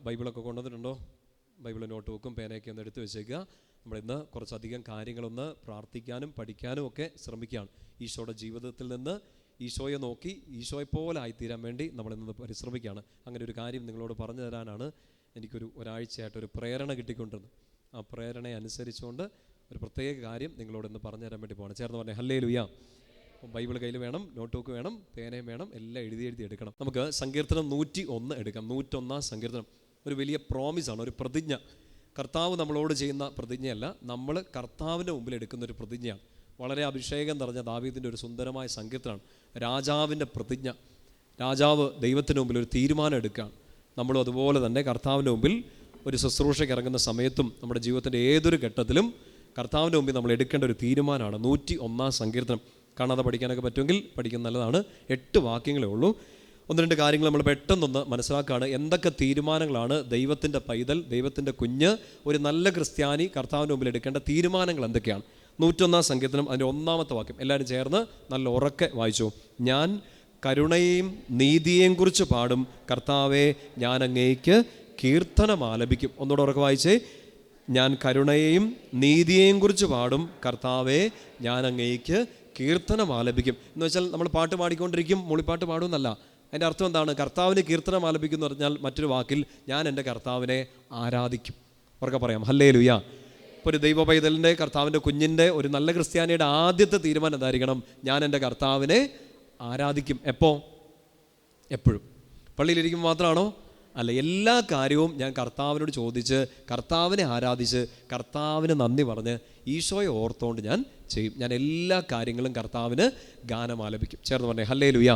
ബൈബിളൊക്കെ കൊണ്ടുവന്നിട്ടുണ്ടോ? Bible not ബുക്കും പേനയൊക്കെ ഒന്ന് എടുത്ത് വെച്ചേക്കുക. നമ്മളിന്ന് കുറച്ചധികം കാര്യങ്ങളൊന്ന് പ്രാർത്ഥിക്കാനും പഠിക്കാനും ഒക്കെ ശ്രമിക്കുകയാണ്. ഈശോയുടെ ജീവിതത്തിൽ നിന്ന് ഈശോയെ നോക്കി ഈശോയെപ്പോലെ ആയിത്തീരാൻ വേണ്ടി നമ്മളിന്ന് പരിശ്രമിക്കുകയാണ്. അങ്ങനെ ഒരു കാര്യം നിങ്ങളോട് പറഞ്ഞു തരാനാണ് ഒരാഴ്ചയായിട്ടൊരു പ്രേരണ കിട്ടിക്കൊണ്ടിരുന്നത്. ആ പ്രേരണയെ അനുസരിച്ചുകൊണ്ട് ഒരു പ്രത്യേക കാര്യം നിങ്ങളോടൊന്ന് പറഞ്ഞു തരാൻ വേണ്ടി പോകണം. ചേർന്ന് പറഞ്ഞേ ഹല്ലേലൂയ. ബൈബിൾ കയ്യിൽ വേണം, നോട്ട് ബുക്ക് വേണം, പേനയും വേണം, എല്ലാം എഴുതി എടുക്കണം. നമുക്ക് സങ്കീർത്തനം 101 എടുക്കാം. 101 സങ്കീർത്തനം ഒരു വലിയ പ്രോമിസാണ്, ഒരു പ്രതിജ്ഞ. കർത്താവ് നമ്മളോട് ചെയ്യുന്ന പ്രതിജ്ഞയല്ല, നമ്മൾ കർത്താവിൻ്റെ മുമ്പിൽ എടുക്കുന്ന ഒരു പ്രതിജ്ഞയാണ്. വളരെ അഭിഷേകം നിറഞ്ഞ ദാവീദിൻ്റെ ഒരു സുന്ദരമായ സങ്കീർത്തനമാണ്. രാജാവിൻ്റെ പ്രതിജ്ഞ. രാജാവ് ദൈവത്തിന് മുമ്പിൽ ഒരു തീരുമാനം എടുക്കുകയാണ്. നമ്മളും അതുപോലെ തന്നെ കർത്താവിൻ്റെ മുമ്പിൽ ഒരു ശുശ്രൂഷയ്ക്ക് ഇറങ്ങുന്ന സമയത്തും നമ്മുടെ ജീവിതത്തിൻ്റെ ഏതൊരു ഘട്ടത്തിലും കർത്താവിൻ്റെ മുമ്പിൽ നമ്മൾ എടുക്കേണ്ട ഒരു തീരുമാനമാണ് 101 സങ്കീർത്തനം. കാണാതെ പഠിക്കാനൊക്കെ പറ്റുമെങ്കിൽ പഠിക്കുന്നത് നല്ലതാണ്. 8 വാക്യങ്ങളേ ഉള്ളൂ. 1-2 കാര്യങ്ങൾ നമ്മൾ പെട്ടെന്നൊന്ന് മനസ്സിലാക്കുകയാണ്. എന്തൊക്കെ തീരുമാനങ്ങളാണ് ദൈവത്തിൻ്റെ പൈതൽ, ദൈവത്തിൻ്റെ കുഞ്ഞ്, ഒരു നല്ല ക്രിസ്ത്യാനി കർത്താവിൻ്റെ മുമ്പിൽ എടുക്കേണ്ട തീരുമാനങ്ങൾ എന്തൊക്കെയാണ്? 101 സങ്കീർത്തനം അതിൻ്റെ 1-ാമത്തെ വാക്യം എല്ലാവരും ചേർന്ന് നല്ല ഉറക്കെ വായിച്ചു. ഞാൻ കരുണയെയും നീതിയെയും കുറിച്ച് പാടും, കർത്താവെ ഞാൻ അങ്ങേക്ക് കീർത്തനം ആലപിക്കും. ഒന്നുകൂടെ ഉറക്കെ വായിച്ചേ. ഞാൻ കരുണയെയും നീതിയെയും കുറിച്ച് പാടും, കർത്താവെ ഞാൻ അങ്ങേക്ക് കീർത്തനം ആലപിക്കും. എന്ന് വെച്ചാൽ നമ്മൾ പാട്ട് പാടിക്കൊണ്ടിരിക്കും, മൂളിപ്പാട്ട് പാടുമെന്നല്ല. അതിൻ്റെ അർത്ഥം എന്താണ്? കർത്താവിന് കീർത്തനം ആലപിക്കും എന്ന് പറഞ്ഞാൽ മറ്റൊരു വാക്കിൽ ഞാൻ എൻ്റെ കർത്താവിനെ ആരാധിക്കും. ഉറക്കെ പറയാം ഹല്ലേലൂയ. ഇപ്പോൾ ഒരു ദൈവ പൈതലിൻ്റെ, കർത്താവിൻ്റെ കുഞ്ഞിൻ്റെ, ഒരു നല്ല ക്രിസ്ത്യാനിയുടെ ആദ്യത്തെ തീരുമാനം എന്തായിരിക്കണം? ഞാൻ എൻ്റെ കർത്താവിനെ ആരാധിക്കും. എപ്പോൾ? എപ്പോഴും. പള്ളിയിലിരിക്കുമ്പോൾ മാത്രമാണോ? അല്ല, എല്ലാ കാര്യവും ഞാൻ കർത്താവിനോട് ചോദിച്ച്, കർത്താവിനെ ആരാധിച്ച്, കർത്താവിന് നന്ദി പറഞ്ഞ്, ഈശോയെ ഓർത്തുകൊണ്ട് ഞാൻ ചെയ്യും. ഞാൻ എല്ലാ കാര്യങ്ങളും കർത്താവിന് ഗാനം ആലപിക്കും. ചേർന്ന് പറഞ്ഞേ ഹല്ലേലൂയ.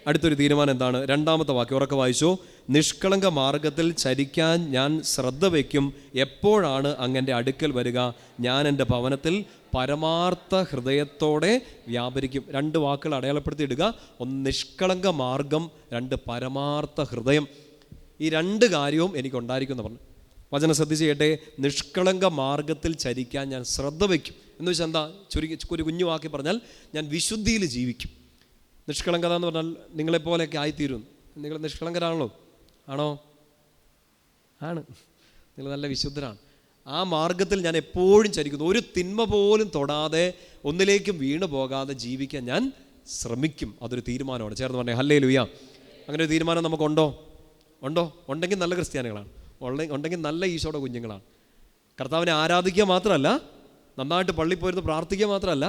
അടുത്തൊരു തീരുമാനം എന്താണ്? 2-ാമത്തെ വാക്യം ഉറക്കെ വായിച്ചു. നിഷ്കളങ്ക മാർഗത്തിൽ ചരിക്കാൻ ഞാൻ ശ്രദ്ധ വയ്ക്കും, എപ്പോഴാണ് അങ്ങൻ്റെ അടുക്കൽ വരിക? ഞാൻ എൻ്റെ ഭവനത്തിൽ പരമാർത്ഥ ഹൃദയത്തോടെ വ്യാപരിക്കും. 2 വാക്കുകൾ അടയാളപ്പെടുത്തി ഇടുക. 1 നിഷ്കളങ്ക മാർഗം, 2 പരമാർത്ഥ ഹൃദയം. ഈ 2 കാര്യവും എനിക്കുണ്ടായിരിക്കും എന്ന് പറഞ്ഞു. വചനം ശ്രദ്ധിച്ച് കേട്ടെ. നിഷ്കളങ്ക മാർഗത്തിൽ ചരിക്കാൻ ഞാൻ ശ്രദ്ധ വയ്ക്കും എന്ന് വെച്ചാൽ എന്താ? ഒരു കുഞ്ഞു വാക്കി പറഞ്ഞാൽ ഞാൻ വിശുദ്ധിയിൽ ജീവിക്കും. നിഷ്കളങ്കത എന്ന് പറഞ്ഞാൽ നിങ്ങളെപ്പോലെയൊക്കെ ആയിത്തീരും. നിങ്ങൾ നിഷ്കളങ്കരാണല്ലോ? ആണോ? ആണ്. നിങ്ങൾ നല്ല വിശുദ്ധരാണ്. ആ മാർഗത്തിൽ ഞാൻ എപ്പോഴും ചരിക്കുന്നു. ഒരു തിന്മ പോലും തൊടാതെ, ഒന്നിലേക്കും വീണു പോകാതെ ജീവിക്കാൻ ഞാൻ ശ്രമിക്കും. അതൊരു തീരുമാനമാണ്. ചേർന്ന് പറഞ്ഞേ ഹല്ലേലൂയ. അങ്ങനെ ഒരു തീരുമാനം നമുക്കുണ്ടോ? ഉണ്ടെങ്കിൽ നല്ല ക്രിസ്ത്യാനികളാണ്, ഉണ്ടെങ്കിൽ നല്ല ഈശോയുടെ കുഞ്ഞുങ്ങളാണ്. കർത്താവിനെ ആരാധിക്കുക മാത്രമല്ല, നന്നായിട്ട് പള്ളിയിൽ പോയിരുന്ന് പ്രാർത്ഥിക്കുക മാത്രമല്ല,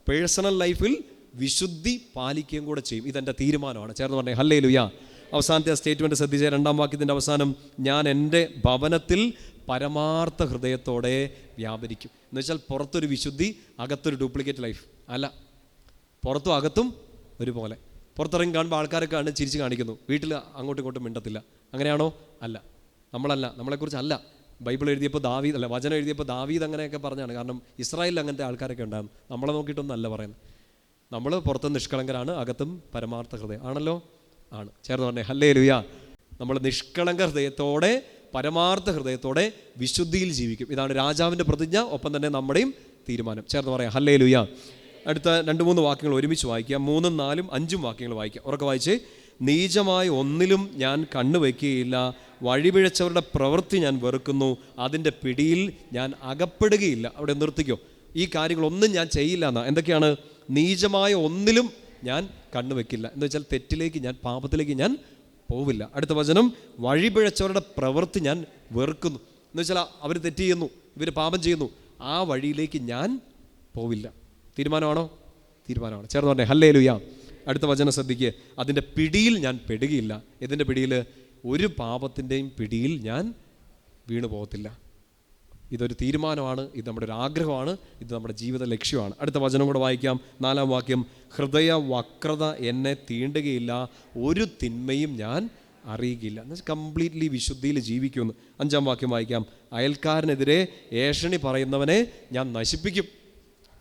പേഴ്സണൽ ലൈഫിൽ വിശുദ്ധി പാലിക്കുകയും കൂടെ ചെയ്യും. ഇതെൻ്റെ തീരുമാനമാണ്. ചേർന്ന് പറഞ്ഞേ ഹല്ലേലൂയ. അവസാനത്തെ സ്റ്റേറ്റ്മെൻറ്റ് ശ്രദ്ധിച്ച 2-ാം വാക്യത്തിൻ്റെ അവസാനം, ഞാൻ എൻ്റെ ഭവനത്തിൽ പരമാർത്ഥ ഹൃദയത്തോടെ വ്യാപരിക്കും. എന്ന് വെച്ചാൽ പുറത്തൊരു വിശുദ്ധി, അകത്തൊരു ഡ്യൂപ്ലിക്കേറ്റ് ലൈഫ് അല്ല. പുറത്തും അകത്തും ഒരുപോലെ. പുറത്തിറങ്ങി കാണുമ്പോൾ ആൾക്കാരൊക്കെ ആണ് ചിരിച്ച് കാണിക്കുന്നു, വീട്ടിൽ അങ്ങോട്ടും ഇങ്ങോട്ടും മിണ്ടത്തില്ല. അങ്ങനെയാണോ? അല്ല. നമ്മളല്ല, നമ്മളെക്കുറിച്ചല്ല. ബൈബിൾ എഴുതിയപ്പോൾ ദാവീദ് അല്ല, വചനം എഴുതിയപ്പോൾ ദാവീദ് അങ്ങനെയൊക്കെ പറഞ്ഞാണ്. കാരണം ഇസ്രായേലിൽ അങ്ങനത്തെ ആൾക്കാരൊക്കെ ഉണ്ടാകും. നമ്മളെ നോക്കിയിട്ടൊന്നും അല്ല പറയുന്നത്. നമ്മൾ പുറത്തും നിഷ്കളങ്കരാണ്, അകത്തും പരമാർത്ഥ ഹൃദയം ആണല്ലോ. ആണ്. ചേർന്ന് പറഞ്ഞേ ഹല്ലേലൂയ. നമ്മൾ നിഷ്കളങ്ക ഹൃദയത്തോടെ, പരമാർത്ഥ ഹൃദയത്തോടെ വിശുദ്ധിയിൽ ജീവിക്കും. ഇതാണ് രാജാവിൻ്റെ പ്രതിജ്ഞ, ഒപ്പം തന്നെ നമ്മുടെയും തീരുമാനം. ചേർന്ന് പറയാം ഹല്ലേലൂയ. അടുത്ത 2-3 വാക്യങ്ങൾ ഒരുമിച്ച് വായിക്കാം. 3, 4, 5 വാക്യങ്ങൾ വായിക്കാം. ഉറക്കെ വായിച്ച്. നീചമായ ഒന്നിലും ഞാൻ കണ്ണുവയ്ക്കുകയില്ല, വഴിപിഴച്ചവരുടെ പ്രവൃത്തി ഞാൻ വെറുക്കുന്നു, അതിൻ്റെ പിടിയിൽ ഞാൻ അകപ്പെടുകയില്ല. അവിടെ നിർത്തിക്കോ. ഈ കാര്യങ്ങളൊന്നും ഞാൻ ചെയ്യില്ല എന്നാ. എന്തൊക്കെയാണ്? നീചമായ ഒന്നിലും ഞാൻ കണ്ണുവെക്കില്ല എന്ന് വെച്ചാൽ തെറ്റിലേക്ക്, ഞാൻ പാപത്തിലേക്ക് ഞാൻ പോവില്ല. അടുത്ത വചനം, വഴിപിഴച്ചവരുടെ പ്രവൃത്തി ഞാൻ വെറുക്കുന്നു എന്ന് വെച്ചാൽ അവർ തെറ്റ് ചെയ്യുന്നു, ഇവർ പാപം ചെയ്യുന്നു, ആ വഴിയിലേക്ക് ഞാൻ പോവില്ല. തീരുമാനമാണോ? തീരുമാനമാണ്. ചേർന്ന് പറഞ്ഞേ ഹല്ലേലൂയ. അടുത്ത വചനം ശ്രദ്ധിക്കുക. അതിൻ്റെ പിടിയിൽ ഞാൻ പെടുകയില്ല. ഇതിൻ്റെ പിടിയിൽ? ഒരു പാപത്തിൻ്റെയും പിടിയിൽ ഞാൻ വീണു പോകത്തില്ല. ഇതൊരു തീരുമാനമാണ്, ഇത് നമ്മുടെ ഒരു ആഗ്രഹമാണ്, ഇത് നമ്മുടെ ജീവിത ലക്ഷ്യമാണ്. അടുത്ത വചനം കൂടെ വായിക്കാം. 4-ാം വാക്യം, ഹൃദയ വക്രത എന്നെ തീണ്ടുകയില്ല, ഒരു തിന്മയും ഞാൻ അറിയുകയില്ല. എന്നുവെച്ചാൽ കംപ്ലീറ്റ്ലി വിശുദ്ധിയിൽ ജീവിക്കുമെന്ന്. 5-ാം വാക്യം വായിക്കാം. അയൽക്കാരനെതിരെ ഏഷണി പറയുന്നവനെ ഞാൻ നശിപ്പിക്കും.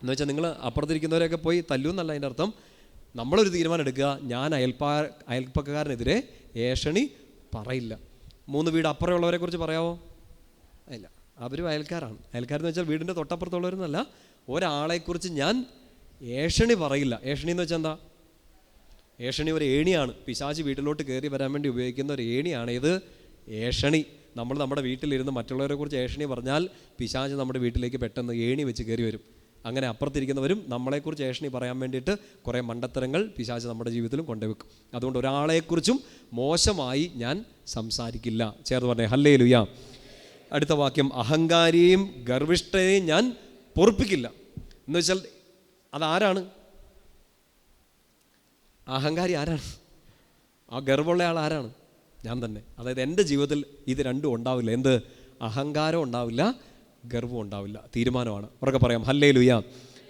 എന്ന് വെച്ചാൽ നിങ്ങൾ അപ്പുറത്തിരിക്കുന്നവരെയൊക്കെ പോയി തല്ലുമെന്നല്ല അതിൻ്റെ അർത്ഥം. നമ്മളൊരു തീരുമാനം എടുക്കുക, ഞാൻ അയൽപ്പക്കാരനെതിരെ ഏഷണി പറയില്ല. 3 വീട് അപ്പുറമുള്ളവരെ കുറിച്ച് പറയാമോ? ഇല്ല, അവരും അയൽക്കാരാണ്. അയൽക്കാരെന്ന് വെച്ചാൽ വീടിൻ്റെ തൊട്ടപ്പുറത്തുള്ളവരെന്നല്ല, ഒരാളെക്കുറിച്ച് ഞാൻ ഏഷണി പറയില്ല. ഏഷണി എന്ന് വെച്ചാൽ എന്താ? ഏഷണി ഒരു ഏണിയാണ്. പിശാച് വീട്ടിലോട്ട് കയറി വരാൻ വേണ്ടി ഉപയോഗിക്കുന്ന ഒരു ഏണിയാണ് ഇത് ഏഷണി. നമ്മൾ നമ്മുടെ വീട്ടിലിരുന്ന് മറ്റുള്ളവരെ കുറിച്ച് ഏഷണി പറഞ്ഞാൽ പിശാച് നമ്മുടെ വീട്ടിലേക്ക് പെട്ടെന്ന് ഏണി വെച്ച് കയറി വരും. അങ്ങനെ അപ്പുറത്തിരിക്കുന്നവരും നമ്മളെക്കുറിച്ച് ഏഷണി പറയാൻ വേണ്ടിയിട്ട് കുറേ മണ്ടത്തരങ്ങൾ പിശാച് നമ്മുടെ ജീവിതത്തിലും കൊണ്ടുവെക്കും. അതുകൊണ്ട് ഒരാളെക്കുറിച്ചും മോശമായി ഞാൻ സംസാരിക്കില്ല. ചേർന്ന് പറഞ്ഞേ ഹല്ലേലൂയ. അടുത്ത വാക്യം, അഹങ്കാരിയെയും ഗർവിഷ്ഠയെയും ഞാൻ പൊറുപ്പിക്കില്ല. എന്ന് വെച്ചാൽ അതാരാണ്? അഹങ്കാരി ആരാണ്? ആ ഗർവമുള്ള ആൾ ആരാണ്? ഞാൻ തന്നെ. അതായത് എൻ്റെ ജീവിതത്തിൽ ഇത് രണ്ടും ഉണ്ടാവില്ല. എന്ത്? അഹങ്കാരം ഉണ്ടാവില്ല, ഗർവം ഉണ്ടാവില്ല. തീരുമാനമാണ്. ഉറക്കെ പറയാം ഹല്ലേലൂയ.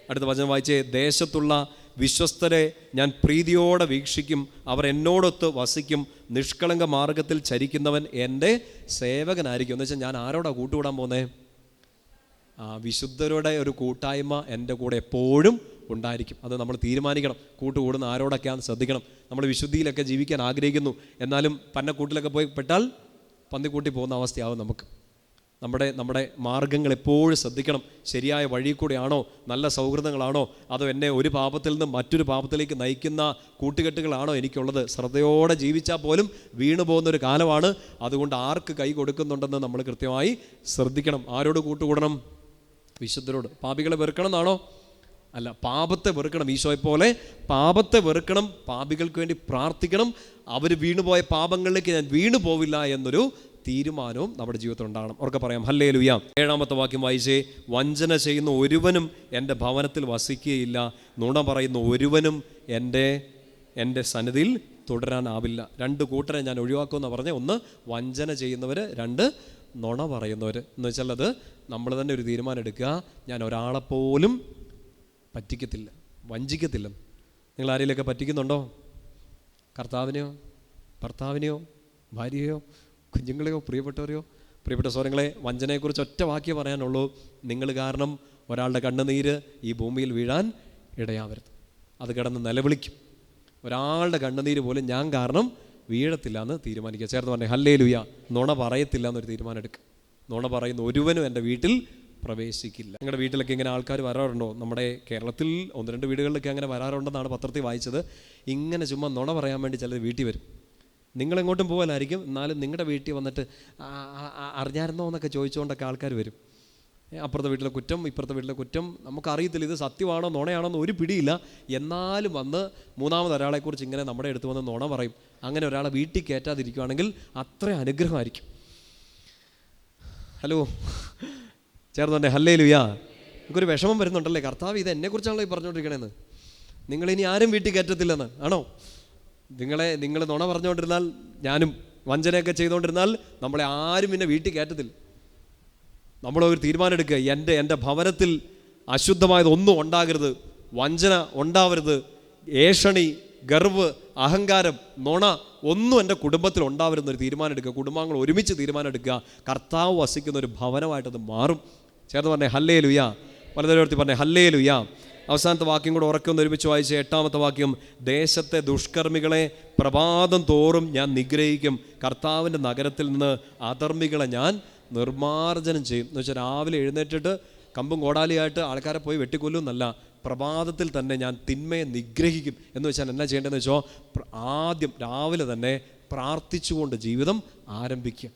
അടുത്ത വചനം വായിച്ചേ. ദേശത്തുള്ള വിശ്വസ്തരെ ഞാൻ പ്രീതിയോടെ വീക്ഷിക്കും, അവർ എന്നോടൊത്ത് വസിക്കും, നിഷ്കളങ്ക മാർഗത്തിൽ ചരിക്കുന്നവൻ എൻ്റെ സേവകനായിരിക്കും. എന്ന് വെച്ചാൽ ഞാൻ ആരോടാ കൂട്ടുകൂടാൻ പോകുന്നത്? വിശുദ്ധരുടെ ഒരു കൂട്ടായ്മ എൻ്റെ കൂടെ എപ്പോഴും ഉണ്ടായിരിക്കും. അത് നമ്മൾ തീരുമാനിക്കണം. കൂട്ടുകൂടുന്ന ആരോടൊക്കെയാണെന്ന് ശ്രദ്ധിക്കണം. നമ്മൾ വിശുദ്ധിയിലൊക്കെ ജീവിക്കാൻ ആഗ്രഹിക്കുന്നു, എന്നാലും പന്നക്കൂട്ടിലൊക്കെ പോയി പെട്ടാൽ പന്നിക്കൂട്ടി പോകുന്ന അവസ്ഥയാവും നമുക്ക്. നമ്മുടെ മാർഗങ്ങൾ എപ്പോഴും ശ്രദ്ധിക്കണം. ശരിയായ വഴി കൂടെയാണോ? നല്ല സൗഹൃദങ്ങളാണോ? അതോ എന്നെ ഒരു പാപത്തിൽ നിന്ന് മറ്റൊരു പാപത്തിലേക്ക് നയിക്കുന്ന കൂട്ടുകെട്ടുകളാണോ എനിക്കുള്ളത്? ശ്രദ്ധയോടെ ജീവിച്ചാൽ പോലും വീണു പോകുന്നൊരു കാലമാണ്. അതുകൊണ്ട് ആർക്ക് കൈ കൊടുക്കുന്നുണ്ടെന്ന് നമ്മൾ കൃത്യമായി ശ്രദ്ധിക്കണം. ആരോട് കൂട്ടുകൂടണം? വിശുദ്ധരോട്. പാപികളെ വെറുക്കണം എന്നാണോ? അല്ല, പാപത്തെ വെറുക്കണം. ഈശോയെപ്പോലെ പാപത്തെ വെറുക്കണം. പാപികൾക്ക് വേണ്ടി പ്രാർത്ഥിക്കണം. അവർ വീണുപോയ പാപങ്ങളിലേക്ക് ഞാൻ വീണു പോവില്ല എന്നൊരു തീരുമാനവും നമ്മുടെ ജീവിതത്തിൽ ഉണ്ടാകണം. ഉറക്കെ പറയാം ഹല്ലേലൂയ. 7-ാമത്തെ വാക്യം വായിച്ചേ. വഞ്ചന ചെയ്യുന്ന ഒരുവനും എൻ്റെ ഭവനത്തിൽ വസിക്കുകയില്ല, നുണ പറയുന്ന ഒരുവനും എൻ്റെ സന്നിധിയിൽ തുടരാനാവില്ല. 2 കൂട്ടരെ ഞാൻ ഒഴിവാക്കുമെന്ന് പറഞ്ഞ്, ഒന്ന് വഞ്ചന ചെയ്യുന്നവർ, 2 നുണ പറയുന്നവർ. എന്ന് വെച്ചാൽ അത് നമ്മൾ തന്നെ ഒരു തീരുമാനം എടുക്കുക. ഞാൻ ഒരാളെപ്പോലും പറ്റിക്കത്തില്ല, വഞ്ചിക്കത്തില്ല. നിങ്ങൾ ആരെങ്കിലുമൊക്കെ പറ്റിക്കുന്നുണ്ടോ? കർത്താവിനെയോ, ഭർത്താവിനെയോ, ഭാര്യയോ, കുഞ്ഞുങ്ങളെയോ, പ്രിയപ്പെട്ടവരെയോ? പ്രിയപ്പെട്ട സഹോദരങ്ങളെ, വഞ്ചനയെക്കുറിച്ച് ഒറ്റ വാക്യം പറയാനുള്ളൂ. നിങ്ങൾ കാരണം ഒരാളുടെ കണ്ണുനീര് ഈ ഭൂമിയിൽ വീഴാൻ ഇടയാവരുത്. അത് കിടന്ന് നിലവിളിക്കും. ഒരാളുടെ കണ്ണുനീര് പോലും ഞാൻ കാരണം വീഴത്തില്ല എന്ന് തീരുമാനിക്കുക. ചേർന്ന് പറഞ്ഞേ ഹല്ലേലൂയ. നുണ പറയത്തില്ല എന്നൊരു തീരുമാനം എടുക്കുക. നുണ പറയുന്ന ഒരുവനും എൻ്റെ വീട്ടിൽ പ്രവേശിക്കില്ല. നിങ്ങളുടെ വീട്ടിലൊക്കെ ഇങ്ങനെ ആൾക്കാർ വരാറുണ്ടോ? നമ്മുടെ കേരളത്തിൽ 1-2 വീടുകളിലൊക്കെ അങ്ങനെ വരാറുണ്ടെന്നാണ് പത്രത്തിൽ വായിച്ചത്. ഇങ്ങനെ ചുമ്മാ നുണ പറയാൻ വേണ്ടി ചിലർ വീട്ടിൽ വരും. നിങ്ങളെങ്ങോട്ടും പോകാനായിരിക്കും, എന്നാലും നിങ്ങളുടെ വീട്ടിൽ വന്നിട്ട് അറിഞ്ഞായിരുന്നോ എന്നൊക്കെ ചോദിച്ചുകൊണ്ടൊക്കെ ആൾക്കാർ വരും. അപ്പുറത്തെ വീട്ടിലെ കുറ്റം, ഇപ്പുറത്തെ വീട്ടിലെ കുറ്റം. നമുക്കറിയത്തില്ല ഇത് സത്യമാണോ നുണയാണോ എന്ന് ഒരു പിടിയില്ല. എന്നാലും വന്ന് മൂന്നാമതൊരാളെക്കുറിച്ച് ഇങ്ങനെ നമ്മുടെ അടുത്ത് വന്ന് നുണ പറയും. അങ്ങനെ ഒരാളെ വീട്ടിൽ കയറ്റാതിരിക്കുകയാണെങ്കിൽ അത്ര അനുഗ്രഹമായിരിക്കും. Hello, ചേർന്നുണ്ടേ hallelujah. എനിക്കൊരു വിഷമം വരുന്നുണ്ടല്ലേ, കർത്താവ് ഇത് എന്നെക്കുറിച്ചാണല്ലോ ഈ പറഞ്ഞുകൊണ്ടിരിക്കണേന്ന്. നിങ്ങളിനി ആരും വീട്ടിൽ കയറ്റത്തില്ലെന്ന് ആണോ? നിങ്ങൾ നുണ പറഞ്ഞുകൊണ്ടിരുന്നാൽ, ഞാനും വഞ്ചനയൊക്കെ ചെയ്തുകൊണ്ടിരുന്നാൽ നമ്മളെ ആരും പിന്നെ വീട്ടിൽ കയറ്റത്തില്ല. നമ്മളൊരു തീരുമാനം എടുക്കുക. എൻ്റെ ഭവനത്തിൽ അശുദ്ധമായതൊന്നും ഉണ്ടാകരുത്, വഞ്ചന ഉണ്ടാവരുത്, ഏഷണി, ഗർവ്, അഹങ്കാരം, നുണ ഒന്നും എൻ്റെ കുടുംബത്തിൽ ഉണ്ടാവരുന്നൊരു തീരുമാനം എടുക്കുക. കുടുംബാംഗങ്ങൾ ഒരുമിച്ച് തീരുമാനം എടുക്കുക. കർത്താവ് വസിക്കുന്ന ഒരു ഭവനമായിട്ടത് മാറും. ചേർന്ന് പറഞ്ഞേ ഹല്ലേലൂയ. പലതരത്തിൽ പറഞ്ഞേ ഹല്ലേലൂയ. അവസാനത്തെ വാക്യം കൂടെ ഉറക്കെ ഒന്ന് ഒരുമിച്ച് വായിച്ച് 8-ാമത്തെ വാക്യം. ദേശത്തെ ദുഷ്കർമ്മികളെ പ്രഭാതം തോറും ഞാൻ നിഗ്രഹിക്കും, കർത്താവിൻ്റെ നഗരത്തിൽ നിന്ന് അധർമ്മികളെ ഞാൻ നിർമ്മാർജ്ജനം ചെയ്യും. എന്ന് വെച്ചാൽ രാവിലെ എഴുന്നേറ്റിട്ട് കമ്പും കോടാലിയായിട്ട് ആൾക്കാരെ പോയി വെട്ടിക്കൊല്ലും എന്നല്ല, പ്രഭാതത്തിൽ തന്നെ ഞാൻ തിന്മയെ നിഗ്രഹിക്കും. എന്ന് വെച്ചാൽ എന്നാ ചെയ്യേണ്ടതെന്ന് വെച്ചോ, ആദ്യം രാവിലെ തന്നെ പ്രാർത്ഥിച്ചുകൊണ്ട് ജീവിതം ആരംഭിക്കുക.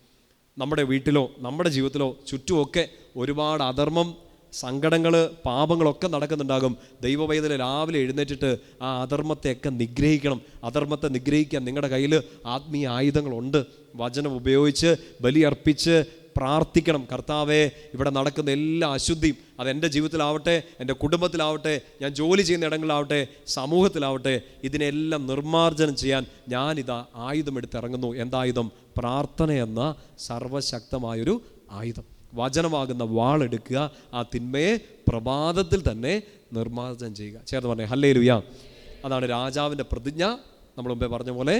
നമ്മുടെ വീട്ടിലോ നമ്മുടെ ജീവിതത്തിലോ ചുറ്റുമൊക്കെ ഒരുപാട് അധർമ്മം, സങ്കടങ്ങൾ, പാപങ്ങളൊക്കെ നടക്കുന്നുണ്ടാകും. ദൈവവൈദ്യൽ രാവിലെ എഴുന്നേറ്റിട്ട് ആ അധർമ്മത്തെയൊക്കെ നിഗ്രഹിക്കണം. അധർമ്മത്തെ നിഗ്രഹിക്കാൻ നിങ്ങളുടെ കയ്യിൽ ആത്മീയ ആയുധങ്ങളുണ്ട്. വചനം ഉപയോഗിച്ച് ബലിയർപ്പിച്ച് പ്രാർത്ഥിക്കണം. കർത്താവേ, ഇവിടെ നടക്കുന്ന എല്ലാ അശുദ്ധിയും, അതെൻ്റെ ജീവിതത്തിലാവട്ടെ, എൻ്റെ കുടുംബത്തിലാവട്ടെ, ഞാൻ ജോലി ചെയ്യുന്ന ഇടങ്ങളിലാവട്ടെ, സമൂഹത്തിലാവട്ടെ, ഇതിനെല്ലാം നിർമ്മാർജ്ജനം ചെയ്യാൻ ഞാനിതാ ആയുധമെടുത്തിറങ്ങുന്നു. എന്തായുധം? പ്രാർത്ഥന എന്ന സർവശക്തമായൊരു ആയുധം. വചനമാകുന്ന വാളെടുക്കുക. ആ തിന്മയെ പ്രഭാതത്തിൽ തന്നെ നിർമ്മാർജ്ജനം ചെയ്യുക. ചേർന്ന് പറഞ്ഞേ ഹല്ലേലൂയ. അതാണ് രാജാവിൻ്റെ പ്രതിജ്ഞ. നമ്മൾ മുമ്പേ പറഞ്ഞ പോലെ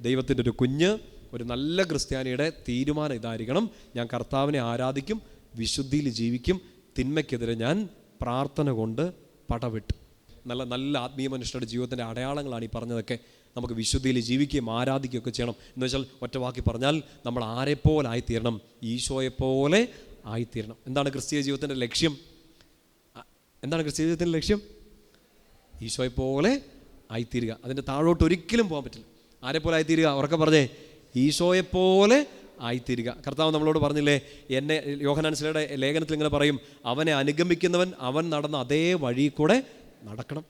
ദൈവത്തിൻ്റെ ഒരു കുഞ്ഞ്, ഒരു നല്ല ക്രിസ്ത്യാനിയുടെ തീരുമാനം ഇതായിരിക്കണം. ഞാൻ കർത്താവിനെ ആരാധിക്കും, വിശുദ്ധിയിൽ ജീവിക്കും, തിന്മയ്ക്കെതിരെ ഞാൻ പ്രാർത്ഥന കൊണ്ട് പടവെട്ടും. നല്ല നല്ല ആത്മീയ മനുഷ്യരുടെ ജീവിതത്തിൻ്റെ അടയാളങ്ങളാണ് ഈ പറഞ്ഞതൊക്കെ. നമുക്ക് വിശുദ്ധിയിൽ ജീവിക്കുകയും ആരാധിക്കുകയൊക്കെ ചെയ്യണം. എന്ന് വെച്ചാൽ ഒറ്റ വാക്കി പറഞ്ഞാൽ നമ്മൾ ആരെപ്പോലെ ആയിത്തീരണം? ഈശോയെപ്പോലെ ആയിത്തീരണം. എന്താണ് ക്രിസ്തീയ ജീവിതത്തിൻ്റെ ലക്ഷ്യം? എന്താണ് ക്രിസ്തീയ ജീവിതത്തിൻ്റെ ലക്ഷ്യം? ഈശോയെപ്പോലെ ആയിത്തീരുക. അതിൻ്റെ താഴോട്ട് ഒരിക്കലും പോകാൻ പറ്റില്ല. ആരെപ്പോലെ ആയിത്തീരുക? ഉറക്കെ പറഞ്ഞേ, ഈശോയെപ്പോലെ ആയിത്തീരുക. കർത്താവ് നമ്മളോട് പറഞ്ഞില്ലേ, എന്നെ യോഹന്നാൻ സ്ലീഹയുടെ ലേഖനത്തിൽ ഇങ്ങനെ പറയും, അവനെ അനുഗമിക്കുന്നവൻ അവൻ നടന്ന അതേ വഴി കൂടെ നടക്കണം.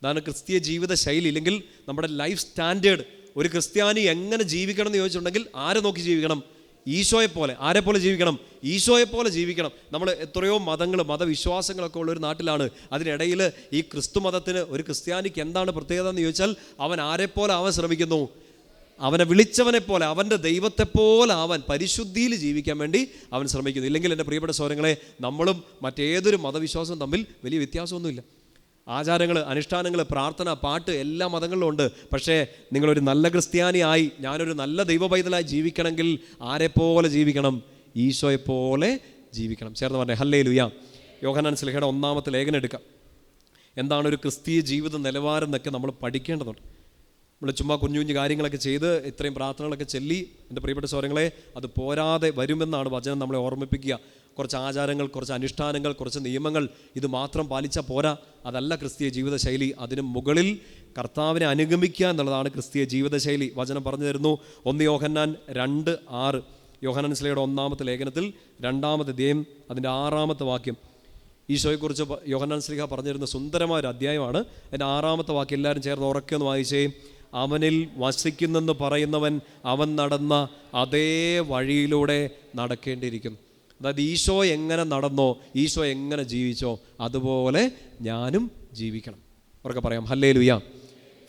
അതാണ് ക്രിസ്തീയ ജീവിത ശൈലി. ഇല്ലെങ്കിൽ നമ്മുടെ ലൈഫ് സ്റ്റാൻഡേർഡ്, ഒരു ക്രിസ്ത്യാനി എങ്ങനെ ജീവിക്കണം എന്ന് ചോദിച്ചിട്ടുണ്ടെങ്കിൽ ആരെ നോക്കി ജീവിക്കണം? ഈശോയെപ്പോലെ. ആരെപ്പോലെ ജീവിക്കണം? ഈശോയെപ്പോലെ ജീവിക്കണം. നമ്മൾ എത്രയോ മതങ്ങൾ, മതവിശ്വാസങ്ങളൊക്കെ ഉള്ളൊരു നാട്ടിലാണ്. അതിനിടയിൽ ഈ ക്രിസ്തു മതത്തിന്, ഒരു ക്രിസ്ത്യാനിക്ക് എന്താണ് പ്രത്യേകത എന്ന് ചോദിച്ചാൽ, അവൻ ആരെപ്പോലെ ആവാൻ ശ്രമിക്കുന്നു? അവനെ വിളിച്ചവനെ പോലെ, അവൻ്റെ ദൈവത്തെപ്പോലെ ആവാൻ, പരിശുദ്ധിയിൽ ജീവിക്കാൻ വേണ്ടി അവൻ ശ്രമിക്കുന്നു. ഇല്ലെങ്കിൽ എൻ്റെ പ്രിയപ്പെട്ട സഹോദരങ്ങളെ, നമ്മളും മറ്റേതൊരു മതവിശ്വാസവും തമ്മിൽ വലിയ വ്യത്യാസമൊന്നുമില്ല. ആചാരങ്ങൾ, അനുഷ്ഠാനങ്ങൾ, പ്രാർത്ഥന, പാട്ട് എല്ലാ മതങ്ങളിലും ഉണ്ട്. പക്ഷേ നിങ്ങളൊരു നല്ല ക്രിസ്ത്യാനിയായി, ഞാനൊരു നല്ല ദൈവ പൈതലായി ജീവിക്കണമെങ്കിൽ ആരെപ്പോലെ ജീവിക്കണം? ഈശോയെപ്പോലെ ജീവിക്കണം. ചേർന്ന് പറഞ്ഞേ ഹല്ലേലൂയ. യോഹന്നാൻ സ്ലീഹയുടെ 1-ാമത്തെ ലേഖനം എടുക്കാം. എന്താണ് ഒരു ക്രിസ്തീയ ജീവിത നിലവാരം എന്നൊക്കെ നമ്മൾ പഠിക്കേണ്ടതുണ്ട്. നമ്മൾ ചുമ്മാ കുഞ്ഞു കുഞ്ഞു കാര്യങ്ങളൊക്കെ ചെയ്ത് ഇത്രയും പ്രാർത്ഥനകളൊക്കെ ചൊല്ലി, എൻ്റെ പ്രിയപ്പെട്ട സഹോദരങ്ങളെ, അത് പോരാതെ വരുമെന്നാണ് വചനം നമ്മളെ ഓർമ്മിപ്പിക്കുക. കുറച്ച് ആചാരങ്ങൾ, കുറച്ച് അനുഷ്ഠാനങ്ങൾ, കുറച്ച് നിയമങ്ങൾ, ഇത് മാത്രം പാലിച്ചാൽ പോരാ. അതല്ല ക്രിസ്തീയ ജീവിതശൈലി. അതിന് മുകളിൽ കർത്താവിനെ അനുഗമിക്കുക എന്നുള്ളതാണ് ക്രിസ്തീയ ജീവിതശൈലി. വചനം പറഞ്ഞു തരുന്നു. 1 യോഹന്നാൻ 2:6. യോഹന്നാൻ സ്ലീഹയുടെ 1-ാമത്തെ ലേഖനത്തിൽ 2-ാമത്തെ അധ്യായം അതിൻ്റെ 6-ാമത്തെ വാക്യം. ഈശോയെക്കുറിച്ച് യോഹന്നാൻ സ്ലീഹ പറഞ്ഞിരുന്ന സുന്ദരമായ ഒരു അധ്യായമാണ്. അതിൻ്റെ 6-ാമത്തെ വാക്യം എല്ലാവരും ചേർന്ന് ഉറക്കെ ഒന്ന് വായിച്ചേ. അവനിൽ വസിക്കുന്നെന്ന് പറയുന്നവൻ അവൻ നടന്ന അതേ വഴിയിലൂടെ നടക്കേണ്ടിയിരിക്കുന്നു. അതായത് ഈശോ എങ്ങനെ നടന്നോ, ഈശോ എങ്ങനെ ജീവിച്ചോ, അതുപോലെ ഞാനും ജീവിക്കണം. ഉറക്കെ പറയാം ഹല്ലേലൂയ.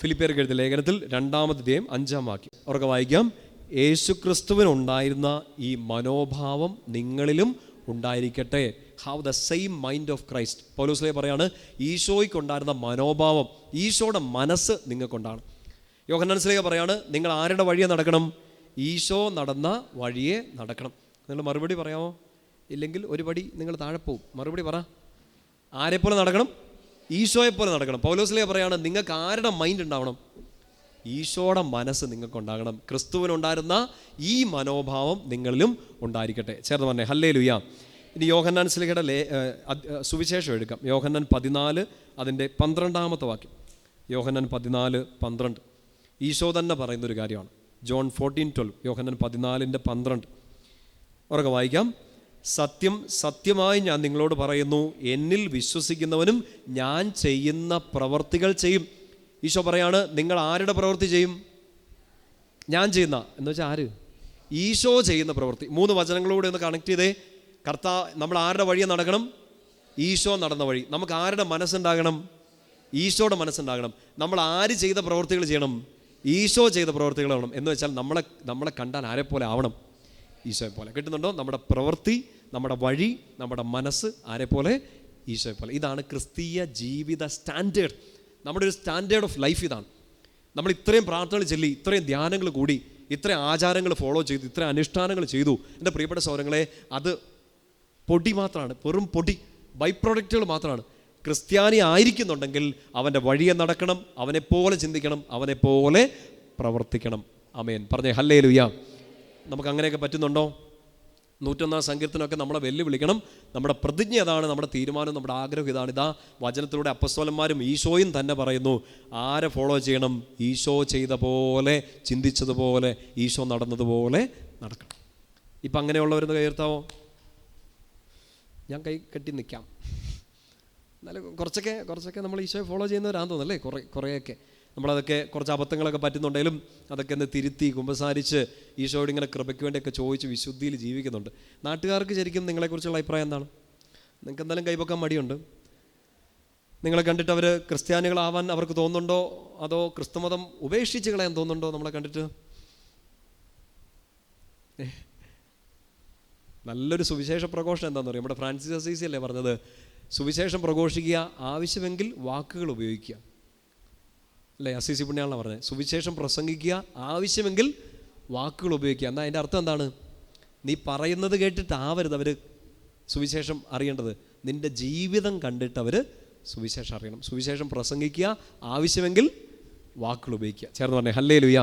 ഫിലിപ്പിയർക്ക് എഴുതിയ ലേഖനത്തിൽ 2-ാമത്തെ അധ്യായം 5-ാം വാക്യം ഉറക്കെ വായിക്കാം. യേശുക്രിസ്തുവിനുണ്ടായിരുന്ന ഈ മനോഭാവം നിങ്ങളിലും ഉണ്ടായിരിക്കട്ടെ. Have the same mind of Christ. Paulose Sleeha പറയാണ്, ഈശോയ്ക്കുണ്ടായിരുന്ന മനോഭാവം, ഈശോയുടെ മനസ്സ് നിങ്ങൾക്കുണ്ടാണ്. യോഹന്നാൻ സ്ലീഹ പറയാണ്, നിങ്ങൾ ആരുടെ വഴിയെ നടക്കണം? ഈശോ നടന്ന വഴിയെ നടക്കണം. നിങ്ങൾ മറുപടി പറയാമോ? ഇല്ലെങ്കിൽ ഒരു പടി നിങ്ങൾ താഴെ പോവും. മറുപടി പറ. ആരെപ്പോലെ നടക്കണം? ഈശോയെപ്പോലെ നടക്കണം. പൗലോസ്ലീഹ പറയാണ്, നിങ്ങൾക്ക് ആരുടെ മൈൻഡ് ഉണ്ടാവണം? ഈശോയുടെ മനസ്സ് നിങ്ങൾക്കുണ്ടാകണം. ക്രിസ്തുവിനുണ്ടായിരുന്ന ഈ മനോഭാവം നിങ്ങളിലും ഉണ്ടായിരിക്കട്ടെ. ചേർന്ന് പറഞ്ഞേ ഹല്ലേലൂയ. ഇനി യോഹന്നാൻ സ്ലീഹയുടെ സുവിശേഷം എടുക്കാം. യോഹന്നാൻ 14 അതിൻ്റെ 12-ാമത്തെ വാക്യം. യോഹന്നാൻ 14:12. ഈശോ തന്നെ പറയുന്നൊരു കാര്യമാണ്. ജോൺ 14:12. യോഹന്നാൻ 14:12 ഉറക്കെ വായിക്കാം. സത്യം സത്യമായി ഞാൻ നിങ്ങളോട് പറയുന്നു, എന്നിൽ വിശ്വസിക്കുന്നവനും ഞാൻ ചെയ്യുന്ന പ്രവർത്തികൾ ചെയ്യും. ഈശോ പറയാണ്, നിങ്ങൾ ആരുടെ പ്രവൃത്തി ചെയ്യും? ഞാൻ ചെയ്യുന്ന എന്ന് വെച്ചാൽ ആര്? ഈശോ ചെയ്യുന്ന പ്രവൃത്തി. 3 വചനങ്ങളോടെ ഒന്ന് കണക്ട് ചെയ്തേ. നമ്മൾ ആരുടെ വഴിയെ നടക്കണം? ഈശോ നടന്ന വഴി. നമുക്ക് ആരുടെ മനസ്സുണ്ടാകണം? ഈശോയുടെ മനസ്സുണ്ടാകണം. നമ്മൾ ആര് ചെയ്ത പ്രവൃത്തികൾ ചെയ്യണം? ഈശോ ചെയ്ത പ്രവൃത്തികൾ ആവണം. എന്ന് വെച്ചാൽ നമ്മളെ കണ്ടാൽ ആരെപ്പോലെ ആവണം? ഈശോയെ പോലെ. കിട്ടുന്നുണ്ടോ? നമ്മുടെ പ്രവൃത്തി, നമ്മുടെ വഴി, നമ്മുടെ മനസ്സ് ആരെപ്പോലെ? ഈശോയെ പോലെ. ഇതാണ് ക്രിസ്തീയ ജീവിത സ്റ്റാൻഡേർഡ്. നമ്മുടെ ഒരു സ്റ്റാൻഡേർഡ് ഓഫ് ലൈഫ് ഇതാണ്. നമ്മൾ ഇത്രയും പ്രാർത്ഥനകൾ ചൊല്ലി, ഇത്രയും ധ്യാനങ്ങൾ കൂടി, ഇത്രയും ആചാരങ്ങൾ ഫോളോ ചെയ്തു, ഇത്രയും അനുഷ്ഠാനങ്ങൾ ചെയ്തു. എൻ്റെ പ്രിയപ്പെട്ട സഹോദരങ്ങളെ, അത് പൊടി മാത്രമാണ്, വെറും പൊടി, ബൈ പ്രോഡക്റ്റുകൾ മാത്രമാണ്. ക്രിസ്ത്യാനി ആയിരിക്കുന്നുണ്ടെങ്കിൽ അവൻ്റെ വഴിയെ നടക്കണം, അവനെപ്പോലെ ചിന്തിക്കണം, അവനെപ്പോലെ പ്രവർത്തിക്കണം. ആമേൻ. പറഞ്ഞേ ഹല്ലേലൂയ. നമുക്ക് അങ്ങനെയൊക്കെ പറ്റുന്നുണ്ടോ? 101-ാം സങ്കീർത്തനമൊക്കെ നമ്മളെ വെല്ലുവിളിക്കണം. നമ്മുടെ പ്രതിജ്ഞ അതാണ്, നമ്മുടെ തീരുമാനം, നമ്മുടെ ആഗ്രഹം ഇതാണ്. ഇതാ വചനത്തിലൂടെ അപ്പസ്തോലന്മാരും ഈശോയും തന്നെ പറയുന്നു, ആരെ ഫോളോ ചെയ്യണം? ഈശോ ചെയ്ത പോലെ, ചിന്തിച്ചതുപോലെ, ഈശോ നടന്നതുപോലെ നടക്കണം. ഇപ്പം അങ്ങനെയുള്ളവരെന്ന് കയർത്താവോ? ഞാൻ കൈ കെട്ടി നിൽക്കാം. എന്നാലും കുറച്ചൊക്കെ നമ്മൾ ഈശോയെ ഫോളോ ചെയ്യുന്നവരാണെന്ന് തോന്നുന്നല്ലേ? കുറേയൊക്കെ നമ്മളതൊക്കെ കുറച്ച് അബദ്ധങ്ങളൊക്കെ പറ്റുന്നുണ്ടെങ്കിലും അതൊക്കെ ഒന്ന് തിരുത്തി കുമ്പസാരിച്ച് ഈശോയോട് ഇങ്ങനെ കൃപയ്ക്ക് വേണ്ടിയൊക്കെ ചോദിച്ച് വിശുദ്ധിയിൽ ജീവിക്കുന്നുണ്ട്. നാട്ടുകാർക്ക് ശരിക്കും നിങ്ങളെക്കുറിച്ചുള്ള അഭിപ്രായം എന്താണ്? നിങ്ങൾക്ക് എന്തായാലും കൈപൊക്കാൻ മടിയുണ്ട്. നിങ്ങളെ കണ്ടിട്ട് അവർ ക്രിസ്ത്യാനികളാവാൻ അവർക്ക് തോന്നുന്നുണ്ടോ? അതോ ക്രിസ്തുമതം ഉപേക്ഷിച്ച് കളയാൻ തോന്നുന്നുണ്ടോ നമ്മളെ കണ്ടിട്ട്? നല്ലൊരു സുവിശേഷ പ്രഘോഷണം എന്താണെന്ന് പറയും. നമ്മുടെ ഫ്രാൻസിസ് അസീസി അല്ലേ പറഞ്ഞത്, സുവിശേഷം പ്രഘോഷിക്കുക, ആവശ്യമെങ്കിൽ വാക്കുകൾ ഉപയോഗിക്കുക അല്ലേ? അസീസി പുണ്യാളാണ് പറഞ്ഞത്. സുവിശേഷം പ്രസംഗിക്കുക, ആവശ്യമെങ്കിൽ വാക്കുകൾ ഉപയോഗിക്കുക. എന്നാൽ അതിൻ്റെ അർത്ഥം എന്താണ്? നീ പറയുന്നത് കേട്ടിട്ട് ആവരുത് അവർ സുവിശേഷം അറിയേണ്ടത്, നിൻ്റെ ജീവിതം കണ്ടിട്ട് അവർ സുവിശേഷം അറിയണം. സുവിശേഷം പ്രസംഗിക്കുക, ആവശ്യമെങ്കിൽ വാക്കുകൾ ഉപയോഗിക്കുക. ചേർന്ന് പറഞ്ഞേ ഹല്ലേലൂയ.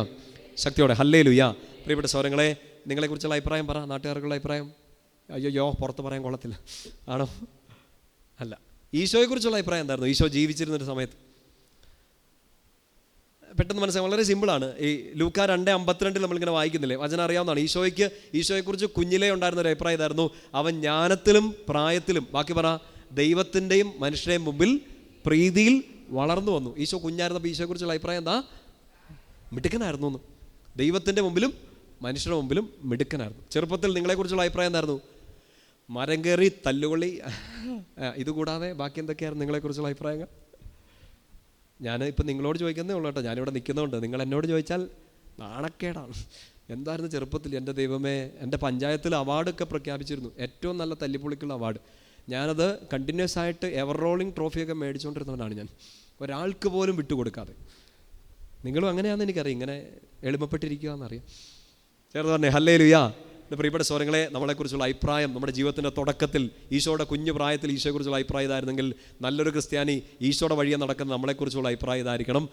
ശക്തിയോടെ ഹല്ലേലൂയ. പ്രിയപ്പെട്ട സഹോദരങ്ങളെ, നിങ്ങളെക്കുറിച്ചുള്ള അഭിപ്രായം പറ. നാട്ടുകാർക്കുള്ള അഭിപ്രായം? അയ്യോ പുറത്ത് പറയാൻ കൊള്ളത്തില്ല ആണോ? അല്ല. ഈശോയെക്കുറിച്ചുള്ള അഭിപ്രായം എന്തായിരുന്നു? ഈശോ ജീവിച്ചിരുന്നൊരു സമയത്ത് പെട്ടെന്ന് മനസ്സിലായി, വളരെ സിമ്പിളാണ്. ഈ ലൂക്കാ 2:52 നമ്മളിങ്ങനെ വായിക്കുന്നില്ലേ, വചനം അറിയാവുന്നതാണ്. ഈശോയെക്കുറിച്ച് കുഞ്ഞിലേ ഉണ്ടായിരുന്ന ഒരു അഭിപ്രായം ഇതായിരുന്നു, അവൻ ജ്ഞാനത്തിലും പ്രായത്തിലും, ബാക്കി പറ, ദൈവത്തിൻ്റെയും മനുഷ്യരുടെയും മുമ്പിൽ പ്രീതിയിൽ വളർന്നു വന്നു. ഈശോ കുഞ്ഞായിരുന്നപ്പോൾ ഈശോയെക്കുറിച്ചുള്ള അഭിപ്രായം എന്താ? മിടുക്കനായിരുന്നു എന്ന്. ദൈവത്തിൻ്റെ മുമ്പിലും മനുഷ്യരുടെ മുമ്പിലും മിടുക്കനായിരുന്നു. ചെറുപ്പത്തിൽ നിങ്ങളെക്കുറിച്ചുള്ള അഭിപ്രായം എന്തായിരുന്നു? മരം കയറി തല്ലുകൊള്ളി. ഇതുകൂടാതെ ബാക്കി എന്തൊക്കെയായിരുന്നു നിങ്ങളെക്കുറിച്ചുള്ള അഭിപ്രായങ്ങൾ? ഞാൻ ഇപ്പം നിങ്ങളോട് ചോദിക്കുന്നേ ഉള്ളൂ കേട്ടോ, ഞാനിവിടെ നിൽക്കുന്നതുകൊണ്ട്. നിങ്ങൾ എന്നോട് ചോദിച്ചാൽ നാണക്കേടാണ്. എന്തായിരുന്നു ചെറുപ്പത്തിൽ? എൻ്റെ ദൈവമേ, എൻ്റെ പഞ്ചായത്തിൽ അവാർഡൊക്കെ പ്രഖ്യാപിച്ചിരുന്നു, ഏറ്റവും നല്ല തല്ലിപ്പൊളിക്കുള്ള അവാർഡ്. ഞാനത് കണ്ടിന്യൂസ് ആയിട്ട് എവർ റോളിംഗ് ട്രോഫിയൊക്കെ മേടിച്ചുകൊണ്ടിരുന്നവനാണ് ഞാൻ, ഒരാൾക്ക് പോലും വിട്ടുകൊടുക്കാതെ. നിങ്ങളും അങ്ങനെയാണെന്ന് എനിക്കറിയാം, ഇങ്ങനെ എളിമപ്പെട്ടിരിക്കുക എന്നറിയാം. ചേർന്ന് പറഞ്ഞേ ഹല്ലേലൂയ. എൻ്റെ പ്രിയപ്പെട്ട സ്വരങ്ങളെ, നമ്മളെക്കുറിച്ചുള്ള അഭിപ്രായം നമ്മുടെ ജീവിതത്തിൻ്റെ തുടക്കത്തിൽ, ഈശോയുടെ കുഞ്ഞു പ്രായത്തിൽ ഈശോയെക്കുറിച്ചുള്ള അഭിപ്രായം ഇതായിരുന്നെങ്കിൽ, നല്ലൊരു ക്രിസ്ത്യാനി ഈശോയുടെ വഴിയെ നടക്കുന്ന നമ്മളെക്കുറിച്ചുള്ള അഭിപ്രായം ഇതായിരിക്കണം,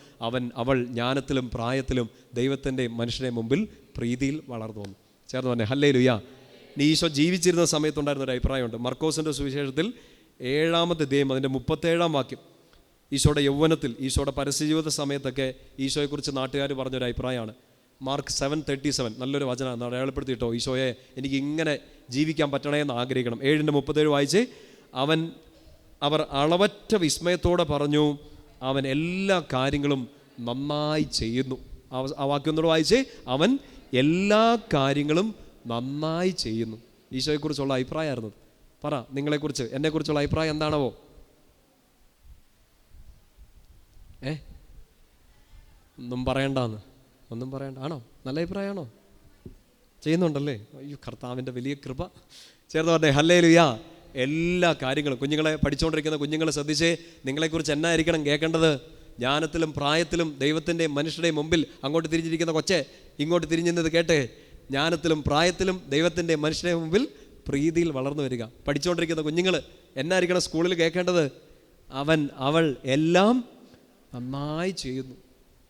അവൾ ജ്ഞാനത്തിലും പ്രായത്തിലും ദൈവത്തിൻ്റെ മനുഷ്യരെ മുമ്പിൽ പ്രീതിയിൽ വളർന്നു വന്നു. ചേർന്ന് പറഞ്ഞേ ഹല്ലേലൂയ. ഈശോ ജീവിച്ചിരുന്ന സമയത്തുണ്ടായിരുന്ന ഒരു അഭിപ്രായമുണ്ട്. മർക്കോസിൻ്റെ സുവിശേഷത്തിൽ 7-ാമത്തെ അധ്യായം അതിൻ്റെ 37-ാം വാക്യം. ഈശോയുടെ യൗവനത്തിൽ, ഈശോയുടെ പരസ്യജീവിത സമയത്തൊക്കെ ഈശോയെക്കുറിച്ച് നാട്ടുകാർ പറഞ്ഞൊരു അഭിപ്രായമാണ്. മാർക്ക് 7:37 നല്ലൊരു വചനമാണ്, അടയാളപ്പെടുത്തിയിട്ടോ. ഈശോയെ, എനിക്ക് ഇങ്ങനെ ജീവിക്കാൻ പറ്റണേ എന്ന് ആഗ്രഹിക്കണം. 7:37 വായിച്ച്, അവർ അളവറ്റ വിസ്മയത്തോടെ പറഞ്ഞു, അവൻ എല്ലാ കാര്യങ്ങളും നന്നായി ചെയ്യുന്നു. ആ വാക്യം ഒന്നുകൂടെ വായിച്ച്, അവൻ എല്ലാ കാര്യങ്ങളും നന്നായി ചെയ്യുന്നു. ഈശോയെക്കുറിച്ചുള്ള അഭിപ്രായമായിരുന്നു. പറ, നിങ്ങളെക്കുറിച്ച്, എന്നെക്കുറിച്ചുള്ള അഭിപ്രായം എന്താണാവോ? ഒന്നും പറയണ്ടെന്ന്, ഒന്നും പറയണ്ട. ആണോ? നല്ല അഭിപ്രായമാണോ? ചെയ്യുന്നുണ്ടല്ലേ? അയ്യോ, കർത്താവിൻ്റെ വലിയ കൃപ. ചേർന്ന് പറഞ്ഞേ ഹല്ലേലൂയ. എല്ലാ കാര്യങ്ങളും, കുഞ്ഞുങ്ങളെ പഠിച്ചുകൊണ്ടിരിക്കുന്ന കുഞ്ഞുങ്ങളെ ശ്രദ്ധിച്ചേ, നിങ്ങളെക്കുറിച്ച് എന്നായിരിക്കണം കേൾക്കേണ്ടത്? ജ്ഞാനത്തിലും പ്രായത്തിലും ദൈവത്തിൻ്റെയും മനുഷ്യരുടെയും മുമ്പിൽ, അങ്ങോട്ട് തിരിഞ്ഞിരിക്കുന്ന കൊച്ചെ ഇങ്ങോട്ട് തിരിഞ്ഞിരുന്നത് കേട്ടെ, ജ്ഞാനത്തിലും പ്രായത്തിലും ദൈവത്തിൻ്റെ മനുഷ്യരുടെ മുമ്പിൽ പ്രീതിയിൽ വളർന്നു വരിക. പഠിച്ചുകൊണ്ടിരിക്കുന്ന കുഞ്ഞുങ്ങൾ എന്നായിരിക്കണം സ്കൂളിൽ കേൾക്കേണ്ടത്? അവൾ എല്ലാം നന്നായി ചെയ്യുന്നു.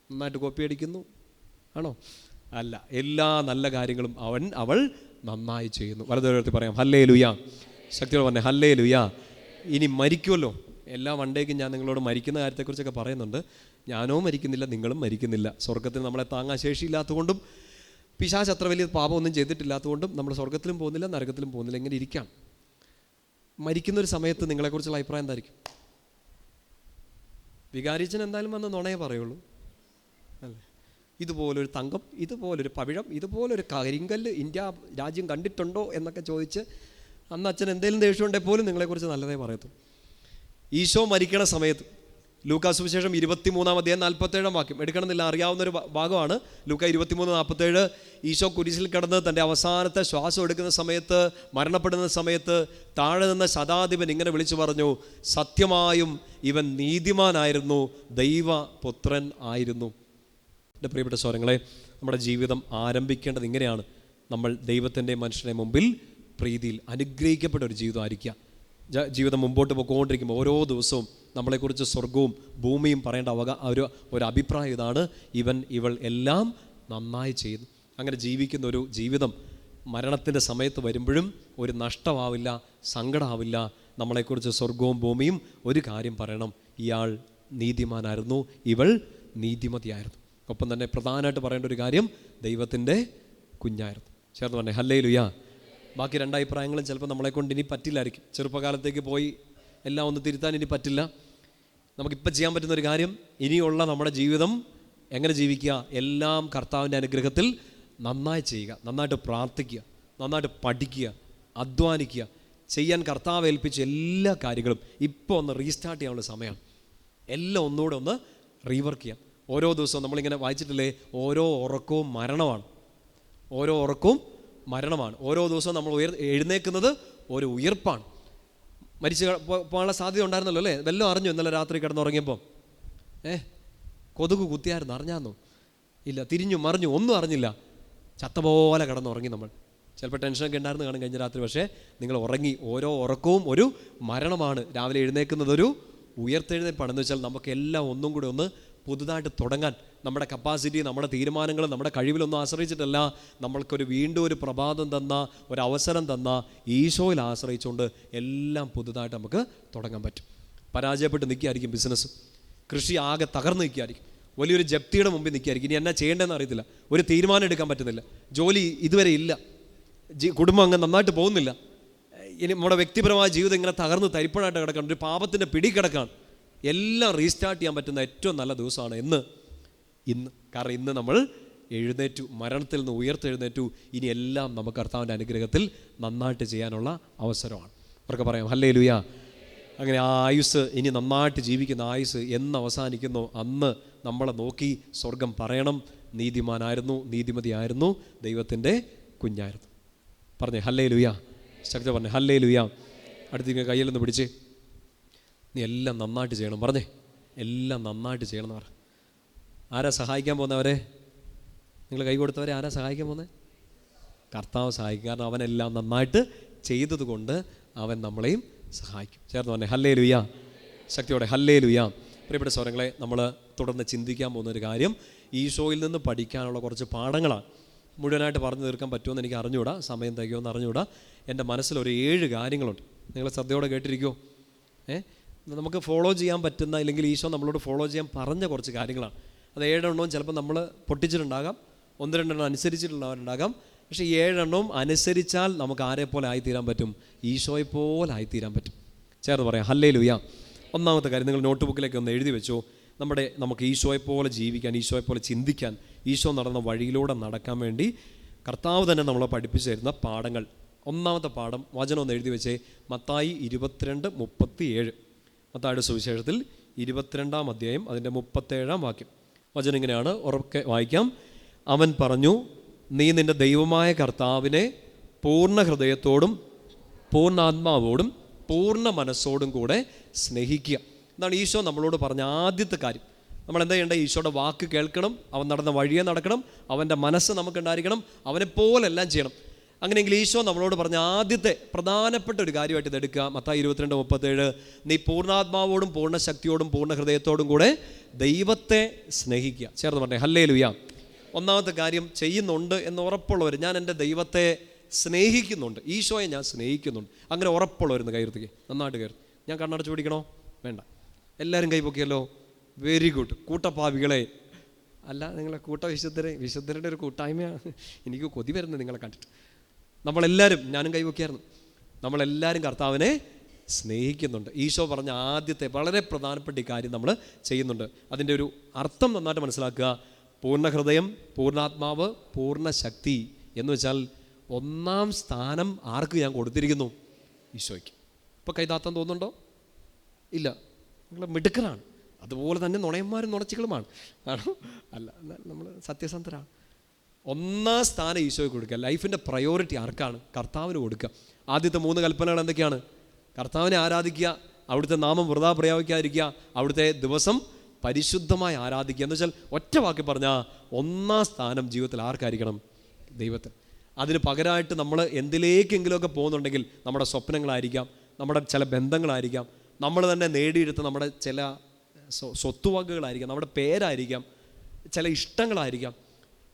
നന്നായിട്ട് കോപ്പി അടിക്കുന്നു ആണോ? അല്ല, എല്ലാ നല്ല കാര്യങ്ങളും അവൾ നന്നായി ചെയ്യുന്നു. വലതുവരത്തി പറയാം ഹല്ലേലൂയ. ശക്തിയോടെ പറഞ്ഞേ ഹല്ലേലൂയ. ഇനി മരിക്കുമല്ലോ, എല്ലാ വണ്ടേക്കും ഞാൻ നിങ്ങളോട് മരിക്കുന്ന കാര്യത്തെക്കുറിച്ചൊക്കെ പറയുന്നുണ്ട്. ഞാനോ മരിക്കുന്നില്ല, നിങ്ങളും മരിക്കുന്നില്ല. സ്വർഗത്തിൽ നമ്മളെ താങ്ങാൻ ശേഷിയില്ലാത്തതുകൊണ്ടും പിശാച് അത്ര വലിയ പാപമൊന്നും ചെയ്തിട്ടില്ലാത്തതുകൊണ്ടും നമ്മൾ സ്വർഗത്തിലും പോകുന്നില്ല, നരകത്തിലും പോകുന്നില്ല. ഇങ്ങനെ ഇരിക്കാം. മരിക്കുന്നൊരു സമയത്ത് നിങ്ങളെക്കുറിച്ചുള്ള അഭിപ്രായം എന്തായിരിക്കും? വികാരിച്ചൻ എന്തായാലും വന്ന് നുണയെ പറയുള്ളൂ അല്ലേ? ഇതുപോലൊരു തങ്കം, ഇതുപോലൊരു പവിഴം, ഇതുപോലൊരു കരിങ്കല്ല് ഇന്ത്യ രാജ്യം കണ്ടിട്ടുണ്ടോ എന്നൊക്കെ ചോദിച്ച് അന്ന് അച്ഛൻ എന്തെങ്കിലും ദേഷ്യം ഉണ്ടെങ്കിൽ പോലും നിങ്ങളെക്കുറിച്ച് നല്ലതേ പറയത്തു. ഈശോ മരിക്കണ സമയത്ത് ലൂക്കാ സുവിശേഷം 23-ാം അധ്യായം 47-ാം വാക്യം എടുക്കണമെന്നില്ല, അറിയാവുന്നൊരു ഭാഗമാണ്. ലൂക്കാ 23:47 ഈശോ കുരിശിൽ കിടന്ന് തൻ്റെ അവസാനത്തെ ശ്വാസം എടുക്കുന്ന സമയത്ത്, മരണപ്പെടുന്ന സമയത്ത് താഴെ നിന്ന ശതാധിപൻ ഇങ്ങനെ വിളിച്ചു പറഞ്ഞു, സത്യമായും ഇവൻ നീതിമാനായിരുന്നു, ദൈവപുത്രൻ ആയിരുന്നു. എൻ്റെ പ്രിയപ്പെട്ട സ്വരങ്ങളെ, നമ്മുടെ ജീവിതം ആരംഭിക്കേണ്ടത് ഇങ്ങനെയാണ്. നമ്മൾ ദൈവത്തിൻ്റെ മനുഷ്യരുടെ മുമ്പിൽ പ്രീതിയിൽ അനുഗ്രഹിക്കപ്പെട്ട ഒരു ജീവിതമായിരിക്കുക. ജീവിതം മുമ്പോട്ട് പോയിക്കൊണ്ടിരിക്കുമ്പോൾ ഓരോ ദിവസവും നമ്മളെക്കുറിച്ച് സ്വർഗവും ഭൂമിയും പറയേണ്ട ഒരു അഭിപ്രായം ഇതാണ്, ഇവൾ എല്ലാം നന്നായി ചെയ്യുന്നു. അങ്ങനെ ജീവിക്കുന്ന ഒരു ജീവിതം മരണത്തിൻ്റെ സമയത്ത് വരുമ്പോഴും ഒരു നഷ്ടമാവില്ല, സങ്കടമാവില്ല. നമ്മളെക്കുറിച്ച് സ്വർഗവും ഭൂമിയും ഒരു കാര്യം പറയണം, ഇയാൾ നീതിമാനായിരുന്നു, ഇവൾ നീതിമതിയായിരുന്നു. ഒപ്പം തന്നെ പ്രധാനമായിട്ട് പറയേണ്ട ഒരു കാര്യം, ദൈവത്തിൻ്റെ കുഞ്ഞായിരുന്നു. ചേർന്ന് പറഞ്ഞേ ഹല്ലേലൂയ. ബാക്കി രണ്ടഭിപ്രായങ്ങളും ചിലപ്പോൾ നമ്മളെക്കൊണ്ട് ഇനി പറ്റില്ലായിരിക്കും. ചെറുപ്പകാലത്തേക്ക് പോയി എല്ലാം ഒന്ന് തിരുത്താൻ ഇനി പറ്റില്ല. നമുക്കിപ്പോൾ ചെയ്യാൻ പറ്റുന്നൊരു കാര്യം, ഇനിയുള്ള നമ്മുടെ ജീവിതം എങ്ങനെ ജീവിക്കുക? എല്ലാം കർത്താവിൻ്റെ അനുഗ്രഹത്തിൽ നന്നായി ചെയ്യുക, നന്നായിട്ട് പ്രാർത്ഥിക്കുക, നന്നായിട്ട് പഠിക്കുക, അധ്വാനിക്കുക, ചെയ്യാൻ കർത്താവ് ഏൽപ്പിച്ച എല്ലാ കാര്യങ്ങളും ഇപ്പോൾ ഒന്ന് റീസ്റ്റാർട്ട് ചെയ്യാനുള്ള സമയമാണ്. എല്ലാം ഒന്നുകൂടെ ഒന്ന് റീവർക്ക് ചെയ്യാം. ഓരോ ദിവസവും നമ്മളിങ്ങനെ വായിച്ചിട്ടില്ലേ, ഓരോ ഉറക്കവും മരണമാണ്, ഓരോ ഉറക്കവും മരണമാണ്. ഓരോ ദിവസവും നമ്മൾ എഴുന്നേൽക്കുന്നത് ഒരു ഉയർപ്പാണ്. മരിച്ചു പോകാനുള്ള സാധ്യത ഉണ്ടായിരുന്നല്ലോ അല്ലേ? വല്ലതും അറിഞ്ഞു ഇന്നലെ രാത്രി കിടന്നുറങ്ങിയപ്പോൾ? കൊതുക് കുത്തിയായിരുന്നു, അറിഞ്ഞാന്നോ? ഇല്ല. തിരിഞ്ഞു മറിഞ്ഞു ഒന്നും അറിഞ്ഞില്ല, ചത്ത പോലെ കിടന്നുറങ്ങി നമ്മൾ. ചിലപ്പോൾ ടെൻഷനൊക്കെ ഉണ്ടായിരുന്നു കാണും കഴിഞ്ഞ രാത്രി, പക്ഷേ നിങ്ങൾ ഉറങ്ങി. ഓരോ ഉറക്കവും ഒരു മരണമാണ്. രാവിലെ എഴുന്നേൽക്കുന്നതൊരു ഉയർത്തെഴുന്നേൽപ്പാണെന്ന് വെച്ചാൽ നമുക്ക് എല്ലാം ഒന്നും കൂടി ഒന്ന് പുതുതായിട്ട് തുടങ്ങാൻ, നമ്മുടെ കപ്പാസിറ്റി, നമ്മുടെ തീരുമാനങ്ങൾ, നമ്മുടെ കഴിവിലൊന്നും ആശ്രയിച്ചിട്ടല്ല, നമ്മൾക്കൊരു വീണ്ടും ഒരു പ്രഭാതം തന്ന, ഒരു അവസരം തന്ന ഈശോയിൽ ആശ്രയിച്ചുകൊണ്ട് എല്ലാം പുതുതായിട്ട് നമുക്ക് തുടങ്ങാൻ പറ്റും. പരാജയപ്പെട്ട് നിൽക്കുകയായിരിക്കും ബിസിനസ്, കൃഷി ആകെ തകർന്ന് നിൽക്കുകയായിരിക്കും, വലിയൊരു ജപ്തിയുടെ മുമ്പിൽ നിൽക്കുകയായിരിക്കും. ഇനി എന്നാ ചെയ്യേണ്ടതെന്ന് അറിയത്തില്ല, ഒരു തീരുമാനം എടുക്കാൻ പറ്റുന്നില്ല, ജോലി ഇതുവരെ ഇല്ല, കുടുംബം അങ്ങ് നന്നായിട്ട് പോകുന്നില്ല, ഇനി നമ്മുടെ വ്യക്തിപരമായ ജീവിതം ഇങ്ങനെ തകർന്ന് തരിപ്പണായിട്ട് കിടക്കണം, ഒരു പാപത്തിൻ്റെ പിടി കിടക്കാണ്. എല്ലാം റീസ്റ്റാർട്ട് ചെയ്യാൻ പറ്റുന്ന ഏറ്റവും നല്ല ദിവസമാണ് ഇന്ന്. കാരണം ഇന്ന് നമ്മൾ എഴുന്നേറ്റു, മരണത്തിൽ നിന്ന് ഉയർത്തെഴുന്നേറ്റു. ഇനി എല്ലാം നമുക്ക് കർത്താവിൻ്റെ അനുഗ്രഹത്തിൽ നന്നായിട്ട് ചെയ്യാനുള്ള അവസരമാണ്. അവർക്ക് പറയാം ഹല്ലേലൂയ. അങ്ങനെ ആ ആയുസ്, ഇനി നന്നായിട്ട് ജീവിക്കുന്ന ആയുസ് എന്ന് അവസാനിക്കുന്നു അന്ന് നമ്മളെ നോക്കി സ്വർഗം പറയണം, നീതിമാനായിരുന്നു, നീതിമതിയായിരുന്നു, ദൈവത്തിൻ്റെ കുഞ്ഞായിരുന്നു. പറഞ്ഞേ ഹല്ലേലൂയ. ശക്തി പറഞ്ഞേ ഹല്ലേലൂയ. അടുത്തിങ്ങനെ കയ്യിലൊന്ന് പിടിച്ച് നീ എല്ലാം നന്നായിട്ട് ചെയ്യണം. പറഞ്ഞേ എല്ലാം നന്നായിട്ട് ചെയ്യണം എന്ന് പറ. ആരാ സഹായിക്കാൻ പോകുന്നവരെ? നിങ്ങൾ കൈ കൊടുത്തവരെ ആരാ സഹായിക്കാൻ പോകുന്നത്? കർത്താവ് സഹായിക്കും. കാരണം അവനെല്ലാം നന്നായിട്ട് ചെയ്തത് കൊണ്ട് അവൻ നമ്മളെയും സഹായിക്കും. ചേർന്ന് പറഞ്ഞേ ഹല്ലേലൂയ. ശക്തിയോടെ ഹല്ലേലൂയ. പ്രിയപ്പെട്ട സഹോദരങ്ങളെ, നമ്മൾ തുടർന്ന് ചിന്തിക്കാൻ പോകുന്നൊരു കാര്യം ഈശോയിൽ നിന്ന് പഠിക്കാനുള്ള കുറച്ച് പാഠങ്ങളാണ്. മുഴുവനായിട്ട് പറഞ്ഞു തീർക്കാൻ പറ്റുമെന്ന് എനിക്ക് അറിഞ്ഞുകൂടാ, സമയം തികയുമെന്ന് അറിഞ്ഞുകൂടാ. എൻ്റെ മനസ്സിലൊരു 7 കാര്യങ്ങളുണ്ട്. നിങ്ങൾ ശ്രദ്ധയോടെ കേട്ടിരിക്കുമോ? നമുക്ക് ഫോളോ ചെയ്യാൻ പറ്റുന്ന, ഇല്ലെങ്കിൽ ഈശോ നമ്മളോട് ഫോളോ ചെയ്യാൻ പറഞ്ഞ കുറച്ച് കാര്യങ്ങളാണ്. അത് 7 എണ്ണവും ചിലപ്പോൾ നമ്മൾ പൊട്ടിച്ചിട്ടുണ്ടാകാം, 1-2 എണ്ണം അനുസരിച്ചിട്ടുള്ളവരുണ്ടാകാം. പക്ഷേ 7 എണ്ണവും അനുസരിച്ചാൽ നമുക്ക് ആരെ പോലെ ആയിത്തീരാൻ പറ്റും? ഈശോയെ പോലെ ആയിത്തീരാൻ പറ്റും. ചേർന്ന് പറയാം ഹല്ലേലൂയ. ഒന്നാമത്തെ കാര്യം, നിങ്ങൾ നോട്ട് ബുക്കിലേക്ക് ഒന്ന് എഴുതി വെച്ചോ. നമുക്ക് ഈശോയെ പോലെ ജീവിക്കാൻ, ഈശോയെ പോലെ ചിന്തിക്കാൻ, ഈശോ നടന്ന വഴിയിലൂടെ നടക്കാൻ വേണ്ടി കർത്താവ് തന്നെ നമ്മളെ പഠിപ്പിച്ചു തരുന്ന പാഠങ്ങൾ. ഒന്നാമത്തെ പാഠം വചനം ഒന്ന് എഴുതി വെച്ചേ. മത്തായി 22:37. മത്തായിയുടെ സുവിശേഷത്തിൽ 22-ാം അധ്യായം അതിൻ്റെ 37-ാം വാക്യം. വചനം ഇങ്ങനെയാണ്, ഉറക്കെ വായിക്കാം. അവൻ പറഞ്ഞു, നീ നിൻ്റെ ദൈവമായ കർത്താവിനെ പൂർണ്ണ ഹൃദയത്തോടും പൂർണ്ണാത്മാവോടും പൂർണ്ണ മനസ്സോടും കൂടെ സ്നേഹിക്കുക. എന്നാണ് ഈശോ നമ്മളോട് പറഞ്ഞ ആദ്യത്തെ കാര്യം. നമ്മൾ എന്താ ചെയ്യേണ്ടത്? ഈശോയുടെ വാക്ക് കേൾക്കണം, അവൻ നടന്ന വഴിയെ നടക്കണം, അവൻ്റെ മനസ്സ് നമുക്കുണ്ടായിരിക്കണം, അവനെപ്പോലെല്ലാം ചെയ്യണം. അങ്ങനെയെങ്കിൽ ഈശോ നമ്മളോട് പറഞ്ഞ ആദ്യത്തെ പ്രധാനപ്പെട്ട ഒരു കാര്യമായിട്ട് ഇതെടുക്കുക. മത്തായി 22:37. നീ പൂർണ്ണാത്മാവോടും പൂർണ്ണ ശക്തിയോടും പൂർണ്ണ ഹൃദയത്തോടും കൂടെ ദൈവത്തെ സ്നേഹിക്കുക. ചേർന്ന് പറഞ്ഞേ ഹല്ലേലൂയ. ഒന്നാമത്തെ കാര്യം ചെയ്യുന്നുണ്ട് എന്ന് ഉറപ്പുള്ളവർ, ഞാൻ എൻ്റെ ദൈവത്തെ സ്നേഹിക്കുന്നുണ്ട്, ഈശോയെ ഞാൻ സ്നേഹിക്കുന്നുണ്ട്, അങ്ങനെ ഉറപ്പുള്ളവരുന്ന് കൈർത്തിക്ക് നന്നായിട്ട് കയറി. ഞാൻ കണ്ണടച്ച് പിടിക്കണോ? വേണ്ട. എല്ലാവരും കൈ പൊക്കിയല്ലോ. Very good. കൂട്ടപ്പാവികളെ അല്ല, നിങ്ങളെ വിശുദ്ധരുടെ ഒരു കൂട്ടായ്മയാണ്. എനിക്ക് കൊതി വരുന്നത് നിങ്ങളെ കണ്ടിട്ട്. നമ്മളെല്ലാവരും, ഞാനും കൈവയ്ക്കായിരുന്നു, നമ്മളെല്ലാവരും കർത്താവിനെ സ്നേഹിക്കുന്നുണ്ട്. ഈശോ പറഞ്ഞ ആദ്യത്തെ വളരെ പ്രധാനപ്പെട്ട ഈ കാര്യം നമ്മൾ ചെയ്യുന്നുണ്ട്. അതിൻ്റെ ഒരു അർത്ഥം നന്നായിട്ട് മനസ്സിലാക്കുക. പൂർണ്ണ ഹൃദയം, പൂർണ്ണാത്മാവ്, പൂർണ്ണ ശക്തി എന്ന് വെച്ചാൽ ഒന്നാം സ്ഥാനം ആർക്ക് ഞാൻ കൊടുത്തിരിക്കുന്നു? ഈശോയ്ക്ക്. ഇപ്പോൾ കൈതാത്താൻ തോന്നുന്നുണ്ടോ? ഇല്ല, നിങ്ങൾ മിടുക്കനാണ്. അതുപോലെ തന്നെ നുണയന്മാരും നുണച്ചികളുമാണ്. ആണോ? അല്ല, നമ്മൾ സത്യസന്ധരാണ്. ഒന്നാം സ്ഥാനം ഈശോയ്ക്ക് കൊടുക്കുക. ലൈഫിൻ്റെ പ്രയോറിറ്റി ആർക്കാണ്? കർത്താവിന് കൊടുക്കുക. ആദ്യത്തെ 3 കൽപ്പനകൾ എന്തൊക്കെയാണ്? കർത്താവിനെ ആരാധിക്കുക, അവിടുത്തെ നാമം വൃഥാ പ്രയോഗിക്കാതിരിക്കുക, അവിടുത്തെ ദിവസം പരിശുദ്ധമായി ആരാധിക്കുക. എന്ന് വെച്ചാൽ ഒറ്റ വാക്കി പറഞ്ഞാൽ ഒന്നാം സ്ഥാനം ജീവിതത്തിൽ ആർക്കായിരിക്കണം? ദൈവത്തിന്. അതിന് പകരമായിട്ട് നമ്മൾ എന്തിലേക്കെങ്കിലുമൊക്കെ പോകുന്നുണ്ടെങ്കിൽ നമ്മുടെ സ്വപ്നങ്ങളായിരിക്കാം, നമ്മുടെ ചില ബന്ധങ്ങളായിരിക്കാം, നമ്മൾ തന്നെ നേടിയെടുത്ത നമ്മുടെ ചില സ്വത്തുവകകളായിരിക്കാം, നമ്മുടെ പേരായിരിക്കാം, ചില ഇഷ്ടങ്ങളായിരിക്കാം.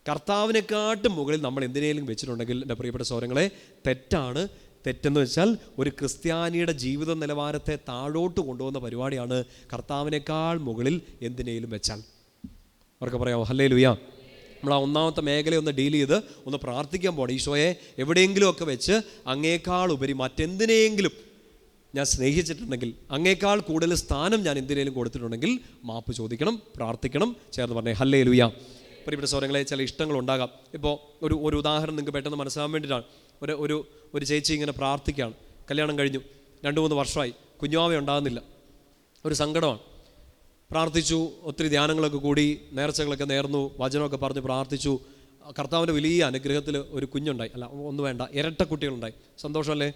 കർത്താവിനെക്കാട്ടും മുകളിൽ നമ്മൾ എന്തിനേലും വെച്ചിട്ടുണ്ടെങ്കിൽ എൻ്റെ പ്രിയപ്പെട്ട സഹോദരങ്ങളെ, തെറ്റാണ്. തെറ്റെന്ന് വെച്ചാൽ ഒരു ക്രിസ്ത്യാനിയുടെ ജീവിത നിലവാരത്തെ താഴോട്ട് കൊണ്ടുപോകുന്ന പരിപാടിയാണ് കർത്താവിനേക്കാൾ മുകളിൽ എന്തിനേലും വെച്ചാൽ. അവർക്ക് പറയാമോ ഹല്ലേലൂയ. നമ്മൾ ആ ഒന്നാമത്തെ മേഖലയൊന്ന് ഡീൽ ചെയ്ത് ഒന്ന് പ്രാർത്ഥിക്കാൻ പോകണം. ഈശോയെ എവിടെയെങ്കിലുമൊക്കെ വെച്ച് അങ്ങേക്കാൾ ഉപരി മറ്റെന്തിനെങ്കിലും ഞാൻ സ്നേഹിച്ചിട്ടുണ്ടെങ്കിൽ, അങ്ങേക്കാൾ കൂടുതൽ സ്ഥാനം ഞാൻ എന്തിനേലും കൊടുത്തിട്ടുണ്ടെങ്കിൽ മാപ്പ് ചോദിക്കണം, പ്രാർത്ഥിക്കണം. ചേർന്ന് പറഞ്ഞേ ഹല്ലേലൂയ. പ്രിയപ്പെട്ട സഹോദരങ്ങളെ, ചില ഇഷ്ടങ്ങളുണ്ടാകാം. ഇപ്പോൾ ഒരു ഉദാഹരണം നിങ്ങൾക്ക് പെട്ടെന്ന് മനസ്സിലാകാൻ വേണ്ടിയിട്ടാണ്. ഒരു ചേച്ചി ഇങ്ങനെ പ്രാർത്ഥിക്കുകയാണ്. കല്യാണം കഴിഞ്ഞു, 2-3 വർഷമായി, കുഞ്ഞുവാവ ഉണ്ടാകുന്നില്ല. ഒരു സങ്കടമാണ്. പ്രാർത്ഥിച്ചു, ഒത്തിരി ധ്യാനങ്ങളൊക്കെ കൂടി, നേർച്ചകളൊക്കെ നേർന്നു, വചനമൊക്കെ പറഞ്ഞ് പ്രാർത്ഥിച്ചു. കർത്താവിൻ്റെ വലിയ അനുഗ്രഹത്തിൽ ഒരു കുഞ്ഞുണ്ടായി. അല്ല, ഒന്ന് വേണ്ട, ഇരട്ട കുട്ടികളുണ്ടായി. സന്തോഷമല്ലേ?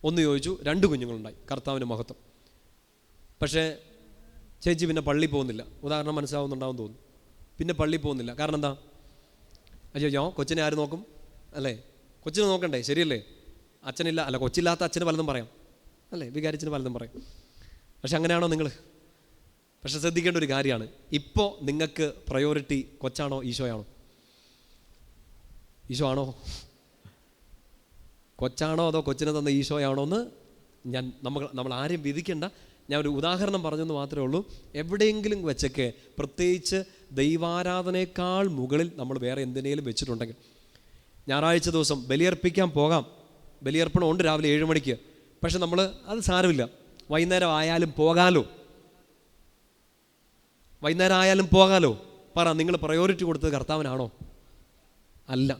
ഒന്ന് ചോദിച്ചു, 2 കുഞ്ഞുങ്ങളുണ്ടായി. കർത്താവിൻ്റെ മഹത്വം. പക്ഷേ ചേച്ചി പിന്നെ പള്ളി പോകുന്നില്ല. ഉദാഹരണം മനസ്സിലാവുന്നുണ്ടാവും തോന്നുന്നു. പിന്നെ പള്ളി പോകുന്നില്ല. കാരണം എന്താ? അയ്യോ, കൊച്ചിനെ ആര് നോക്കും? അല്ലേ? കൊച്ചിനെ നോക്കണ്ടേ? ശരിയല്ലേ? അച്ഛനില്ല, അല്ല കൊച്ചില്ലാത്ത അച്ഛന് പലതും പറയാം, അല്ലേ? വികാരിച്ചിന് പലതും പറയും. പക്ഷെ അങ്ങനെയാണോ നിങ്ങൾ? പക്ഷെ ശ്രദ്ധിക്കേണ്ട ഒരു കാര്യമാണ്, ഇപ്പോൾ നിങ്ങൾക്ക് പ്രയോറിറ്റി കൊച്ചാണോ ഈശോയാണോ? ഈശോ ആണോ? കൊച്ചാണോ അതോ കൊച്ചിനെ തന്ന ഈശോയാണോ എന്ന് നമ്മൾ ആരെയും വിധിക്കേണ്ട. ഞാൻ ഒരു ഉദാഹരണം പറഞ്ഞെന്ന് മാത്രമേ ഉള്ളൂ. എവിടെയെങ്കിലും വെച്ചൊക്കെ പ്രത്യേകിച്ച് ദൈവാരാധനയേക്കാൾ മുകളിൽ നമ്മൾ വേറെ എന്തിനേലും വെച്ചിട്ടുണ്ടെങ്കിൽ, ഞായറാഴ്ച ദിവസം ബലിയർപ്പിക്കാൻ പോകാം, ബലിയർപ്പണം ഉണ്ട് രാവിലെ 7 മണിക്ക്, പക്ഷെ നമ്മൾ അത് സാരമില്ല, വൈകുന്നേരം ആയാലും പോകാലോ, വൈകുന്നേരം ആയാലും പോകാലോ. പറ, നിങ്ങൾ പ്രയോറിറ്റി കൊടുത്തത് കർത്താവിനാണോ? അല്ല,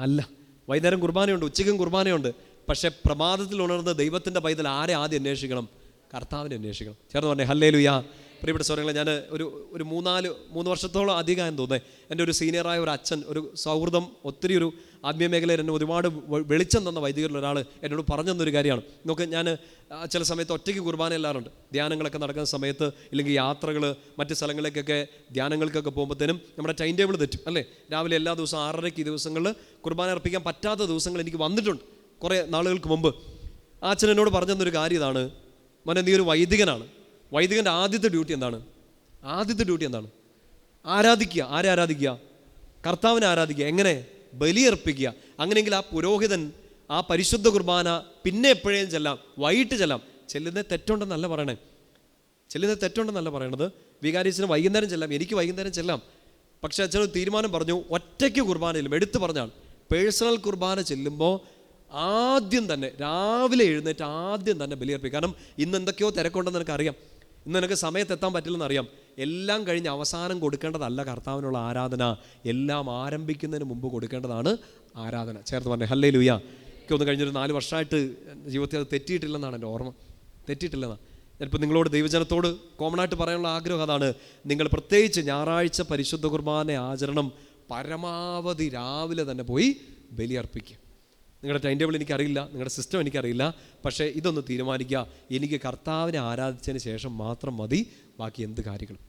അല്ല. വൈകുന്നേരം കുർബാനയുണ്ട്, ഉച്ചയ്ക്കും കുർബാനയുണ്ട്, പക്ഷെ പ്രഭാതത്തിൽ ഉണർന്ന് ദൈവത്തിൻ്റെ പൈതൽ ആരെ ആദ്യം അന്വേഷിക്കണം? കർത്താവിനെ അന്വേഷിക്കണം. ചേർന്ന് പറഞ്ഞേ ഹല്ലേലൂയ. പ്രിയപ്പെട്ട സഹോദരങ്ങളെ, ഞാൻ ഒരു 3 വർഷത്തോളം അധികം തോന്നുന്നത് എൻ്റെ ഒരു സീനിയറായ ഒരു അച്ഛൻ, ഒരു സൗഹൃദം, ഒത്തിരി ഒരു ആത്മീയ മേഖലയിൽ എന്നെ ഒരുപാട് വെളിച്ചം തന്ന വൈദികരിൽ ഒരാൾ എന്നോട് പറഞ്ഞു തന്നൊരു കാര്യമാണ്. നമുക്ക് ഞാൻ ചില സമയത്ത് ഒറ്റയ്ക്ക് കുർബാന എല്ലാറുണ്ട്, ധ്യാനങ്ങളൊക്കെ നടക്കുന്ന സമയത്ത്, ഇല്ലെങ്കിൽ യാത്രകൾ മറ്റ് സ്ഥലങ്ങളിലേക്കൊക്കെ ധ്യാനങ്ങൾക്കൊക്കെ പോകുമ്പോഴത്തേനും നമ്മുടെ ടൈം ടേബിൾ തെറ്റും അല്ലേ. രാവിലെ എല്ലാ ദിവസവും 6:30 ഈ ദിവസങ്ങളിൽ കുർബാന അർപ്പിക്കാൻ പറ്റാത്ത ദിവസങ്ങൾ എനിക്ക് വന്നിട്ടുണ്ട് കുറേ നാളുകൾക്ക് മുമ്പ്. ആ അച്ഛൻ എന്നോട് പറഞ്ഞു തന്നൊരു കാര്യം ഇതാണ്: മോനെ, നീ ഒരു വൈദികനാണ്, വൈദികൻ്റെ ആദ്യത്തെ ഡ്യൂട്ടി എന്താണ്? ആരാധിക്കുക. ആരെ ആരാധിക്കുക? കർത്താവിനെ ആരാധിക്കുക. എങ്ങനെ? ബലിയർപ്പിക്കുക. അങ്ങനെയെങ്കിൽ ആ പുരോഹിതൻ ആ പരിശുദ്ധ കുർബാന പിന്നെ എപ്പോഴേലും ചെല്ലാം, വൈകിട്ട് ചെല്ലാം. ചെല്ലുന്നത് തെറ്റുണ്ടെന്നല്ല പറയണത്. വികാരിയച്ഛന് വൈകുന്നേരം ചെല്ലാം, എനിക്ക് വൈകുന്നേരം ചെല്ലാം. പക്ഷേ അച്ഛനൊരു തീരുമാനം പറഞ്ഞു, ഒറ്റയ്ക്ക് കുർബാന ചെല്ലും. എടുത്തു പറഞ്ഞാൽ പേഴ്സണൽ കുർബാന ചെല്ലുമ്പോൾ ആദ്യം തന്നെ രാവിലെ എഴുന്നേറ്റ് ആദ്യം തന്നെ ബലിയർപ്പിക്കും. കാരണം ഇന്ന് എന്തൊക്കെയോ തിരക്കുണ്ടെന്ന് എനിക്കറിയാം, ഇന്ന് എനിക്ക് സമയത്തെത്താൻ പറ്റില്ലെന്ന് അറിയാം. എല്ലാം കഴിഞ്ഞ് അവസാനം കൊടുക്കേണ്ടതല്ല കർത്താവിനുള്ള ആരാധന, എല്ലാം ആരംഭിക്കുന്നതിന് മുമ്പ് കൊടുക്കേണ്ടതാണ് ആരാധന. ചേർത്ത് പറഞ്ഞേ ഹല്ലേലൂയ. എനിക്കൊന്ന് കഴിഞ്ഞൊരു 4 വർഷമായിട്ട് ജീവിതത്തിൽ അത് തെറ്റിയിട്ടില്ലെന്നാണ് എൻ്റെ ഓർമ്മ, തെറ്റിയിട്ടില്ലെന്നാണ്. ഞാനിപ്പോൾ നിങ്ങളോട്, ദൈവജനത്തോട് കോമൺ ആയിട്ട് പറയാനുള്ള ആഗ്രഹം അതാണ്: നിങ്ങൾ പ്രത്യേകിച്ച് ഞായറാഴ്ച പരിശുദ്ധ കുർബാന ആചരണം പരമാവധി രാവിലെ തന്നെ പോയി ബലിയർപ്പിക്കുക. നിങ്ങളുടെ ടൈം ടേബിൾ എനിക്കറിയില്ല, നിങ്ങളുടെ സിസ്റ്റം എനിക്കറിയില്ല, പക്ഷേ ഇതൊന്ന് തീരുമാനിക്കുക, എനിക്ക് കർത്താവിനെ ആരാധിച്ചതിന് ശേഷം മാത്രം മതി ബാക്കി എന്ത് കാര്യങ്ങളും.